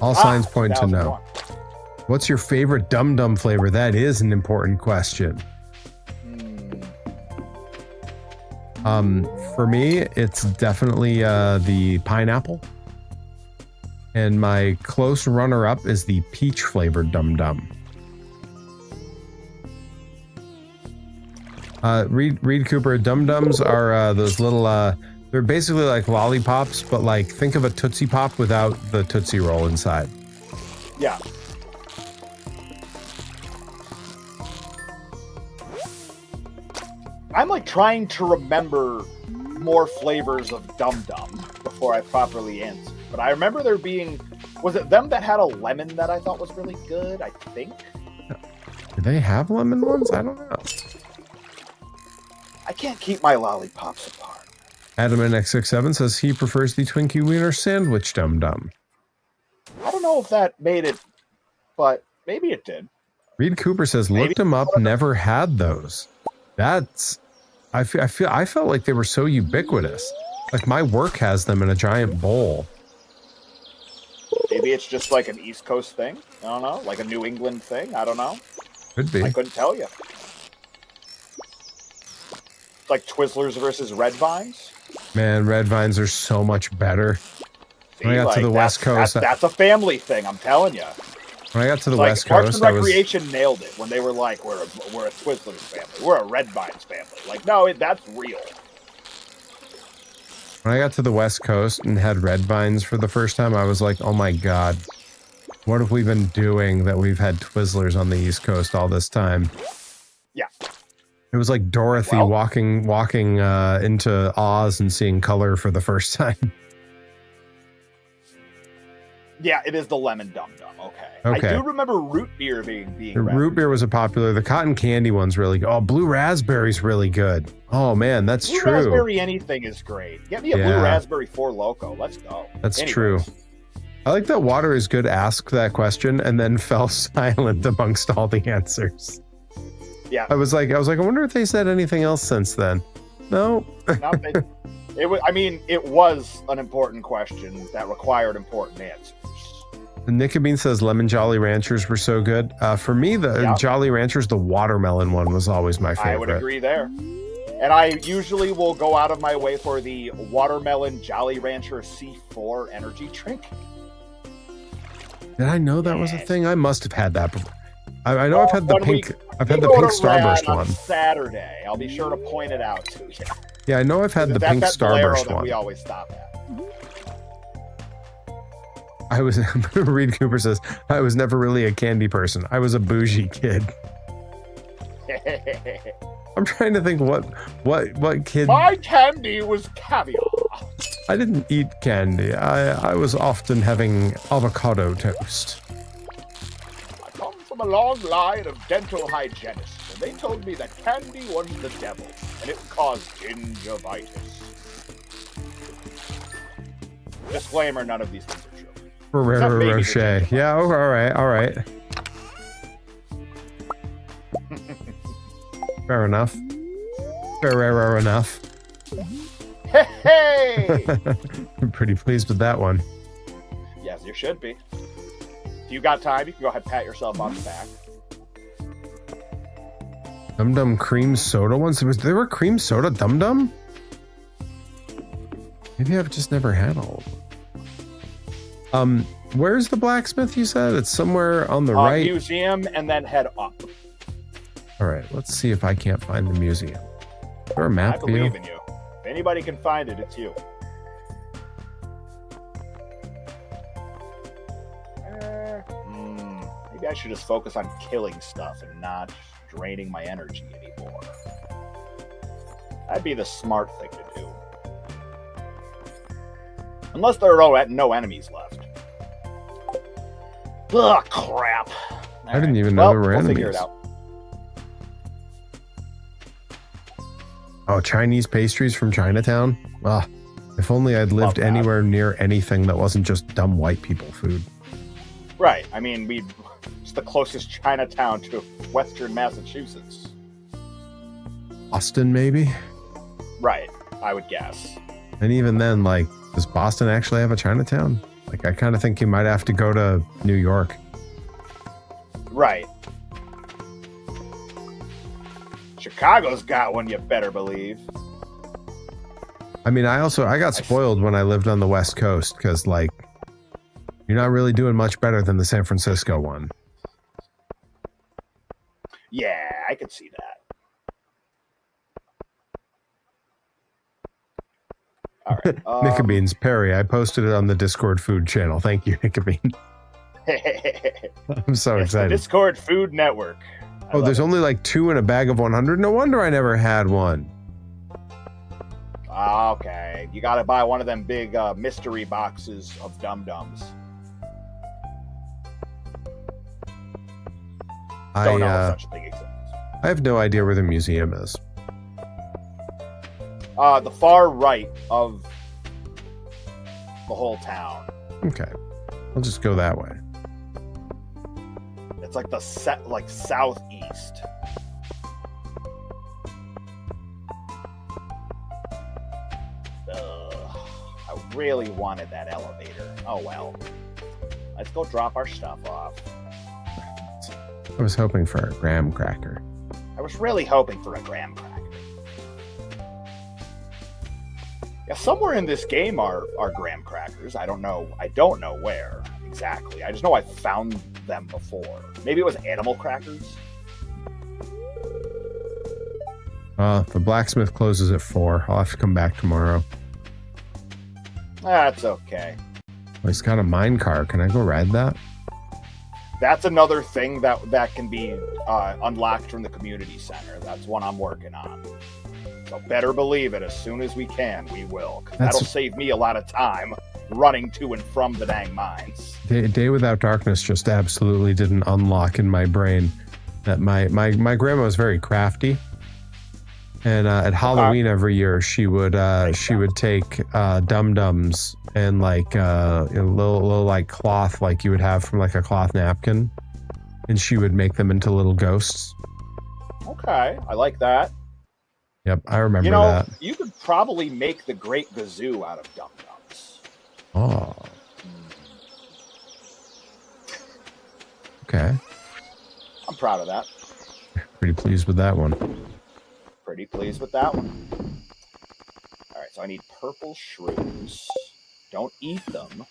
All signs point to no. 1001. What's your favorite Dum Dum flavor? That is an important question. For me, it's definitely the pineapple. And my close runner-up is the peach flavored Dum Dum. Reed Cooper, Dum Dums are those little, they're basically like lollipops, but like think of a Tootsie Pop without the Tootsie Roll inside. Yeah. I'm like trying to remember more flavors of Dum Dum before I properly answer. But I remember there being, was it them that had a lemon that I thought was really good? I think. Do they have lemon ones? I don't know. I can't keep my lollipops apart. Adam NX67 says he prefers the Twinkie Wiener Sandwich Dum Dum. I don't know if that made it, but maybe it did. Reed Cooper says, Maybe. looked them up, never had those. That's, I felt like they were so ubiquitous. Like my work has them in a giant bowl. Maybe it's just like an East Coast thing. I don't know. Like a New England thing. I don't know. Could be. I couldn't tell you. It's like Twizzlers versus Red Vines. Man, red vines are so much better. See, When I got to the West Coast, That's a family thing, I'm telling you. when I got to the Like, West Parks Coast, and I was, Recreation nailed it when they were like, we're a Twizzlers family. We're a Red Vines family. Like, no, that's real. when I got to the West Coast and had red vines for the first time, I was like, oh my God, what have we been doing that we've had Twizzlers on the East Coast all this time? Yeah. It was like Dorothy Well- walking into Oz and seeing color for the first time. Yeah, it is the lemon dum dum. Okay. Okay. I do remember root beer being The root beer was a popular. The cotton candy one's really good. Oh, blue raspberry's really good. Oh man, that's Blue true. raspberry anything is great. Get me a blue Yeah. raspberry 4 Loco. Let's go. That's Anyways. true. I like that Water is Good asked that question and then fell silent amongst all the answers. Yeah. I was like, I wonder if they said anything else since then. No. Nothing. It was. I mean, it was an important question that required important answers. Nicobene says lemon Jolly Ranchers were so good. For me, the Yeah. Jolly Ranchers, the watermelon one was always my favorite. I would agree there. And I usually will go out of my way for the watermelon Jolly Rancher C4 energy drink. Did I know that was a thing? I must have had that before. I know I've had the When we- pink. I've had We the go pink to Rad Starburst on one. Saturday. I'll be sure to point it out to you. Yeah, I know I've had the That's pink that Bolero Starburst that one. we always stop at. I was. Reed Cooper says I was never really a candy person. I was a bougie kid. I'm trying to think what kid. My candy was caviar. I didn't eat candy. I was often having avocado toast. I come from a long line of dental hygienists, and they told me that candy was the devil, and it caused gingivitis. Disclaimer, none of these things are true. Ferrero maybe the Rocher. gingivitis. Yeah. Okay, all right. Fair enough. Ferrero enough. Hey, hey! I'm pretty pleased with that one. Yes, you should be. If you got time, you can go ahead and pat yourself on the back. Dum Dum cream soda ones. There were cream soda Dum Dum. Maybe I've just never had all of them. Where's the blacksmith? You said it's somewhere on the right. Museum, and then head up. All right, let's see if I can't find the museum. Is there a I map for you? believe in you. If anybody can find it, it's you. Maybe I should just focus on killing stuff and not draining my energy anymore. That'd be the smart thing to do. Unless there are no enemies left. Ugh, crap. I didn't even know there were we'll enemies. figure it out. Oh, Chinese pastries from Chinatown? Ah, if only I'd lived that. anywhere near anything that wasn't just dumb white people food. Right. I mean, it's the closest Chinatown to Western Massachusetts. Boston, maybe? Right. I would guess. And even then, like, does Boston actually have a Chinatown? Like, I kind of think you might have to go to New York. Right. Chicago's got one, you better believe. I mean, I got spoiled when I lived on the West Coast because, like, you're not really doing much better than the San Francisco one. Yeah, I could see that. All right. Nicobeans, Perry, I posted it on the Discord food channel. Thank you, Nicobene. I'm so It's the excited. Discord Food Network. Oh, there's only like 2 in a bag of 100? No wonder I never had one. Okay. You gotta buy one of them big mystery boxes of Dum-Dums. Don't know if such a thing exists. I have no idea where the museum is. The far right of the whole town. Okay. I'll just go that way. It's like the southeast. I really wanted that elevator. Oh well. Let's go drop our stuff off. I was hoping for a graham cracker. I was really hoping for a graham cracker. Yeah, somewhere in this game are graham crackers. I don't know where exactly. I just know I found them before. Maybe it was animal crackers. The blacksmith closes at 4. I'll have to come back tomorrow. That's okay. Oh, he's got a mine car. Can I go ride that? That's another thing that can be unlocked from the community center. That's one I'm working on. So better believe it, as soon as we can, we will. 'Cause that'll save me a lot of time running to and from the dang mines. Day Without Darkness just absolutely didn't unlock in my brain that my grandma was very crafty. And at Halloween every year, she would take dum-dums and like a little like cloth like you would have from like a cloth napkin, and she would make them into little ghosts. Okay, I like that. Yep, I remember that. You could probably make the Great Gazoo out of dum-dums. Oh. Okay. I'm proud of that. Pretty pleased with that one. Pretty pleased with that one. All right, so I need purple shrooms. Don't eat them.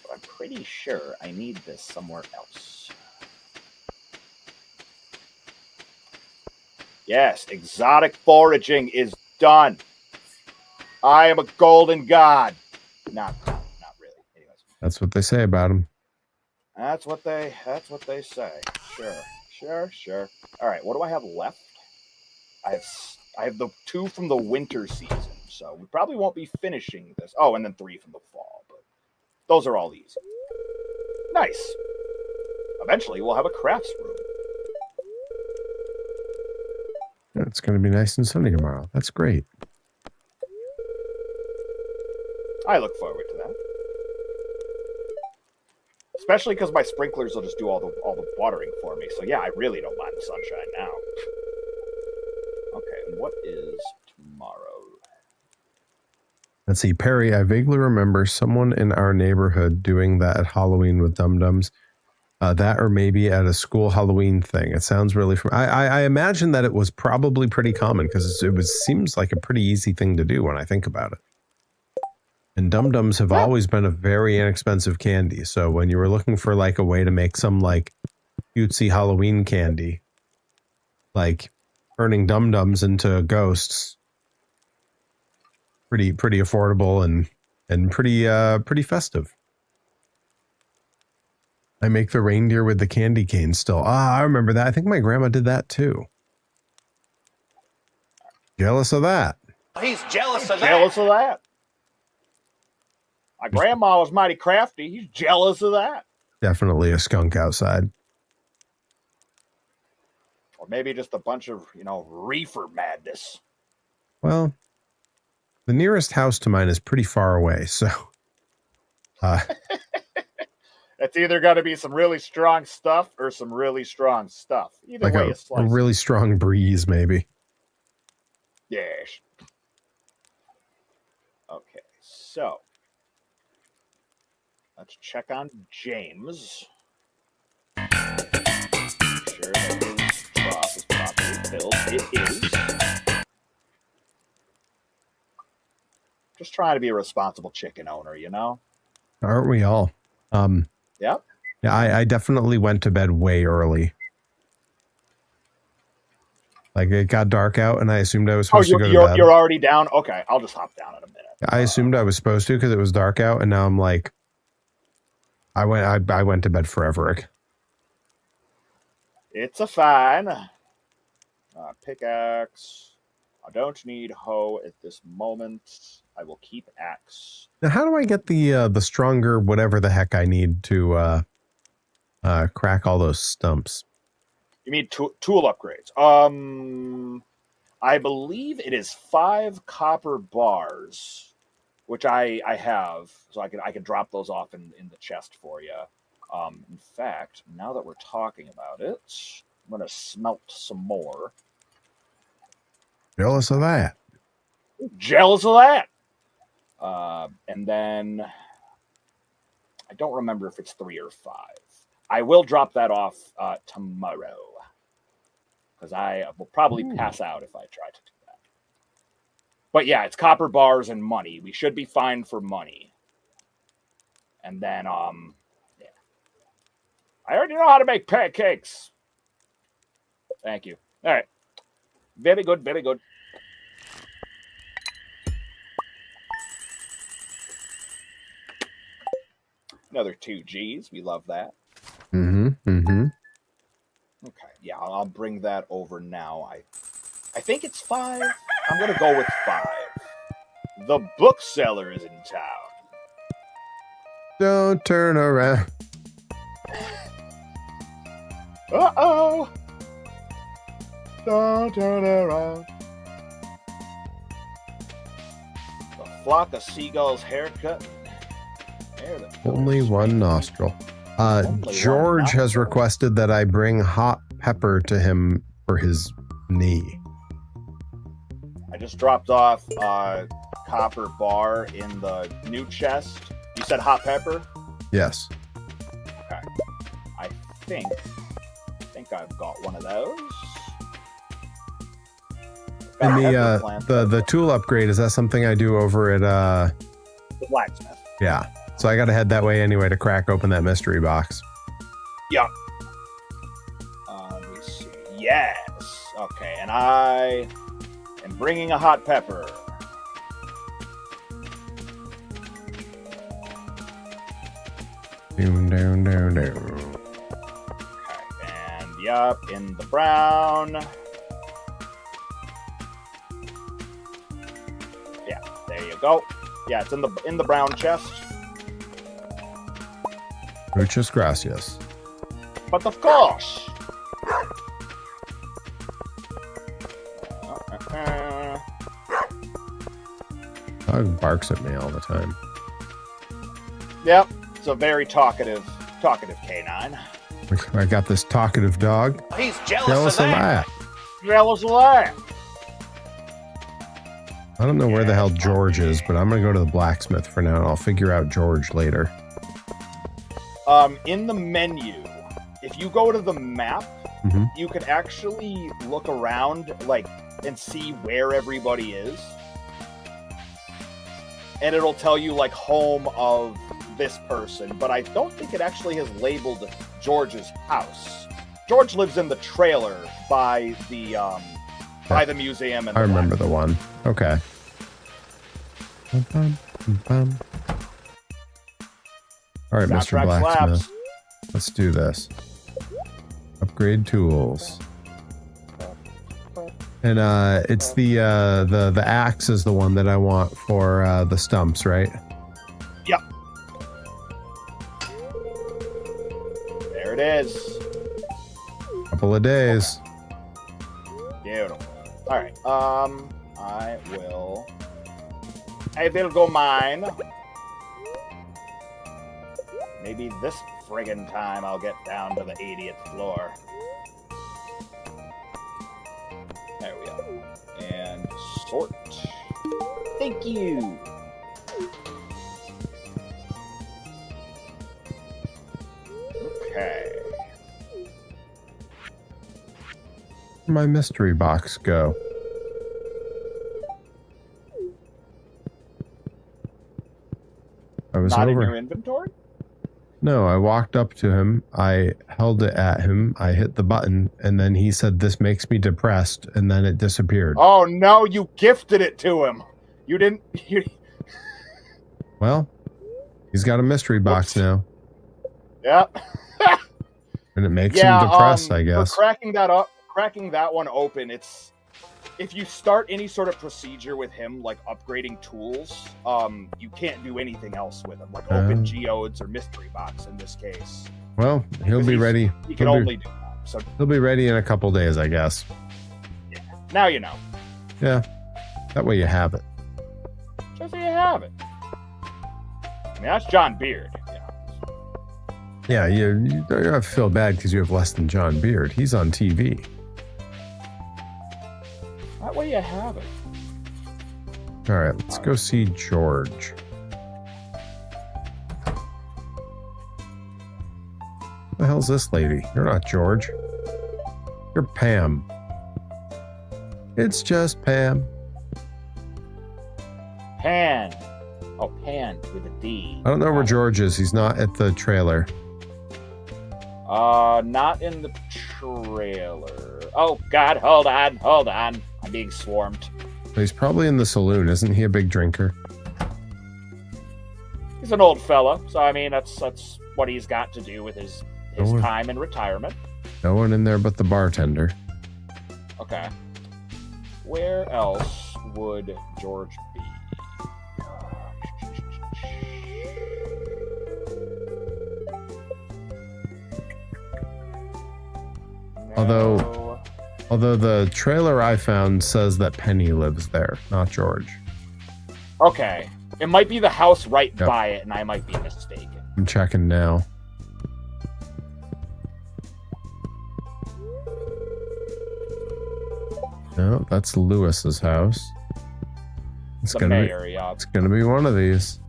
But I'm pretty sure I need this somewhere else. Yes, exotic foraging is done. I am a golden god. Not really. Anyways. That's what they say about him. That's what they say. Sure. All right, what do I have left? I have the 2 from the winter season, so we probably won't be finishing this. Oh, and then 3 from the fall, but those are all easy. Nice. Eventually, we'll have a crafts room. It's going to be nice and sunny tomorrow. That's great. I look forward to that. Especially because my sprinklers will just do all the watering for me. So yeah, I really don't mind the sunshine now. Okay, and what is tomorrow? Let's see, Perry, I vaguely remember someone in our neighborhood doing that at Halloween with dum-dums. That or maybe at a school Halloween thing. It sounds really... I imagine that it was probably pretty common because it seems like a pretty easy thing to do when I think about it. And dum-dums have always been a very inexpensive candy. So when you were looking for like a way to make some like cutesy Halloween candy, like turning dum-dums into ghosts, pretty affordable and pretty festive. I make the reindeer with the candy cane still. I remember that. I think my grandma did that too. Jealous of that. He's jealous of that. Jealous of that. My grandma was mighty crafty. He's jealous of that. Definitely a skunk outside. Or maybe just a bunch of, reefer madness. Well, the nearest house to mine is pretty far away, so... It's either got to be some really strong stuff or some really strong stuff. Either like way, a really strong breeze, maybe. Yes. Okay, so let's check on James. Make sure that his trough is properly filled. It is. Just trying to be a responsible chicken owner, Aren't we all? Yep. Yeah, I definitely went to bed way early. Like it got dark out, and I assumed I was supposed to go to bed. You're already down? Okay, I'll just hop down in a minute. I assumed I was supposed to because it was dark out, and now I'm like, I went to bed forever. It's a fine. Pickaxe. I don't need hoe at this moment. I will keep axe. Now, how do I get the stronger whatever the heck I need to crack all those stumps? You mean tool upgrades? I believe it is 5 copper bars, which I have, so I can drop those off in the chest for you. In fact, now that we're talking about it, I'm gonna smelt some more. Jealous of that. Jealous of that. And then I don't remember if it's 3 or 5. I will drop that off tomorrow because I will probably pass out if I try to do that. But yeah, it's copper bars and money. We should be fine for money. And then, yeah. I already know how to make pancakes. Thank you. All right. Very good, very good. Another 2 Gs. We love that. Mm-hmm. Okay, yeah, I'll bring that over now. I think it's 5. I'm gonna go with 5. The bookseller is in town. Don't turn around. Uh-oh. Don't turn around. A flock of seagulls haircut. Only one nostril. George has requested that I bring hot pepper to him for his knee. I just dropped off a copper bar in the new chest. You said hot pepper? Yes. Okay. I think I've got one of those. And the tool upgrade, is that something I do over at the blacksmith? Yeah. So I got to head that way anyway to crack open that mystery box. Yeah. Let me see. Yes. Okay, and I am bringing a hot pepper. Down. Okay, and yup, in the brown. Yeah, there you go. Yeah, it's in the brown chest. Muchas gracias. But of course. Dog barks at me all the time. Yep, it's a very talkative canine. I got this talkative dog. He's jealous of that. Jealous of that. I don't know where the hell George is, but I'm gonna go to the blacksmith for now, and I'll figure out George later. In the menu, if you go to the map, Mhm. you can actually look around, like, and see where everybody is. And it'll tell you, like, home of this person, but I don't think it actually has labeled George's house. George lives in the trailer by the museum. And I remember the one. Okay. All right, Mr. Soundtrack Blacksmith. slaps. Let's do this. Upgrade tools. And it's the axe is the one that I want for the stumps, right? Yep. There it is. Couple of days. Beautiful. All right. I will go mine. Maybe this friggin' time I'll get down to the 80th floor. There we go. And sort. Thank you. Okay. Where'd my mystery box go? I was Not over. in your inventory? No, I walked up to him. I held it at him. I hit the button, and then he said, "This makes me depressed," and then it disappeared. Oh no, you gifted it to him. You didn't. Well, he's got a mystery box now, Yep. and it makes him depressed, I guess. For cracking that one open, it's if you start any sort of procedure with him, like upgrading tools, you can't do anything else with him, like open geodes or mystery box in this case. Well, he'll be ready. He can only do that. So He'll be ready in a couple days, I guess. yeah, now you know. Yeah, that way you have it. Just so you have it. I mean, that's John Beard. Yeah. Yeah, you don't have to feel bad because you have less than John Beard. He's on TV. That way you have it. All right, let's go see George. Who the hell's this lady? You're not George. You're Pam. It's just Pam. Pan. Oh, Pan with a D. I don't know where George is. He's not at the trailer. Not in the trailer. Oh, God, hold on. I'm being swarmed. He's probably in the saloon. Isn't he a big drinker? He's an old fella, so I mean, that's what he's got to do with his time in retirement. No one in there but the bartender. Okay. Where else would George be? Although the trailer I found says that Penny lives there, not George. Okay. It might be the house right by it, and I might be mistaken. I'm checking now. No, that's Lewis's house. It's The gonna mayor, be. yeah. It's gonna be one of these.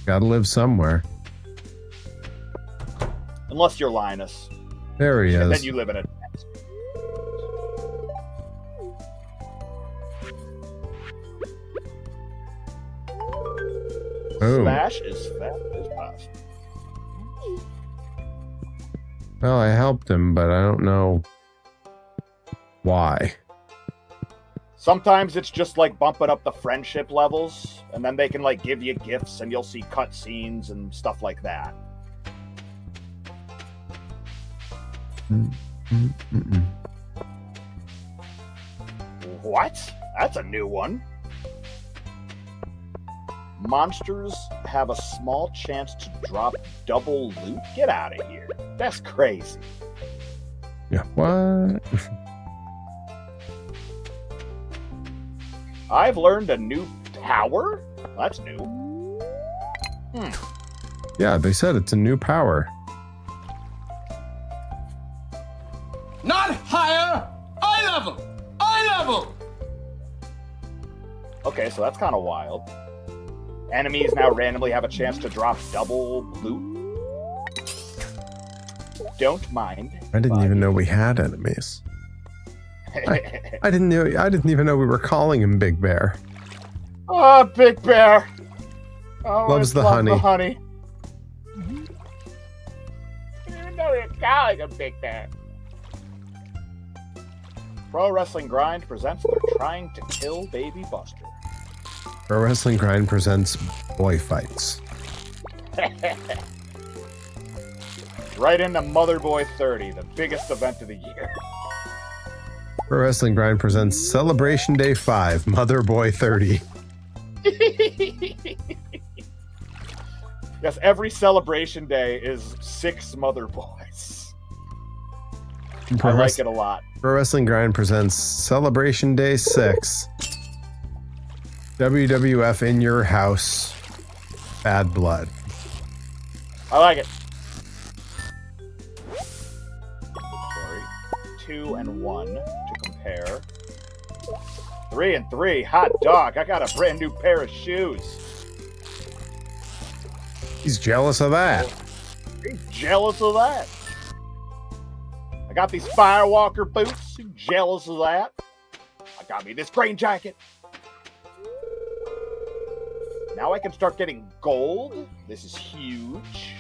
Gotta live somewhere. Unless you're Linus. There he And is. then you live in a tent. Boom. Smash as fast as possible. Well, I helped him, but I don't know why. Sometimes it's just like bumping up the friendship levels, and then they can like give you gifts, and you'll see cutscenes and stuff like that. Mm-mm. What? That's a new one. Monsters have a small chance to drop double loot. Get out of here. That's crazy. Yeah, what? I've learned a new power? That's new. Yeah, they said it's a new power. Not higher. Eye level. Eye level. Okay, so that's kind of wild. Enemies now randomly have a chance to drop double loot. Don't mind. I didn't even know we had enemies. I didn't even know we were calling him Big Bear. Oh, Big Bear. Oh, Loves the love honey. The honey. I didn't know you're calling him Big Bear. Pro Wrestling Grind presents They're Trying to Kill Baby Buster. Pro Wrestling Grind presents Boy Fights. Right into Mother Boy 30, the biggest event of the year. Pro Wrestling Grind presents Celebration Day 5, Mother Boy 30. Yes, every celebration day is 6 Mother Boys. I like it a lot. Pro Wrestling Grind presents Celebration Day 6. WWF in your house. Bad blood. I like it. Sorry. 2 and 1 to compare. 3 and 3. Hot dog. I got a brand new pair of shoes. He's jealous of that. He's jealous of that. I got these Firewalker boots. He's jealous of that. I got me this green jacket. Now I can start getting gold. This is huge.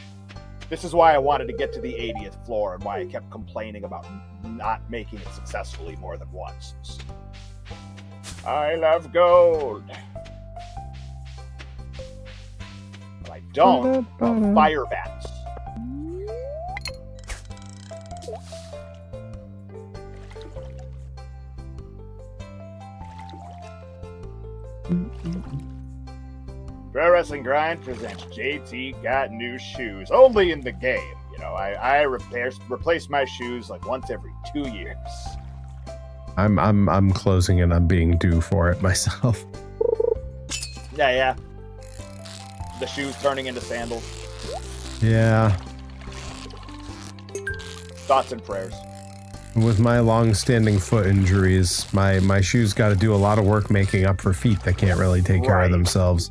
This is why I wanted to get to the 80th floor and why I kept complaining about not making it successfully more than once. I love gold. But I don't love fire bats. Pro Wrestling Grind presents JT Got New Shoes. Only in the game. You know, I replace my shoes like once every 2 years. I'm closing it. I'm being due for it myself. Yeah. the shoes turning into sandals. Yeah. Thoughts and prayers. With my long-standing foot injuries, my shoes got to do a lot of work making up for feet that can't really take care of themselves.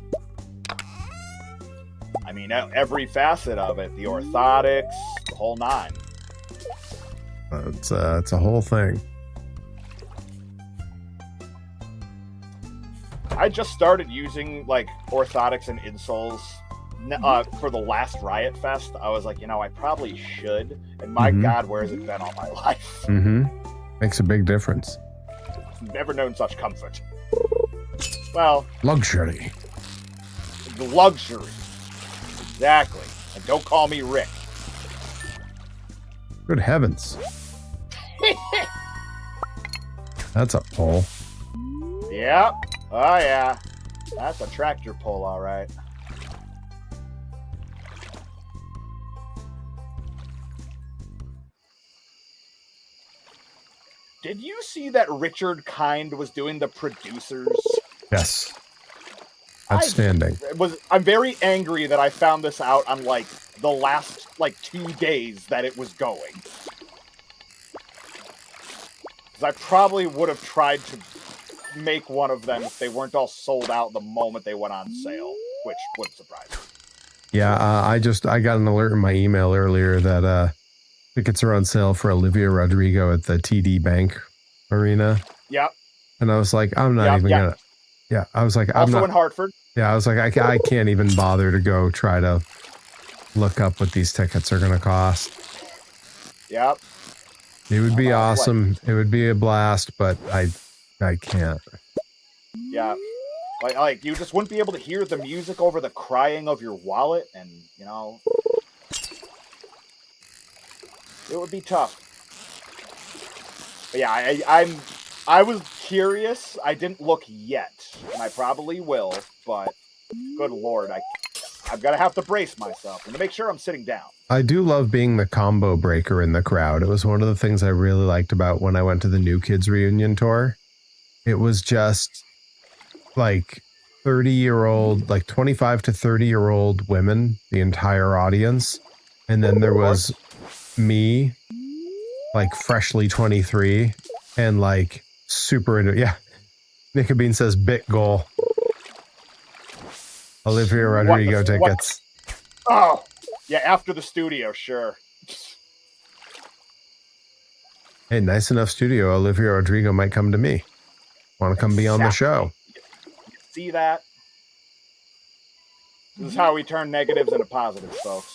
I mean, every facet of it, the orthotics, the whole nine. It's a whole thing. I just started using like orthotics and insoles for the last Riot Fest. I was like, I probably should. And my God, where has it been all my life? Makes a big difference. Never known such comfort. Well, luxury. Luxury. Exactly. And don't call me Rick. Good heavens. That's a pole. Yep. Oh, yeah. That's a tractor pull, all right. Did you see that Richard Kind was doing the producers? Yes. Outstanding. I'm very angry that I found this out on like the last 2 days that it was going. Because I probably would have tried to make one of them if they weren't all sold out the moment they went on sale, which wouldn't surprise me. Yeah, I got an alert in my email earlier that tickets are on sale for Olivia Rodrigo at the TD Bank Arena. Yep. And I was like, I'm not even gonna. Yeah, I was like, also in Hartford. Yeah, I was like, I can't even bother to go try to look up what these tickets are gonna cost. Yep. It would be awesome. It would be a blast, but I can't. Yeah. Like you just wouldn't be able to hear the music over the crying of your wallet, and it would be tough. But yeah, I was curious. I didn't look yet, and I probably will. But good lord, I'm gonna have to brace myself and to make sure I'm sitting down. I do love being the combo breaker in the crowd. It was one of the things I really liked about when I went to the New Kids reunion tour. It was just like 30-year-old, like 25 to 30-year-old women, the entire audience. And then there was me, like freshly 23, and like super into, yeah. Nicobene says bit goal. Olivia Rodrigo tickets. Oh, yeah, after the studio, sure. Hey, nice enough studio. Olivia Rodrigo might come to me. Want to come be on the show. See that? This is how we turn negatives into positives, folks.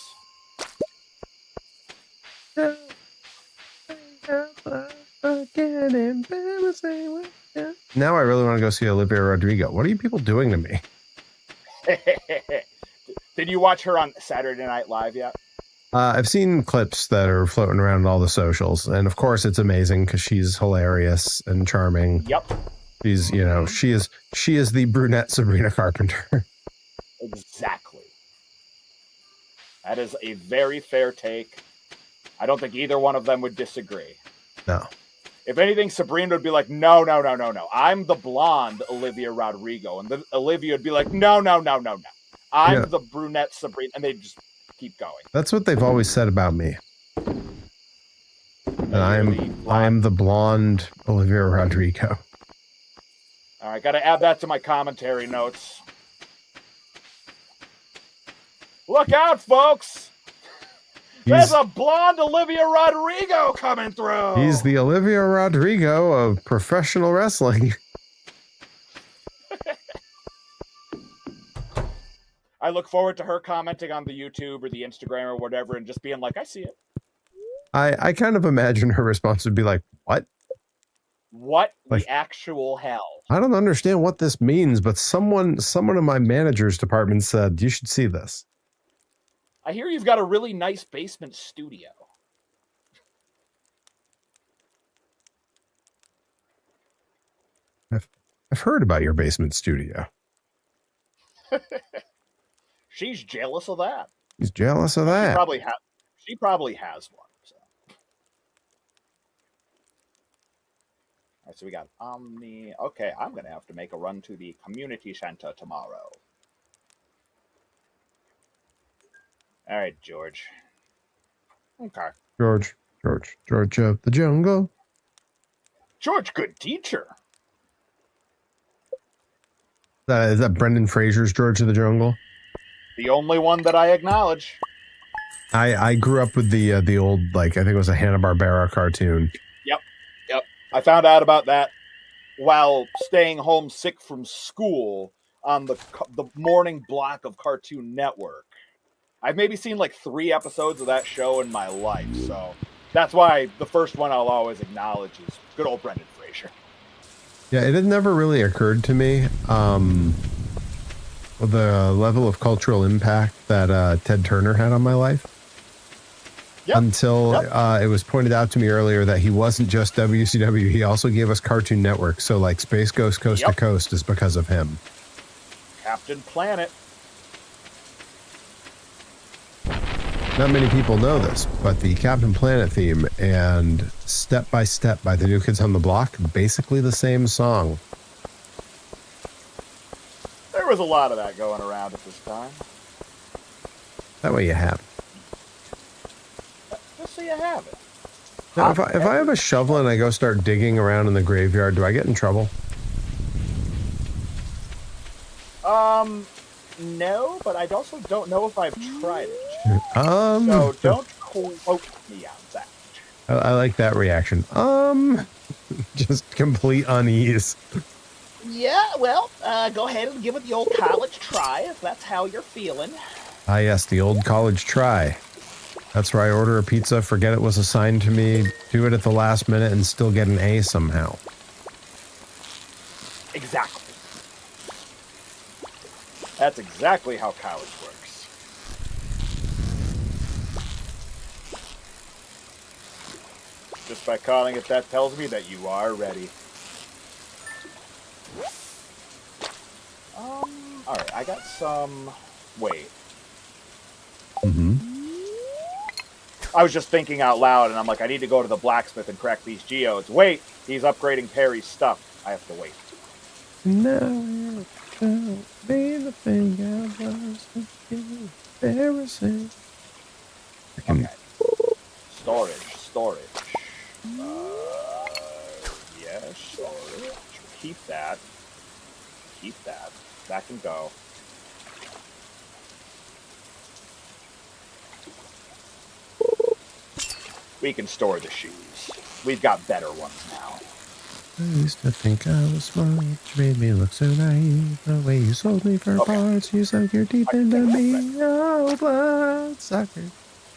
Now I really want to go see Olivia Rodrigo. What are you people doing to me? Did you watch her on Saturday Night Live yet? I've seen clips that are floating around all the socials, and of course it's amazing because she's hilarious and charming. Yep. She's, she is the brunette Sabrina Carpenter. Exactly. That is a very fair take. I don't think either one of them would disagree. No. If anything, Sabrina would be like, no. I'm the blonde Olivia Rodrigo. And then Olivia would be like, no. I'm the brunette Sabrina. And they'd just keep going. That's what they've always said about me. And I'm the blonde Olivia Rodrigo. All right, got to add that to my commentary notes. Look out, folks! There's a blonde Olivia Rodrigo coming through! He's the Olivia Rodrigo of professional wrestling. I look forward to her commenting on the YouTube or the Instagram or whatever and just being like, I see it. I kind of imagine her response would be like, what? What the actual hell? I don't understand what this means, but someone in my manager's department said, you should see this. I hear you've got a really nice basement studio. I've heard about your basement studio. She's jealous of that. He's jealous of that. She probably has one. So. All right, so we got Omni. Okay, I'm going to have to make a run to the community center tomorrow. All right, George. Okay. George of the jungle. George, good teacher. Is that Brendan Fraser's George of the Jungle? The only one that I acknowledge. I grew up with the old, like, I think it was a Hanna-Barbera cartoon. Yep. I found out about that while staying home sick from school on the morning block of Cartoon Network. I've maybe seen like 3 episodes of that show in my life, so that's why the first one I'll always acknowledge is good old Brendan Fraser. Yeah, it had never really occurred to me the level of cultural impact that Ted Turner had on my life. Yep. Until it was pointed out to me earlier that he wasn't just WCW, he also gave us Cartoon Network. So like Space Ghost Coast to Coast is because of him. Captain Planet. Not many people know this, but the Captain Planet theme and Step by Step by the New Kids on the Block, basically the same song. There was a lot of that going around at this time. That way you have it. Just so you have it. Now, if I have a shovel and I go start digging around in the graveyard, do I get in trouble? No, but I also don't know if I've tried it. So don't quote me on that. I like that reaction. Just complete unease. Yeah, well, go ahead and give it the old college try if that's how you're feeling. Ah, yes, the old college try. That's where I order a pizza, forget it was assigned to me, do it at the last minute, and still get an A somehow. Exactly. That's exactly how college works. Just by calling it that tells me that you are ready. Alright, I got some... Wait. Mm-hmm. I was just thinking out loud, and I'm like, I need to go to the blacksmith and crack these geodes. Wait! He's upgrading Perry's stuff. I have to wait. No, don't be the thing I was embarrassing. Okay. Storage. Yes, storage. Keep that. That can go. We can store the shoes. We've got better ones now. I used to think I was smart. You made me look so naive. The way you sold me for parts, you sunk your teeth into me. Oh, bloodsucker,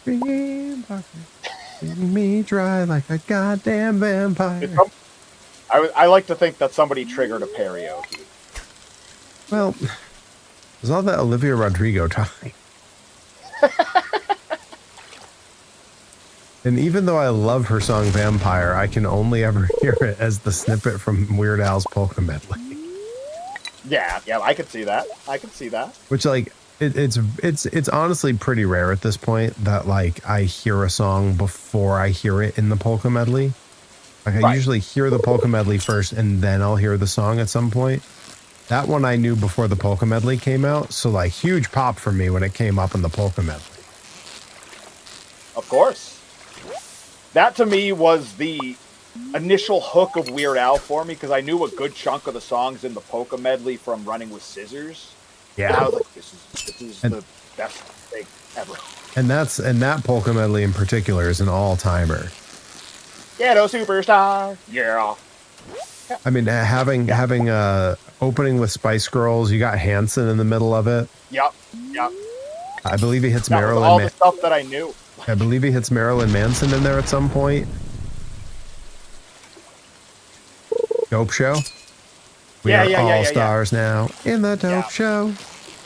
dream fucker, leaving me dry like a goddamn vampire. I like to think that somebody triggered a karaoke. Well, there's all that Olivia Rodrigo talking. And even though I love her song Vampire, I can only ever hear it as the snippet from Weird Al's Polka Medley. Yeah, I could see that. Which, like, it's honestly pretty rare at this point that, like, I hear a song before I hear it in the Polka Medley. Like, I usually hear the Polka Medley first, and then I'll hear the song at some point. That one I knew before the Polka Medley came out, so, like, huge pop for me when it came up in the Polka Medley. Of course. That, to me, was the initial hook of Weird Al for me, because I knew a good chunk of the songs in the Polka Medley from Running with Scissors. Yeah. And I was like, this is the best thing ever. And that Polka Medley in particular is an all-timer. Ghetto Superstar. Yeah. I mean, having opening with Spice Girls, you got Hanson in the middle of it. Yep. I believe he hits That Marilyn. was all the stuff that I knew. I believe he hits Marilyn Manson in there at some point. Dope Show. We are all stars now in the Dope Show.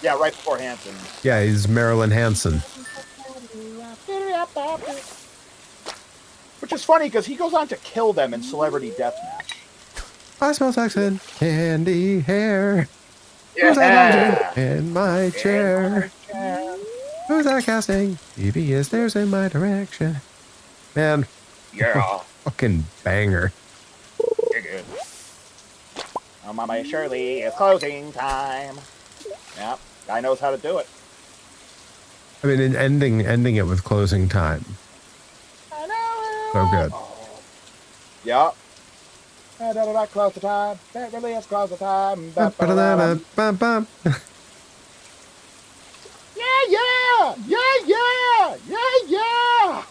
Yeah, right before Hanson. Yeah, he's Marilyn Hanson. Which is funny because he goes on to kill them in Celebrity Deathmatch. I smell sex and candy hair. Yeah. Who's that in my chair? Who's that casting? EV stares in my direction. Man. Yeah. Fucking banger. You're good. Oh, Mama Shirley, it's closing time. Yep, guy knows how to do it. I mean, in ending it with closing time. I know. So good. Yeah. Close the time. Beverly has close the time. Ba-ba-da-da-ba-ba. Yeah.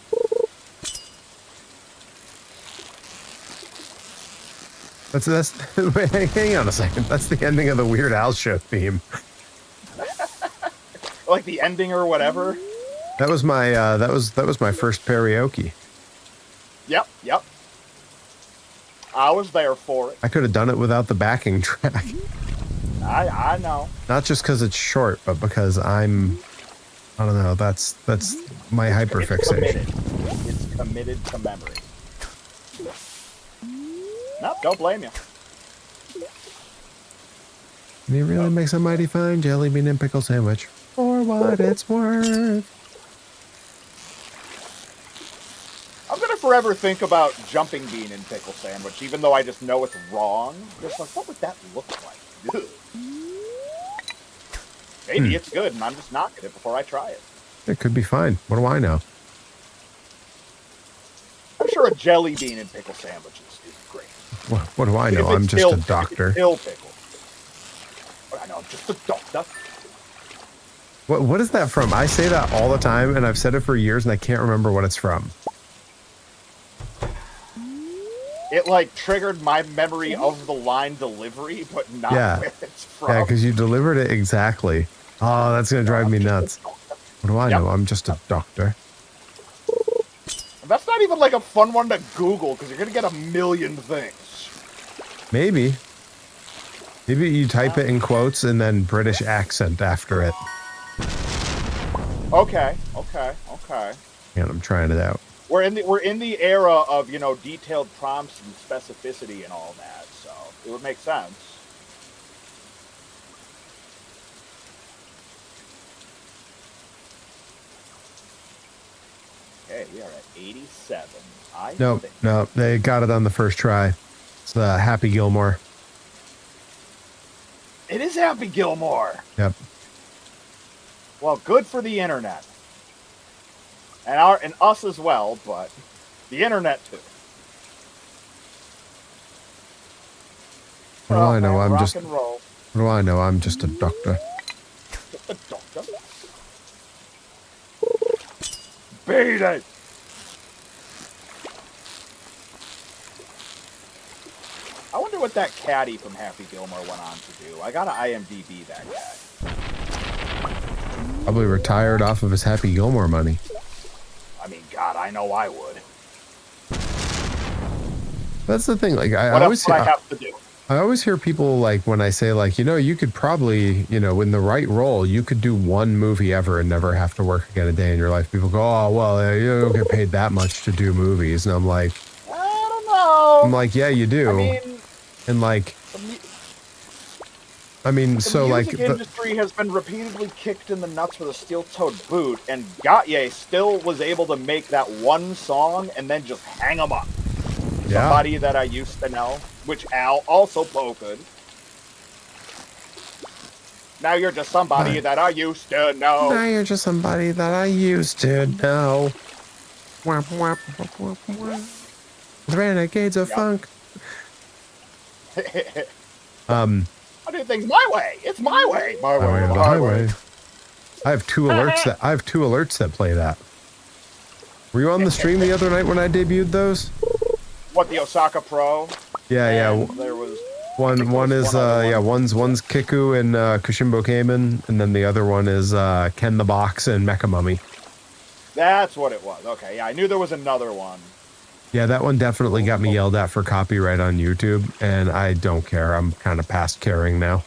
That's wait, hang on a second. That's the ending of the Weird Al Show theme. Like the ending or whatever. That was my that was my first karaoke. Yep. I was there for it. I could have done it without the backing track. I know. Not just because it's short, but because I don't know. That's my hyperfixation. It's committed to memory. Nope, don't blame you. And he really makes a mighty fine jelly bean and pickle sandwich for what it's worth. I'm gonna forever think about jumping bean and pickle sandwich, even though I just know it's wrong. Just like, what would that look like? Ugh. Maybe it's good, and I'm just knocking it before I try it. It could be fine. What do I know? I'm sure a jelly bean and pickle sandwich is great. What do I know? I'm just a doctor. Dill pickle. I know, I'm just a doctor. What is that from? I say that all the time, and I've said it for years, and I can't remember what it's from. It like triggered my memory of the line delivery, but not where it's from. Yeah, because you delivered it exactly. Oh, that's gonna drive me nuts. What do I know? I'm just a doctor. That's not even like a fun one to Google, because you're gonna get a million things. Maybe you type it in quotes and then British accent after it. Okay. And I'm trying it out. We're in the era of, detailed prompts and specificity and all that, so it would make sense. Okay, we are at 87. No, they got it on the first try. It's Happy Gilmore. It is Happy Gilmore. Yep. Well, good for the internet. And us as well, but the internet too. What do I know? I'm just. Rock and roll. What do I know? I'm just a doctor. A doctor. Beat it. I wonder what that caddy from Happy Gilmore went on to do. I gotta IMDb that guy. Probably retired off of his Happy Gilmore money. I mean, God, I know I would. That's the thing. Like, I what always else would I have to do? I always hear people like when I say like, you could probably, in the right role, you could do one movie ever and never have to work again a day in your life. People go, oh, well, you don't get paid that much to do movies. And I'm like, I don't know. I'm like, yeah, you do. I mean, and like, the music the industry has been repeatedly kicked in the nuts with a steel-toed boot, and Gautier still was able to make that one song and then just hang them up. Yeah. Somebody that I used to know, which Al also poked. Now you're just somebody that I used to know. Now you're just somebody that I used to know. The Renegades of Funk. I do things my way. It's my way. My way. The highway. I have two alerts that play that. Were you on the stream the other night when I debuted those? What, the Osaka Pro? Yeah. There was one is one's Kiku and Kushimbo Kamen, and then the other one is Ken the Box and Mecha Mummy. That's what it was. Okay, yeah, I knew there was another one. Yeah, that one definitely got me yelled at for copyright on YouTube, and I don't care. I'm kind of past caring now.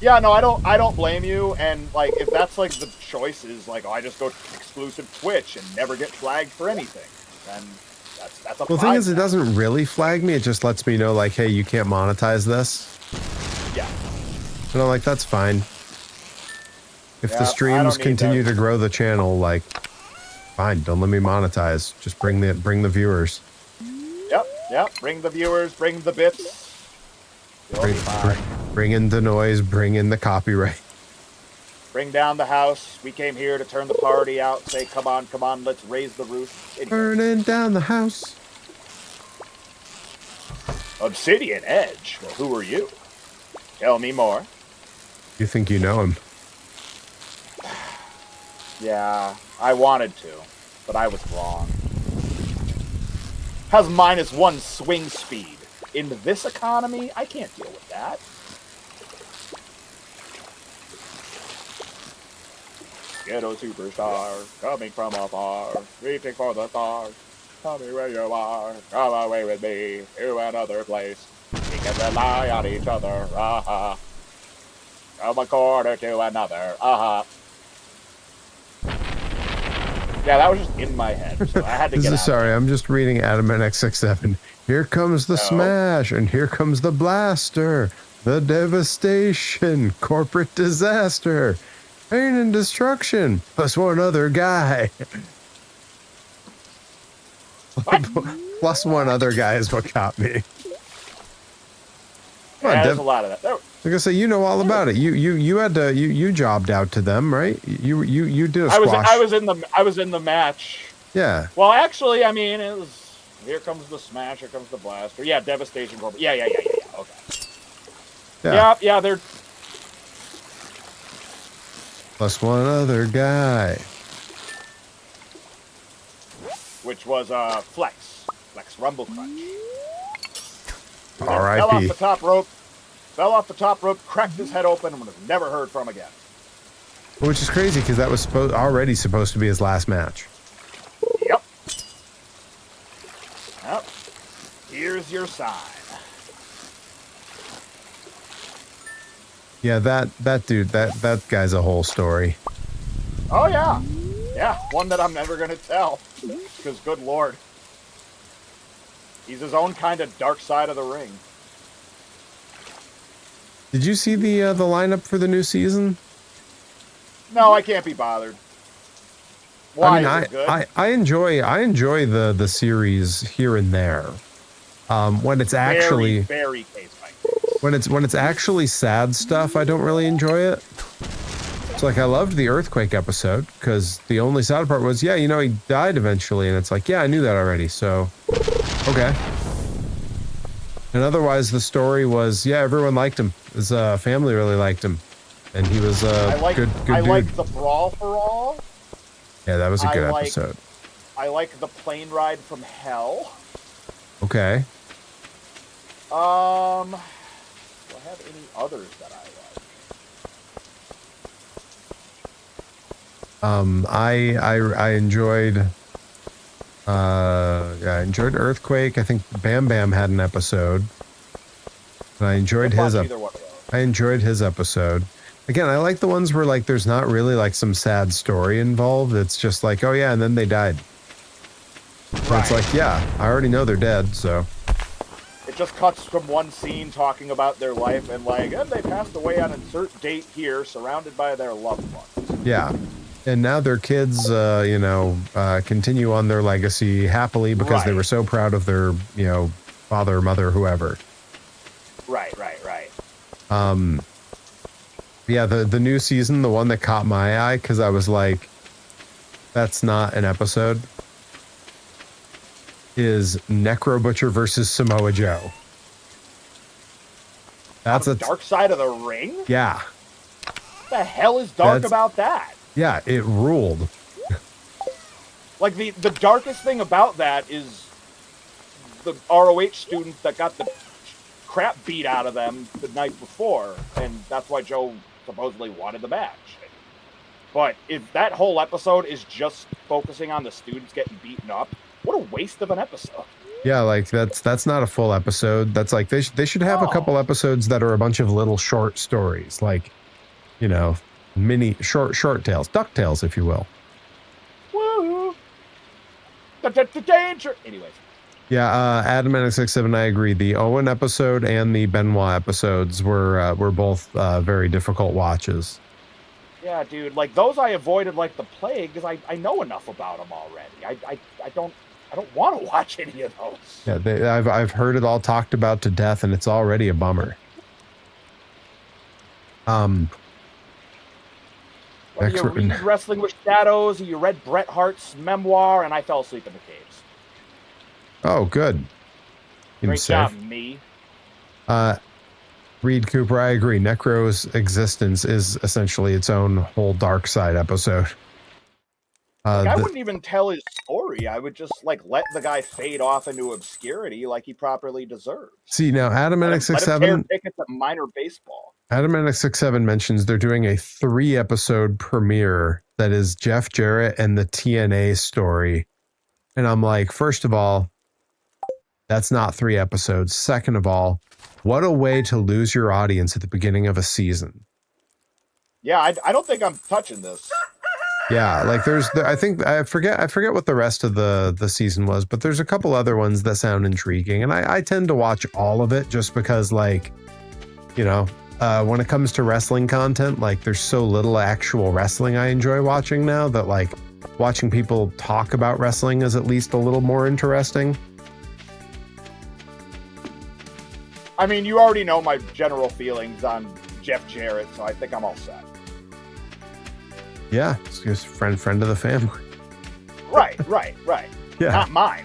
Yeah, no, I don't blame you. And like, if that's like the choice is like, oh, I just go exclusive Twitch and never get flagged for anything, then that's a. Well, the thing is, it doesn't really flag me. It just lets me know, like, hey, you can't monetize this. Yeah. And I'm like, that's fine. If the streams continue to grow the channel, like, fine, don't let me monetize. Just bring the viewers. Yep. Bring the viewers, bring the bits. Bring in the noise, bring in the copyright. Bring down the house. We came here to turn the party out. Say, come on, let's raise the roof. Anyway. Burning down the house. Obsidian Edge. Well, who are you? Tell me more. You think you know him? Yeah, I wanted to, but I was wrong. Has -1 swing speed. In this economy, I can't deal with that. Ghetto superstar, coming from afar, reaching for the stars. Tell me where you are, come away with me to another place. We can rely on each other, uh-huh. From a corner to another, uh-huh. Yeah, that was just in my head, so I had to get out. Sorry, I'm just reading Adam NX67. Here comes the smash, and here comes the blaster, the devastation, corporate disaster, pain and destruction, plus one other guy. Plus one other guy is what got me. Come on, there's a lot of that. Like I say, you know all about it. You had to you jobbed out to them, right? You did a squash. I was in the match. Yeah. Well, actually, I mean, it was here comes the smash, here comes the blaster. Yeah, devastation corporate. Yeah. Okay. Yeah, they're plus one other guy. Which was Flex Rumble Crunch. R.I.P. Fell off the top rope, cracked his head open, and was never heard from again. Which is crazy because that was already supposed to be his last match. Yep. Yep. Here's your sign. Yeah, that dude, that guy's a whole story. Oh yeah, yeah, one that I'm never gonna tell, because good lord, he's his own kind of dark side of the ring. Did you see the lineup for the new season? No, I can't be bothered. Why? Is it good? I enjoy the series here and there. When it's actually very case by case. When it's actually sad stuff, I don't really enjoy it. It's like I loved the earthquake episode because the only sad part was, yeah, you know, he died eventually, and it's like, yeah, I knew that already, so okay. And otherwise, the story was, yeah, everyone liked him. His family really liked him, and he was good dude. I liked the Brawl for All. Yeah, that was a good episode. I like the plane ride from hell. Okay. Do I have any others that I like? I enjoyed. I enjoyed Earthquake. I think Bam Bam had an episode. And I enjoyed his. I enjoyed his episode. Again, I like the ones where like there's not really like some sad story involved. It's just like, oh yeah, and then they died. Right. It's like, yeah, I already know they're dead, so. It just cuts from one scene talking about their life and like, and they passed away on insert date here, surrounded by their loved ones. Yeah. And now their kids, continue on their legacy happily because they were so proud of their, father, mother, whoever. Right. Yeah, the new season, the one that caught my eye, because I was like, that's not an episode, is Necro Butcher versus Samoa Joe. That's a dark side of the ring? Yeah. What the hell is dark about that? Yeah, it ruled. Like, the darkest thing about that is the ROH students that got the crap beat out of them the night before, and that's why Joe supposedly wanted the match. But if that whole episode is just focusing on the students getting beaten up, what a waste of an episode. Yeah, like that's not a full episode. That's like they should have a couple episodes that are a bunch of little short stories, like, mini short tales, DuckTales, if you will. Woo! The danger. Anyways. Yeah, Adam NX67, I agree. The Owen episode and the Benoit episodes were both very difficult watches. Yeah, dude, like those I avoided like the plague because I know enough about them already. I don't want to watch any of those. Yeah, I've heard it all talked about to death, and it's already a bummer. Whether you Expert- read Wrestling with Shadows, or you read Bret Hart's memoir, and I fell asleep in the caves. Oh, good. Seems Great safe. job, me. Reed Cooper, I agree. Necro's existence is essentially its own whole dark side episode. I wouldn't even tell his story. I would just like let the guy fade off into obscurity like he properly deserves. See, now Adam Let him tear NX67 tickets at minor baseball. Adam NX67 mentions they're doing a 3-episode premiere that is Jeff Jarrett and the TNA story. And I'm like, first of all, that's not 3 episodes. Second of all, what a way to lose your audience at the beginning of a season. Yeah, I don't think I'm touching this. Yeah, like I forget what the rest of the season was, but there's a couple other ones that sound intriguing, and I tend to watch all of it just because, like, you know, when it comes to wrestling content, like, there's so little actual wrestling I enjoy watching now that, like, watching people talk about wrestling is at least a little more interesting. I mean, you already know my general feelings on Jeff Jarrett, so I think I'm all set. Yeah, it's just friend of the family. Right. Yeah. Not mine.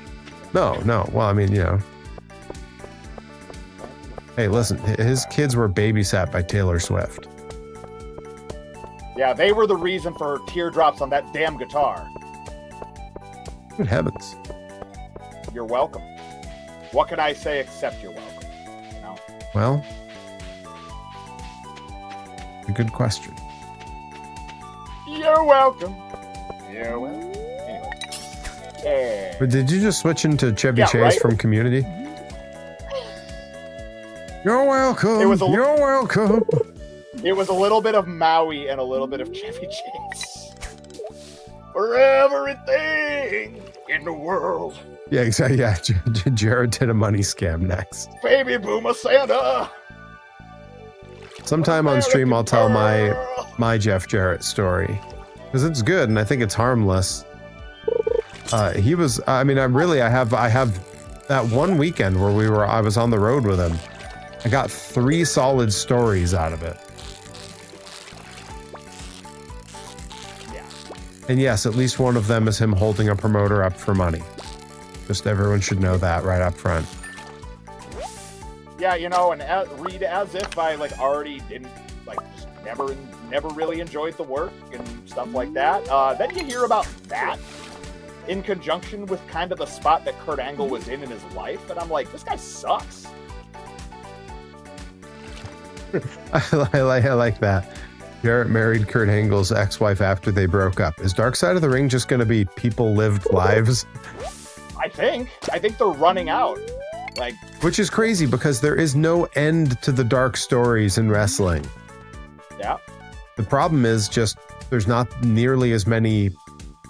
No. Well, I mean, you know. Hey, listen, his kids were babysat by Taylor Swift. Yeah, they were the reason for teardrops on that damn guitar. Good heavens. You're welcome. What can I say except you're welcome? You know? Well, a good question. You're welcome. You're welcome. Anyway. But did you just switch into Chevy Yeah, Chase right? from Community? You're welcome. You're welcome. It was a little bit of Maui and a little bit of Chevy Chase. For everything in the world. Yeah, exactly. Yeah, Jared did a money scam next. Baby Boomer Santa. Sometime on stream, I'll tell my Jeff Jarrett story because it's good and I think it's harmless. He was. I mean, I have that one weekend where I was on the road with him. I got 3 solid stories out of it. Yeah. And yes, at least one of them is him holding a promoter up for money. Just everyone should know that right up front. Yeah, you know, and read as if I like already didn't like just never really enjoyed the work and stuff like that. Then you hear about that in conjunction with kind of the spot that Kurt Angle was in his life, and I'm like, this guy sucks. I like that. Jarrett married Kurt Angle's ex-wife after they broke up. Is Dark Side of the Ring just going to be people lived lives? I think they're running out. Like, which is crazy because there is no end to the dark stories in wrestling. Yeah. The problem is just there's not nearly as many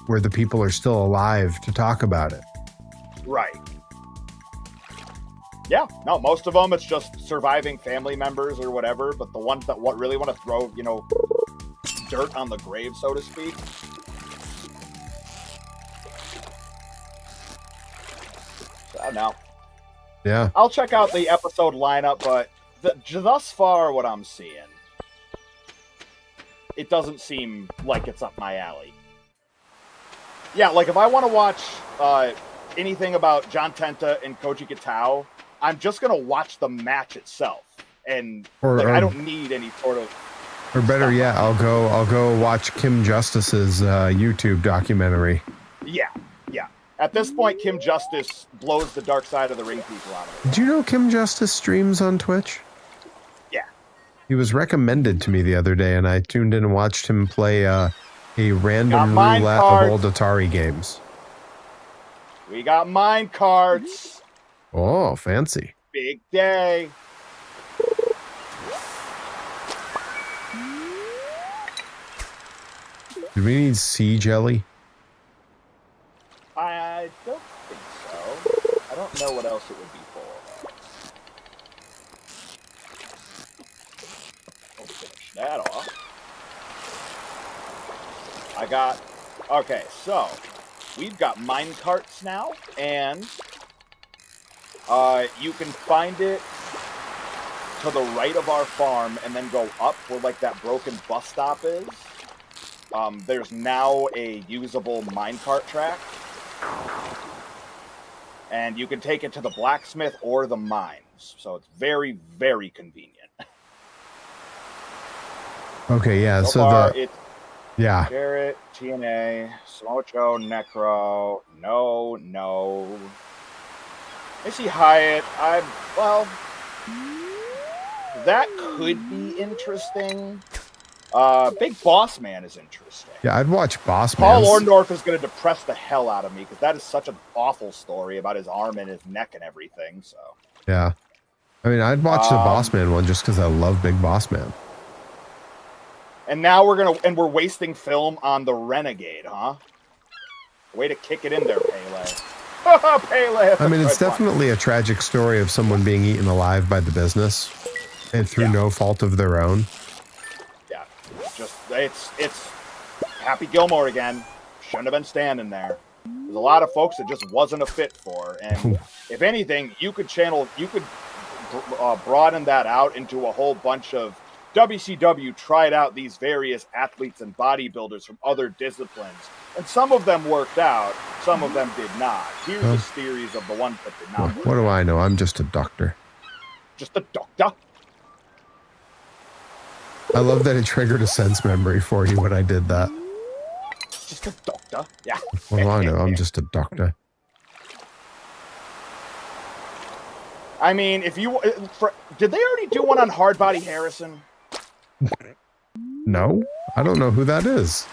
where the people are still alive to talk about it. Right. Yeah, no, most of them it's just surviving family members or whatever, but the ones that really want to throw, you know, dirt on the grave, so to speak. So now, yeah, I'll check out the episode lineup, but thus far, what I'm seeing, it doesn't seem like it's up my alley. Yeah, like if I want to watch anything about John Tenta and Koji Kitao, I'm just gonna watch the match itself, and I don't need any sort of. Or better yet, I'll go watch Kim Justice's YouTube documentary. Yeah. At this point, Kim Justice blows the Dark Side of the Ring people out of it. Did you know Kim Justice streams on Twitch? Yeah. He was recommended to me the other day, and I tuned in and watched him play a random roulette of old Atari games. We got mine cards. Oh, fancy. Big day. Do we need sea jelly? I don't think so. I don't know what else it would be for. I'll finish that off. Okay, so we've got mine carts now, and you can find it to the right of our farm and then go up where like that broken bus stop is. there's now a usable minecart track. And you can take it to the blacksmith or the mines. So it's very, very convenient. Okay, yeah. So far, the it's yeah. Jarrett, TNA, Smocho, Necro. No. Missy Hyatt. That could be interesting. Big Boss Man is interesting. Yeah, I'd watch Boss Paul Man. Orndorff is going to depress the hell out of me because that is such an awful story about his arm and his neck and everything. So Yeah. I mean, I'd watch the Boss Man one just because I love Big Boss Man. And now we're wasting film on the Renegade, huh? Way to kick it in there, Pele. Pele. I mean, it's definitely a tragic story of someone being eaten alive by the business and through no fault of their own. Yeah, it's Happy Gilmore again. Shouldn't have been standing there. There's a lot of folks it just wasn't a fit for, and if anything, you could broaden that out into a whole bunch of WCW tried out these various athletes and bodybuilders from other disciplines, and some of them worked out, some of them did not. Here's a series of the ones that did not work. What do I know? I'm just a doctor. Just a doctor. I love that it triggered a sense memory for you when I did that. Just a doctor. Yeah. What do I know? I'm just a doctor. I mean, if you did they already do one on Hardbody Harrison? No, I don't know who that is.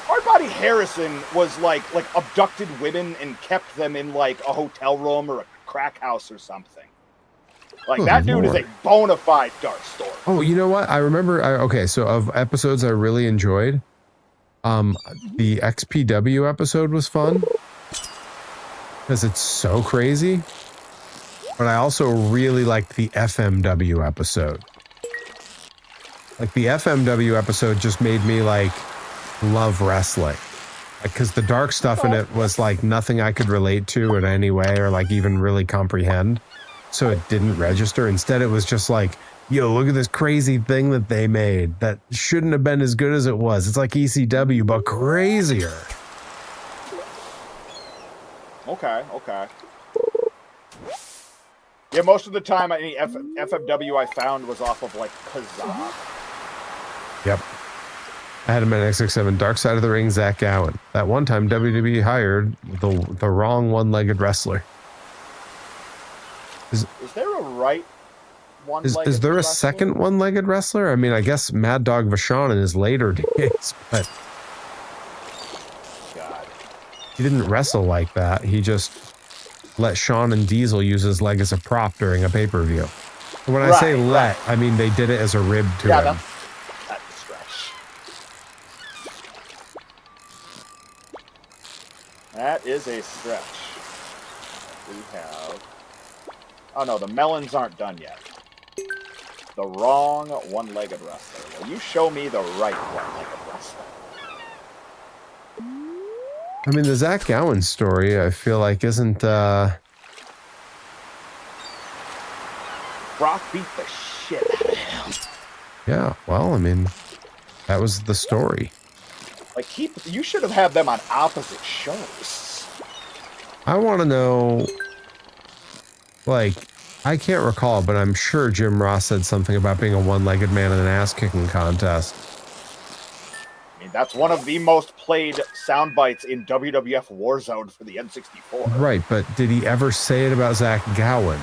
Hardbody Harrison was like abducted women and kept them in like a hotel room or a crack house or something. Like that dude is a bona fide dark story. Oh, you know what? I remember. Okay, so of episodes I really enjoyed, the XPW episode was fun because it's so crazy. But I also really liked the FMW episode. Like the FMW episode just made me like love wrestling. Because the dark stuff in it was like nothing I could relate to in any way or like even really comprehend. So it didn't register. Instead, it was just like, yo, look at this crazy thing that they made that shouldn't have been as good as it was. It's like ECW, but crazier. Okay. Yeah, most of the time, any FMW I found was off of like Kazaa. Yep. I had him at X67 Dark Side of the Ring, Zach Gowen. That one time WWE hired the wrong one-legged wrestler. Is there a right one-legged Is there a wrestler? second one-legged wrestler? I mean, I guess Mad Dog Vachon in his later days, but God. he didn't wrestle like that. He just let Shawn and Diesel use his leg as a prop during a pay-per-view. When I say let, I mean they did it as a rib to him. That's a stretch. That is a stretch. We have... Oh no, the melons aren't done yet. The wrong one-legged wrestler. Will you show me the right one-legged wrestler? I mean, the Zach Gowen story, I feel like, isn't... Brock beat the shit out of him. Yeah, well, I mean, that was the story. Like, you should have had them on opposite shows. I want to know... Like, I can't recall, but I'm sure Jim Ross said something about being a one-legged man in an ass-kicking contest. I mean, that's one of the most played sound bites in WWF Warzone for the N64. Right, but did he ever say it about Zach Gowen?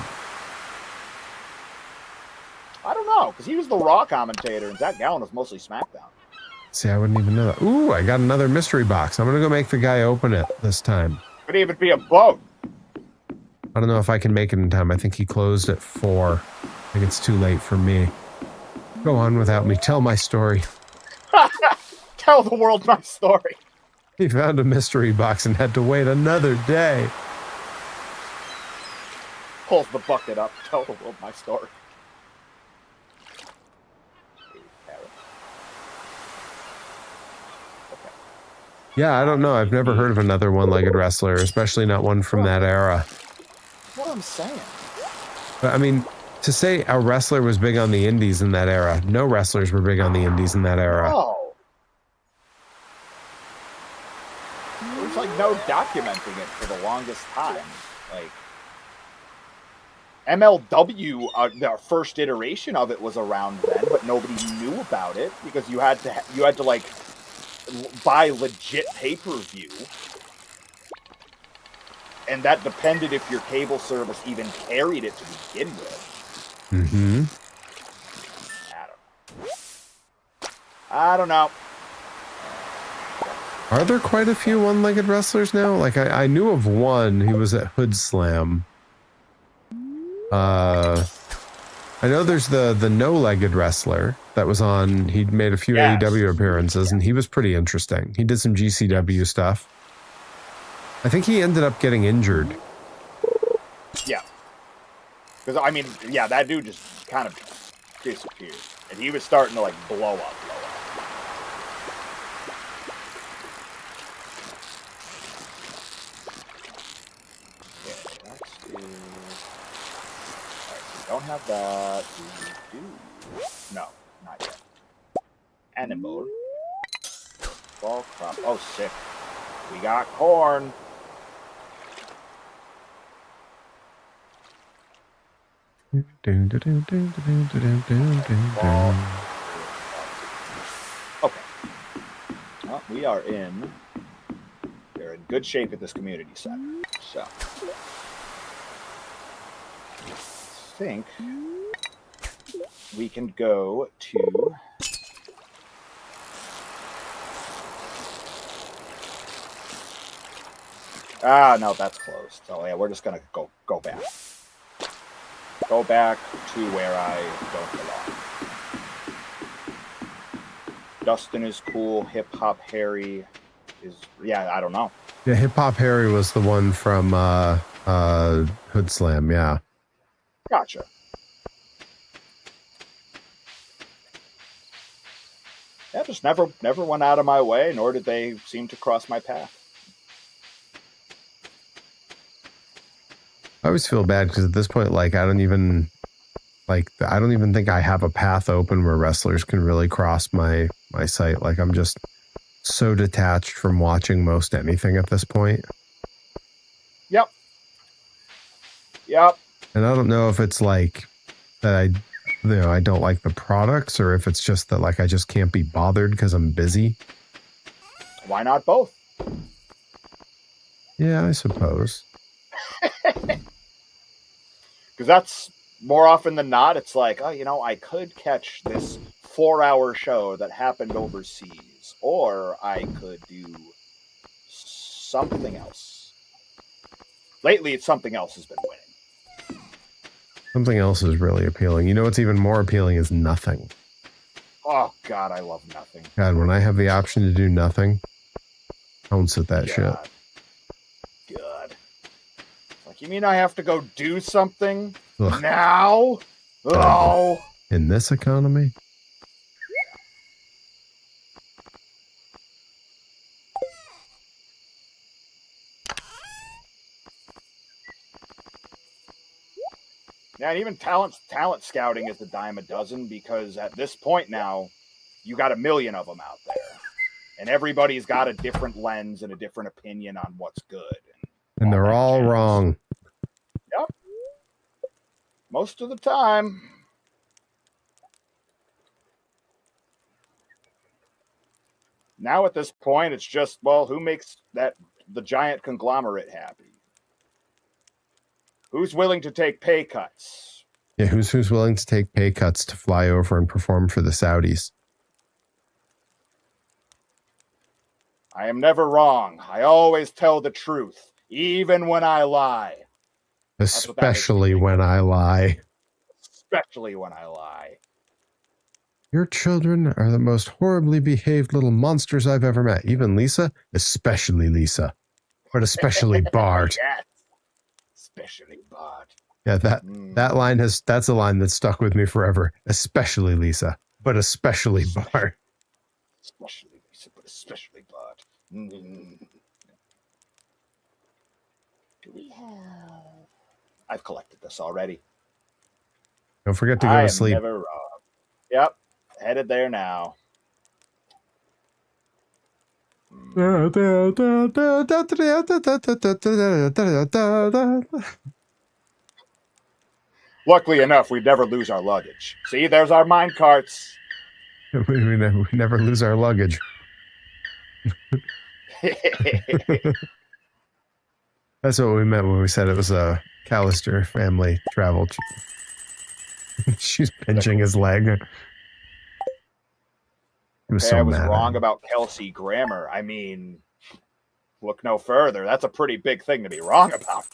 I don't know, because he was the Raw commentator, and Zach Gowen was mostly SmackDown. See, I wouldn't even know that. Ooh, I got another mystery box. I'm going to go make the guy open it this time. Could even be a boat. I don't know if I can make it in time. I think he closed at 4. I think it's too late for me. Go on without me. Tell my story. Tell the world my story. He found a mystery box and had to wait another day. Pulls the bucket up. Tell the world my story. Yeah, I don't know. I've never heard of another one-legged wrestler, especially not one from that era. What I'm saying. But I mean, to say a wrestler was big on the indies in that era, no wrestlers were big on the indies in that era. Oh. documenting it for the longest time. Like MLW, their first iteration of it was around then, but nobody knew about it because you had to like buy legit pay-per-view, and that depended if your cable service even carried it to begin with. Mm-hmm. I don't know. Are there quite a few one-legged wrestlers now? Like, I knew of one who was at Hood Slam. I know there's the no-legged wrestler that was on. He'd made a few AEW appearances, and he was pretty interesting. He did some GCW stuff. I think he ended up getting injured. Yeah. Because, I mean, yeah, that dude just kind of disappeared. And he was starting to, like, blow up. Don't have that. We do. No, not yet. Animal. Fall crop. Oh, sick. We got corn. Okay. Well, we're in good shape at this community center. So. I think we can go to no, that's closed. So yeah, we're just gonna go back. Go back to where I don't belong. Dustin is cool. Hip Hop Harry is I don't know. Yeah, Hip Hop Harry was the one from Hood Slam, yeah. Gotcha. Yeah, just never went out of my way, nor did they seem to cross my path. I always feel bad because at this point, like, I don't even think I have a path open where wrestlers can really cross my site. Like, I'm just so detached from watching most anything at this point. Yep. And I don't know if it's like that I don't like the products, or if it's just that, like, I just can't be bothered because I'm busy. Why not both? Yeah, I suppose. Because that's more often than not, it's like, oh, I could catch this 4-hour show that happened overseas, or I could do something else. Lately, it's something else has been winning. Something else is really appealing. You know what's even more appealing is nothing. Oh, God, I love nothing. God, when I have the option to do nothing, I won't sit that shit. God. Like, you mean I have to go do something? Ugh. Now? Oh. In this economy? Yeah, and even talent scouting is a dime a dozen, because at this point now, you got a million of them out there. And everybody's got a different lens and a different opinion on what's good. And they're all wrong. Yep. Most of the time. Now at this point, it's just, well, who makes the giant conglomerate happy? Who's willing to take pay cuts? Yeah, who's willing to take pay cuts to fly over and perform for the Saudis? I am never wrong. I always tell the truth, even when I lie. Especially when I lie. Especially when I lie. Your children are the most horribly behaved little monsters I've ever met. Even Lisa? Especially Lisa. But especially Bart. Yes. Especially Bart. Yeah, that line that's a line that stuck with me forever. Especially Lisa, but especially Bart. Especially Lisa, but especially Bart. Do we have? I've collected this already. Don't forget to go to sleep. Never wrong. Yep, headed there now. Luckily enough, we never lose our luggage. See, there's our mine carts. We never lose our luggage. That's what we meant when we said it was a Callister family travel. She's pinching his leg. I was I was wrong about Kelsey Grammer. I mean, look no further. That's a pretty big thing to be wrong about.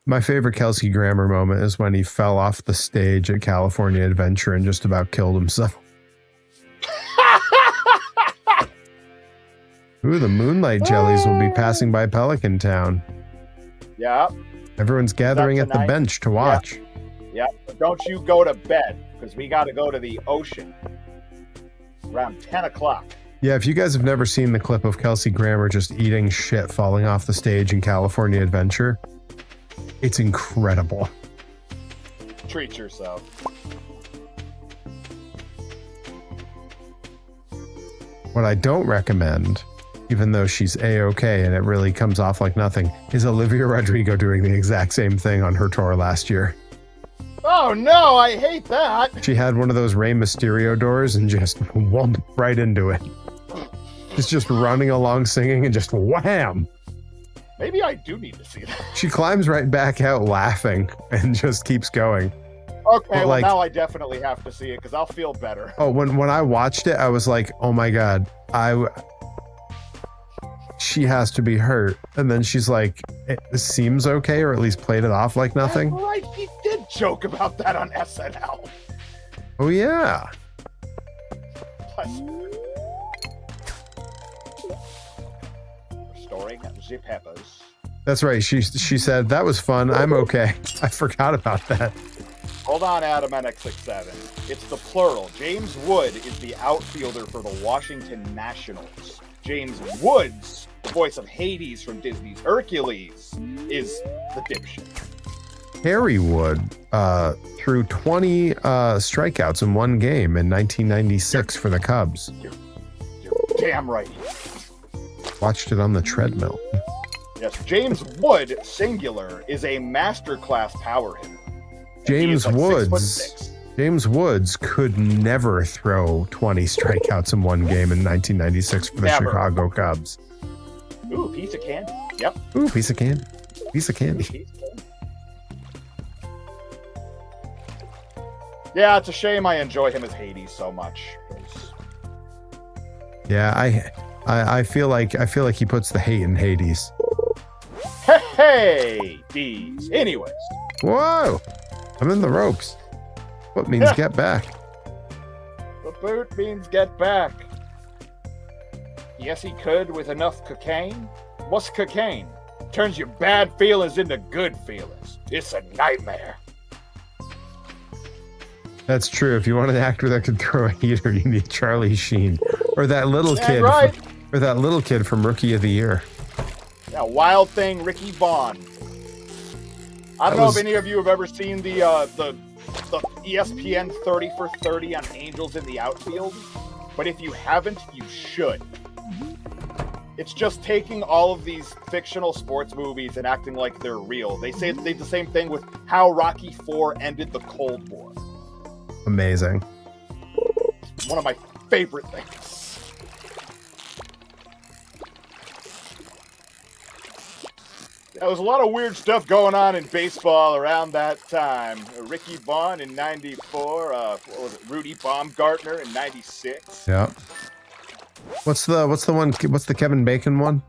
My favorite Kelsey Grammer moment is when he fell off the stage at California Adventure and just about killed himself. Ooh, the moonlight jellies will be passing by Pelican Town. Yeah. Everyone's gathering at the bench to watch. Yeah. But don't you go to bed, because we got to go to the ocean around 10 o'clock. Yeah, if you guys have never seen the clip of Kelsey Grammer just eating shit falling off the stage in California Adventure, it's incredible. Treat yourself. What I don't recommend, even though she's A-okay and it really comes off like nothing, is Olivia Rodrigo doing the exact same thing on her tour last year. Oh no, I hate that. She had one of those Rey Mysterio doors and just whomped right into it. She's just running along singing and just wham! Maybe I do need to see that. She climbs right back out laughing and just keeps going. Okay, well now I definitely have to see it because I'll feel better. Oh, when I watched it, I was like, oh my god, she has to be hurt. And then she's like, it seems okay, or at least played it off like nothing. That's right, he did joke about that on SNL. Oh yeah. Restoring the peppers. That's right. She said, that was fun. I'm okay. I forgot about that. Hold on, Adam NX67. It's the plural. James Wood is the outfielder for the Washington Nationals. James Woods, the voice of Hades from Disney's Hercules, is the dipshit. Harry Wood threw 20 strikeouts in one game in 1996 for the Cubs. You're damn right. Watched it on the treadmill. Yes, James Wood, singular, is a masterclass power hitter. James like Woods. James Woods could never throw 20 strikeouts in one game in 1996 for the Chicago Cubs. Ooh, piece of candy. Yep. Ooh, piece of candy. Piece of candy. Yeah, it's a shame I enjoy him as Hades so much. Yeah, I feel like he puts the hate in Hades. Hey, Hades. Anyways. Whoa! I'm in the ropes. What means get back? The boot means get back. Yes, he could with enough cocaine. What's cocaine? Turns your bad feelings into good feelings. It's a nightmare. That's true. If you want an actor that can throw a heater, you need Charlie Sheen, or that little kid, right. or that little kid from Rookie of the Year. Yeah, Wild Thing, Ricky Vaughn. I don't know if any of you have ever seen the ESPN 30 for 30 on Angels in the Outfield, but if you haven't, you should. It's just taking all of these fictional sports movies and acting like they're real. They say they did the same thing with how Rocky IV ended the Cold War. Amazing. One of my favorite things. There was a lot of weird stuff going on in baseball around that time. Ricky Vaughn in '94. What was it? Rudy Baumgartner in '96. Yeah. What's the one? What's the Kevin Bacon one?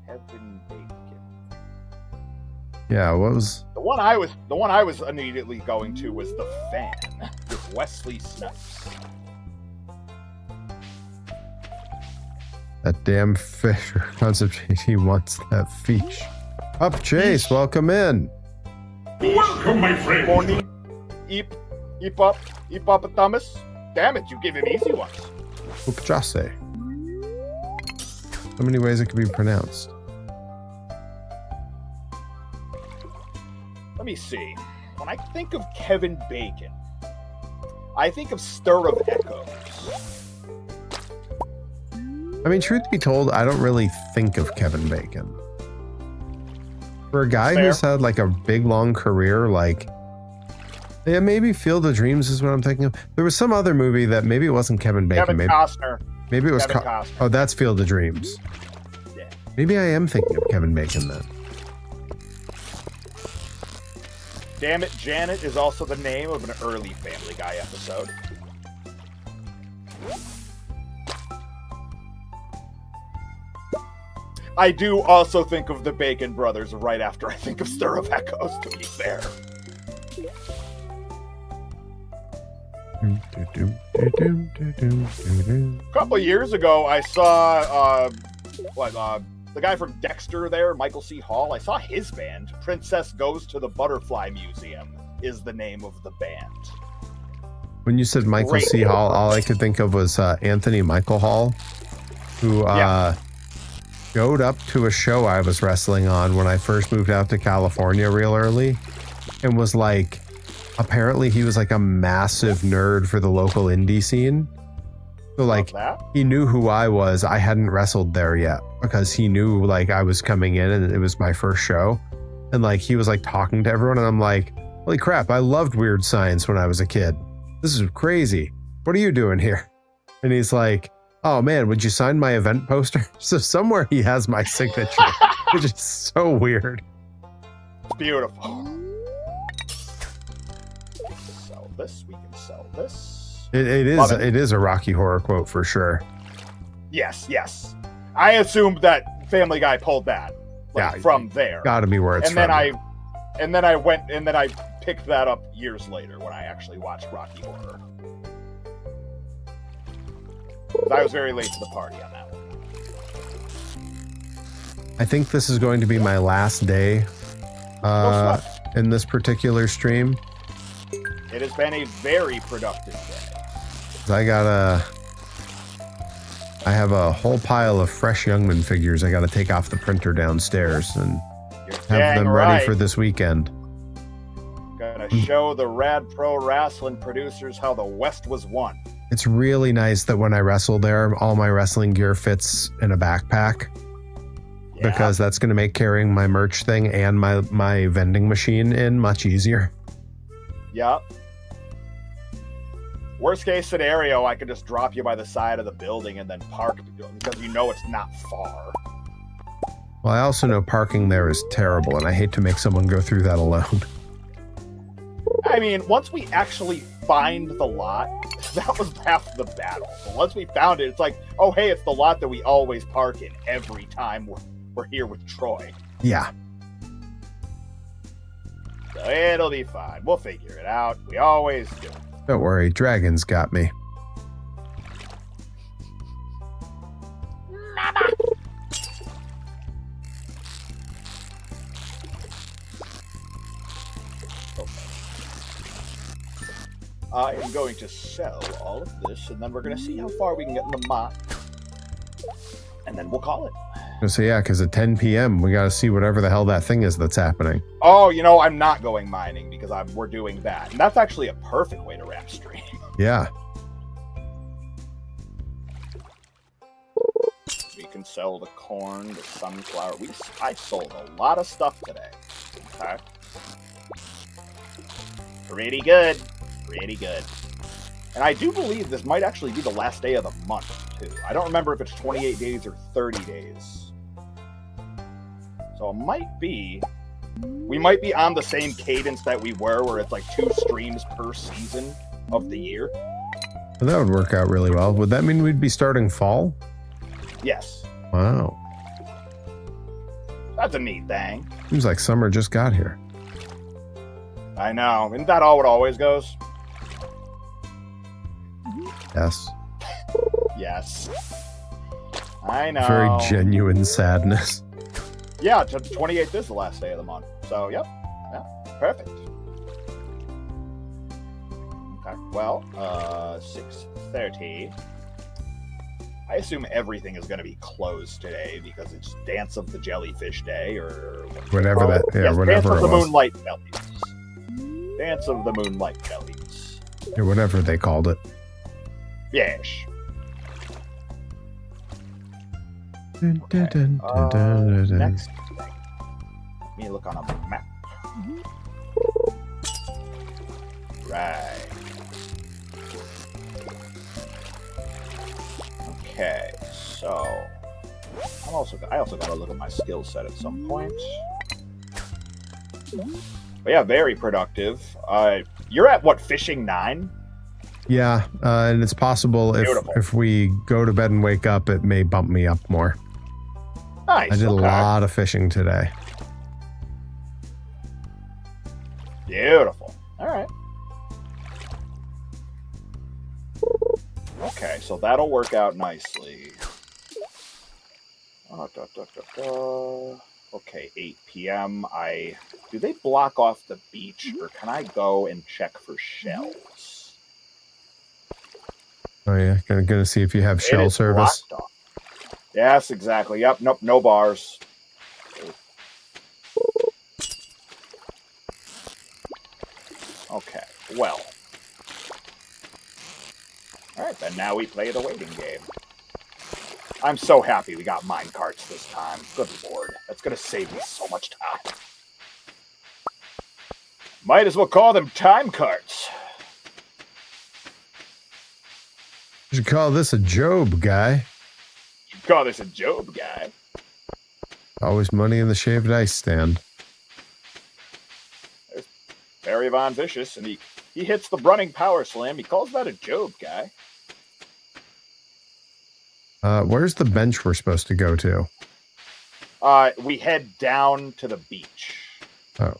Kevin Bacon. Yeah. What was the one I was immediately going to was The Fan with Wesley Snipes. that damn fish concept? He wants that fish. Up, Chase. Welcome in. Welcome, my friend. Morning. Eep up, Thomas. Damn it, you give him easy ones. Upjase. So many ways it could be pronounced. Let me see. When I think of Kevin Bacon, I think of Stir of Echoes. I mean, truth be told, I don't really think of Kevin Bacon. For a guy Fair. who's had like a big long career, like, yeah, maybe Field of Dreams is what I'm thinking of. There was some other movie that maybe it wasn't Kevin Bacon. Kevin Costner. Maybe it was Kevin Costner. Oh, that's Field of Dreams. Yeah. Maybe I am thinking of Kevin Bacon then. Damn It, Janet is also the name of an early Family Guy episode. I do also think of the Bacon Brothers right after I think of Stir of Echoes, to be fair. A couple of years ago, I saw the guy from Dexter there, Michael C. Hall. I saw his band. Princess Goes to the Butterfly Museum is the name of the band. When you said Michael Great. C. Hall, all I could think of was Anthony Michael Hall, who showed up to a show I was wrestling on when I first moved out to California real early, and was like, apparently he was like a massive nerd for the local indie scene. So like, he knew who I was. I hadn't wrestled there yet because he knew like I was coming in and it was my first show. And like, he was like talking to everyone and I'm like, holy crap, I loved Weird Science when I was a kid. This is crazy. What are you doing here? And he's like, oh man, would you sign my event poster? So somewhere he has my signature, which is so weird. Beautiful. Sell this. We can sell this. It is a Rocky Horror quote for sure. Yes. I assumed that Family Guy pulled that from there. Gotta be where it's from. And then I picked that up years later when I actually watched Rocky Horror. I was very late to the party on that one. I think this is going to be my last day in this particular stream. It has been a very productive day. I have a whole pile of fresh Youngman figures I got to take off the printer downstairs and have them ready for this weekend. Gonna show the Rad Pro Wrestling producers how the West was won. It's really nice that when I wrestle there, all my wrestling gear fits in a backpack. Yeah. Because that's going to make carrying my merch thing and my vending machine in much easier. Yep. Worst case scenario, I could just drop you by the side of the building and then park because you know it's not far. Well, I also know parking there is terrible, and I hate to make someone go through that alone. I mean, once we actually find the lot, that was half the battle. But once we found it, it's like, oh, hey, it's the lot that we always park in every time we're here with Troy. Yeah. So it'll be fine. We'll figure it out. We always do. Don't worry, dragons got me. Mama. I am going to sell all of this, and then we're going to see how far we can get in the mine. And then we'll call it. So yeah, because at 10 p.m. we got to see whatever the hell that thing is that's happening. Oh, you know, I'm not going mining because we're doing that. And that's actually a perfect way to wrap stream. Yeah. We can sell the corn, the sunflower. I sold a lot of stuff today. Okay. Pretty good. And I do believe this might actually be the last day of the month, too. I don't remember if it's 28 days or 30 days. So we might be on the same cadence that we were, where it's like 2 streams per season of the year. Well, that would work out really well. Would that mean we'd be starting fall? Yes. Wow. That's a neat thing. Seems like summer just got here. I know. Isn't that all it always goes? Yes. Yes. I know. Very genuine sadness. Yeah, 28th is the last day of the month. So, yep. Yeah, perfect. Okay, well, 6:30. I assume everything is going to be closed today because it's Dance of the Jellyfish Day or whatever that. Yeah, yes, whatever Dance of it the was. Moonlight Bellies. Dance of the Moonlight Bellies. Or whatever they called it. Yes. Okay. Next thing. Let me look on a map. Right. Okay, so I also gotta look at my skill set at some point. But yeah, very productive. You're at what, fishing 9? Yeah, and it's possible if we go to bed and wake up, it may bump me up more. Nice. I did a lot of fishing today. Beautiful. All right. Okay, so that'll work out nicely. Okay, 8 p.m. Do they block off the beach, or can I go and check for shells? Oh yeah, gonna see if you have shell service. Yes, exactly. Yep. Nope. No bars. Okay. Well. All right. Then now we play the waiting game. I'm so happy we got mine carts this time. Good lord, that's gonna save me so much time. Might as well call them time carts. You should call this a Job guy. You call this a Job guy. Always money in the shaved ice stand. There's Barry Von Vicious, and he hits the running power slam. He calls that a Job guy. Where's the bench we're supposed to go to? We head down to the beach. Oh.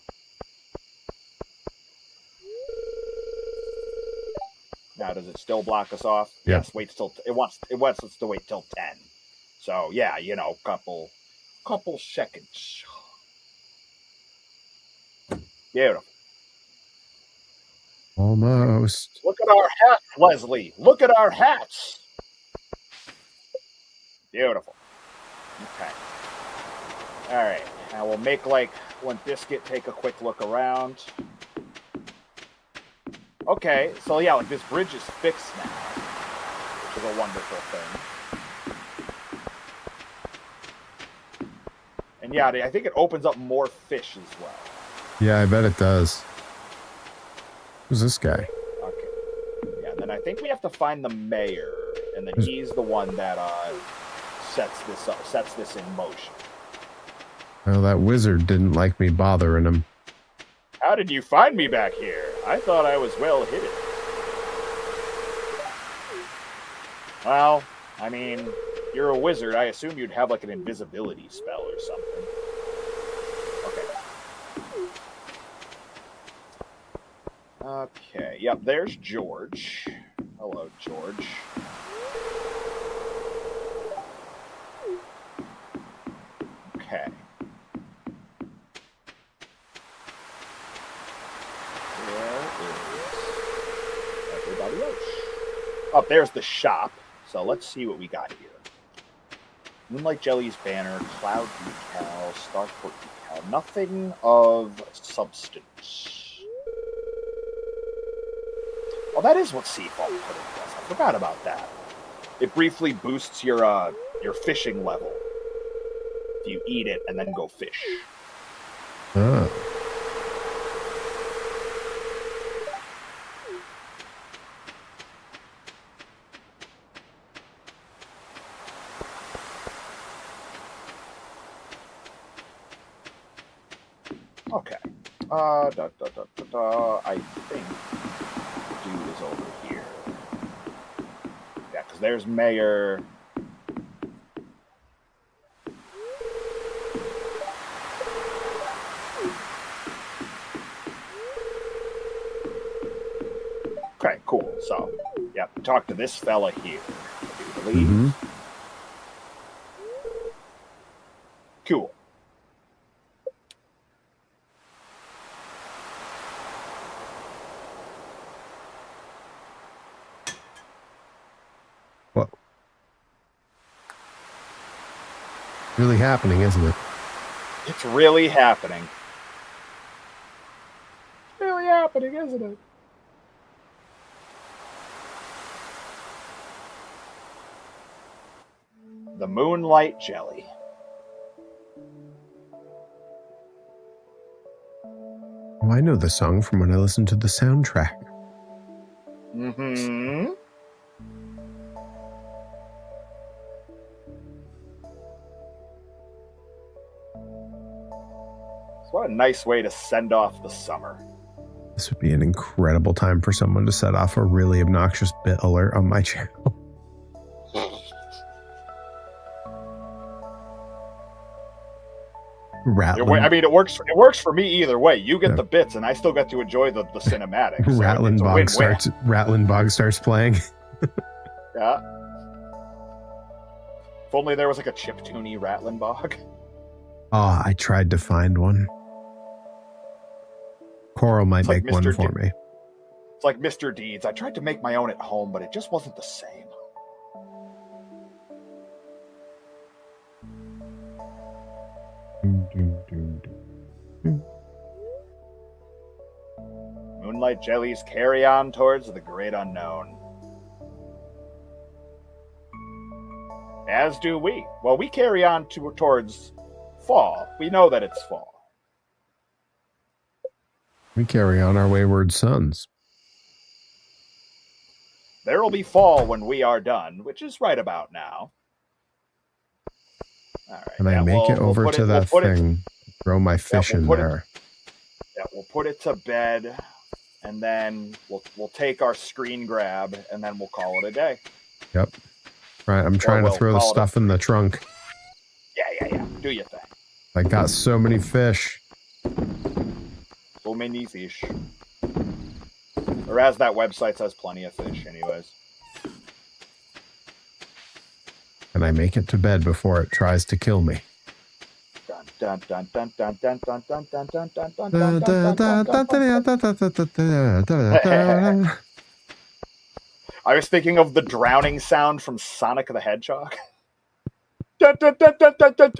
Now, does it still block us off? Yep. Yes. Wait till it wants us to wait till 10. So yeah, couple seconds. Beautiful. Almost. Look at our hats, Leslie. Look at our hats. Beautiful. Okay. All right. Now we'll make one Biscuit take a quick look around. Okay. So yeah, this bridge is fixed now, which is a wonderful thing. And yeah, I think it opens up more fish as well. Yeah, I bet it does. Who's this guy? Okay. Yeah. And then I think we have to find the mayor, and then he's the one that sets this in motion. Well, that wizard didn't like me bothering him. How did you find me back here? I thought I was well hidden. Well, I mean, you're a wizard. I assume you'd have an invisibility spell or something. Okay. Okay, yep, there's George. Hello, George. Okay. Where is everybody else? Oh, there's the shop. So let's see what we got here. Moonlight Jelly's banner, Cloud decal, Starport decal. Nothing of substance. Oh, that is what Seafoam pudding does. I forgot about that. It briefly boosts your fishing level if you eat it and then go fish. Oh. Okay. I think the dude is over here. Yeah, because there's Mayor. Okay, cool. So, yeah, talk to this fella here. I believe. Mm-hmm. Cool. What? Really happening, isn't it? It's really happening. Really happening, isn't it? The Moonlight Jelly. Oh, I know the song from when I listened to the soundtrack. Mm-hmm. So what a nice way to send off the summer. This would be an incredible time for someone to set off a really obnoxious bit alert on my channel. Rattling. I mean, it works. It works for me either way. You get the bits, and I still get to enjoy the cinematics. So Rattling Bog starts playing. Yeah. If only there was like a chiptune-y Rattling Bog. Oh, I tried to find one. Coral might make one for me. It's like Mr. Deeds. I tried to make my own at home, but it just wasn't the same. Moonlight jellies carry on towards the great unknown. As do we. Well, we carry on towards fall. We know that it's fall. We carry on our wayward sons. There will be fall when we are done, which is right about now. All right. And I make it over to that thing, throw my fish in there. We'll put it to bed, and then we'll take our screen grab, and then we'll call it a day. Yep. Right, I'm trying to throw the stuff in the trunk. Yeah. Do your thing. I got so many fish. So many fish. Or as that website says, plenty of fish, anyways. And I make it to bed before it tries to kill me. Dun dun dun dun dun dun dun dun dun dun dun dun dun. I was thinking of the drowning sound from Sonic the Hedgehog. Dun dun dun dun dun dun.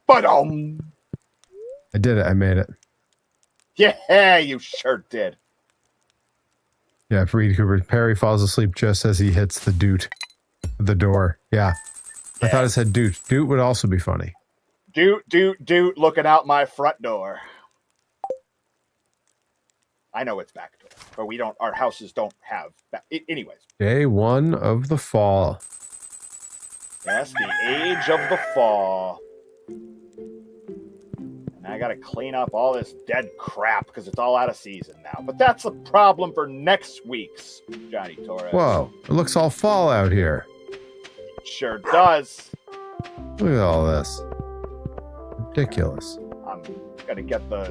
Ba-dum. I did it. I made it. Yeah, you sure did. Yeah, for Reed Cooper, Perry falls asleep just as he hits the door. Yeah. I thought it said doot. Doot would also be funny. Doot, looking out my front door. I know it's back door, but our houses don't have anyways. Day 1 of the fall. Yes, the age of the fall. And I gotta clean up all this dead crap because it's all out of season now. But that's a problem for next week's Johnny Torres. Whoa, it looks all fall out here. It sure does. Look at all this. Ridiculous. I'm gonna get the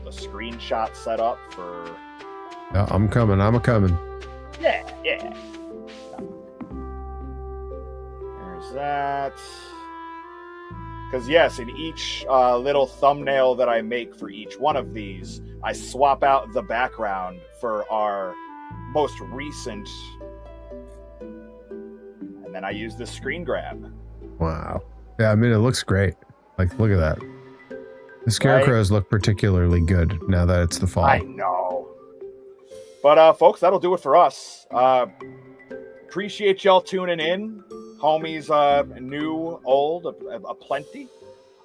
screenshot set up for. Yeah, I'm coming. Yeah. There's that. Because yes, in each little thumbnail that I make for each one of these, I swap out the background for our most recent, and then I use the screen grab. Wow. Yeah, I mean, it looks great. Like, look at that. The scarecrows look particularly good now that it's the fall. I know. But, folks, that'll do it for us. Appreciate y'all tuning in. Homies, new, old, a plenty.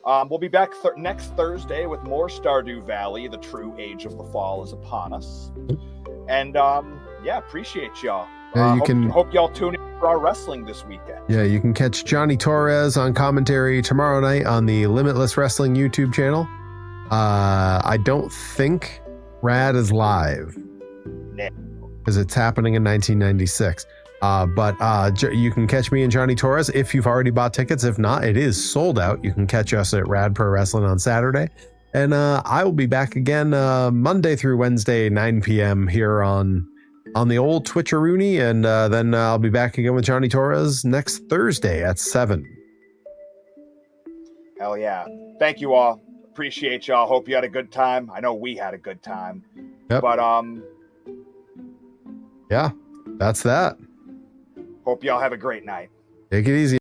We'll be back next Thursday with more Stardew Valley. The true age of the fall is upon us. And, appreciate y'all. Hope y'all tune in for our wrestling this weekend. Yeah, you can catch Johnny Torres on commentary tomorrow night on the Limitless Wrestling YouTube channel. I don't think Rad is live because it's happening in 1996. But you can catch me and Johnny Torres if you've already bought tickets. If not, it is sold out. You can catch us at Rad Pro Wrestling on Saturday. And I will be back again Monday through Wednesday, 9 p.m. here on the old Twitcheroony, and then I'll be back again with Johnny Torres next Thursday at 7. Hell yeah. Thank you all. Appreciate y'all. Hope you had a good time. I know we had a good time. Yep. But yeah, that's that. Hope y'all have a great night. Take it easy.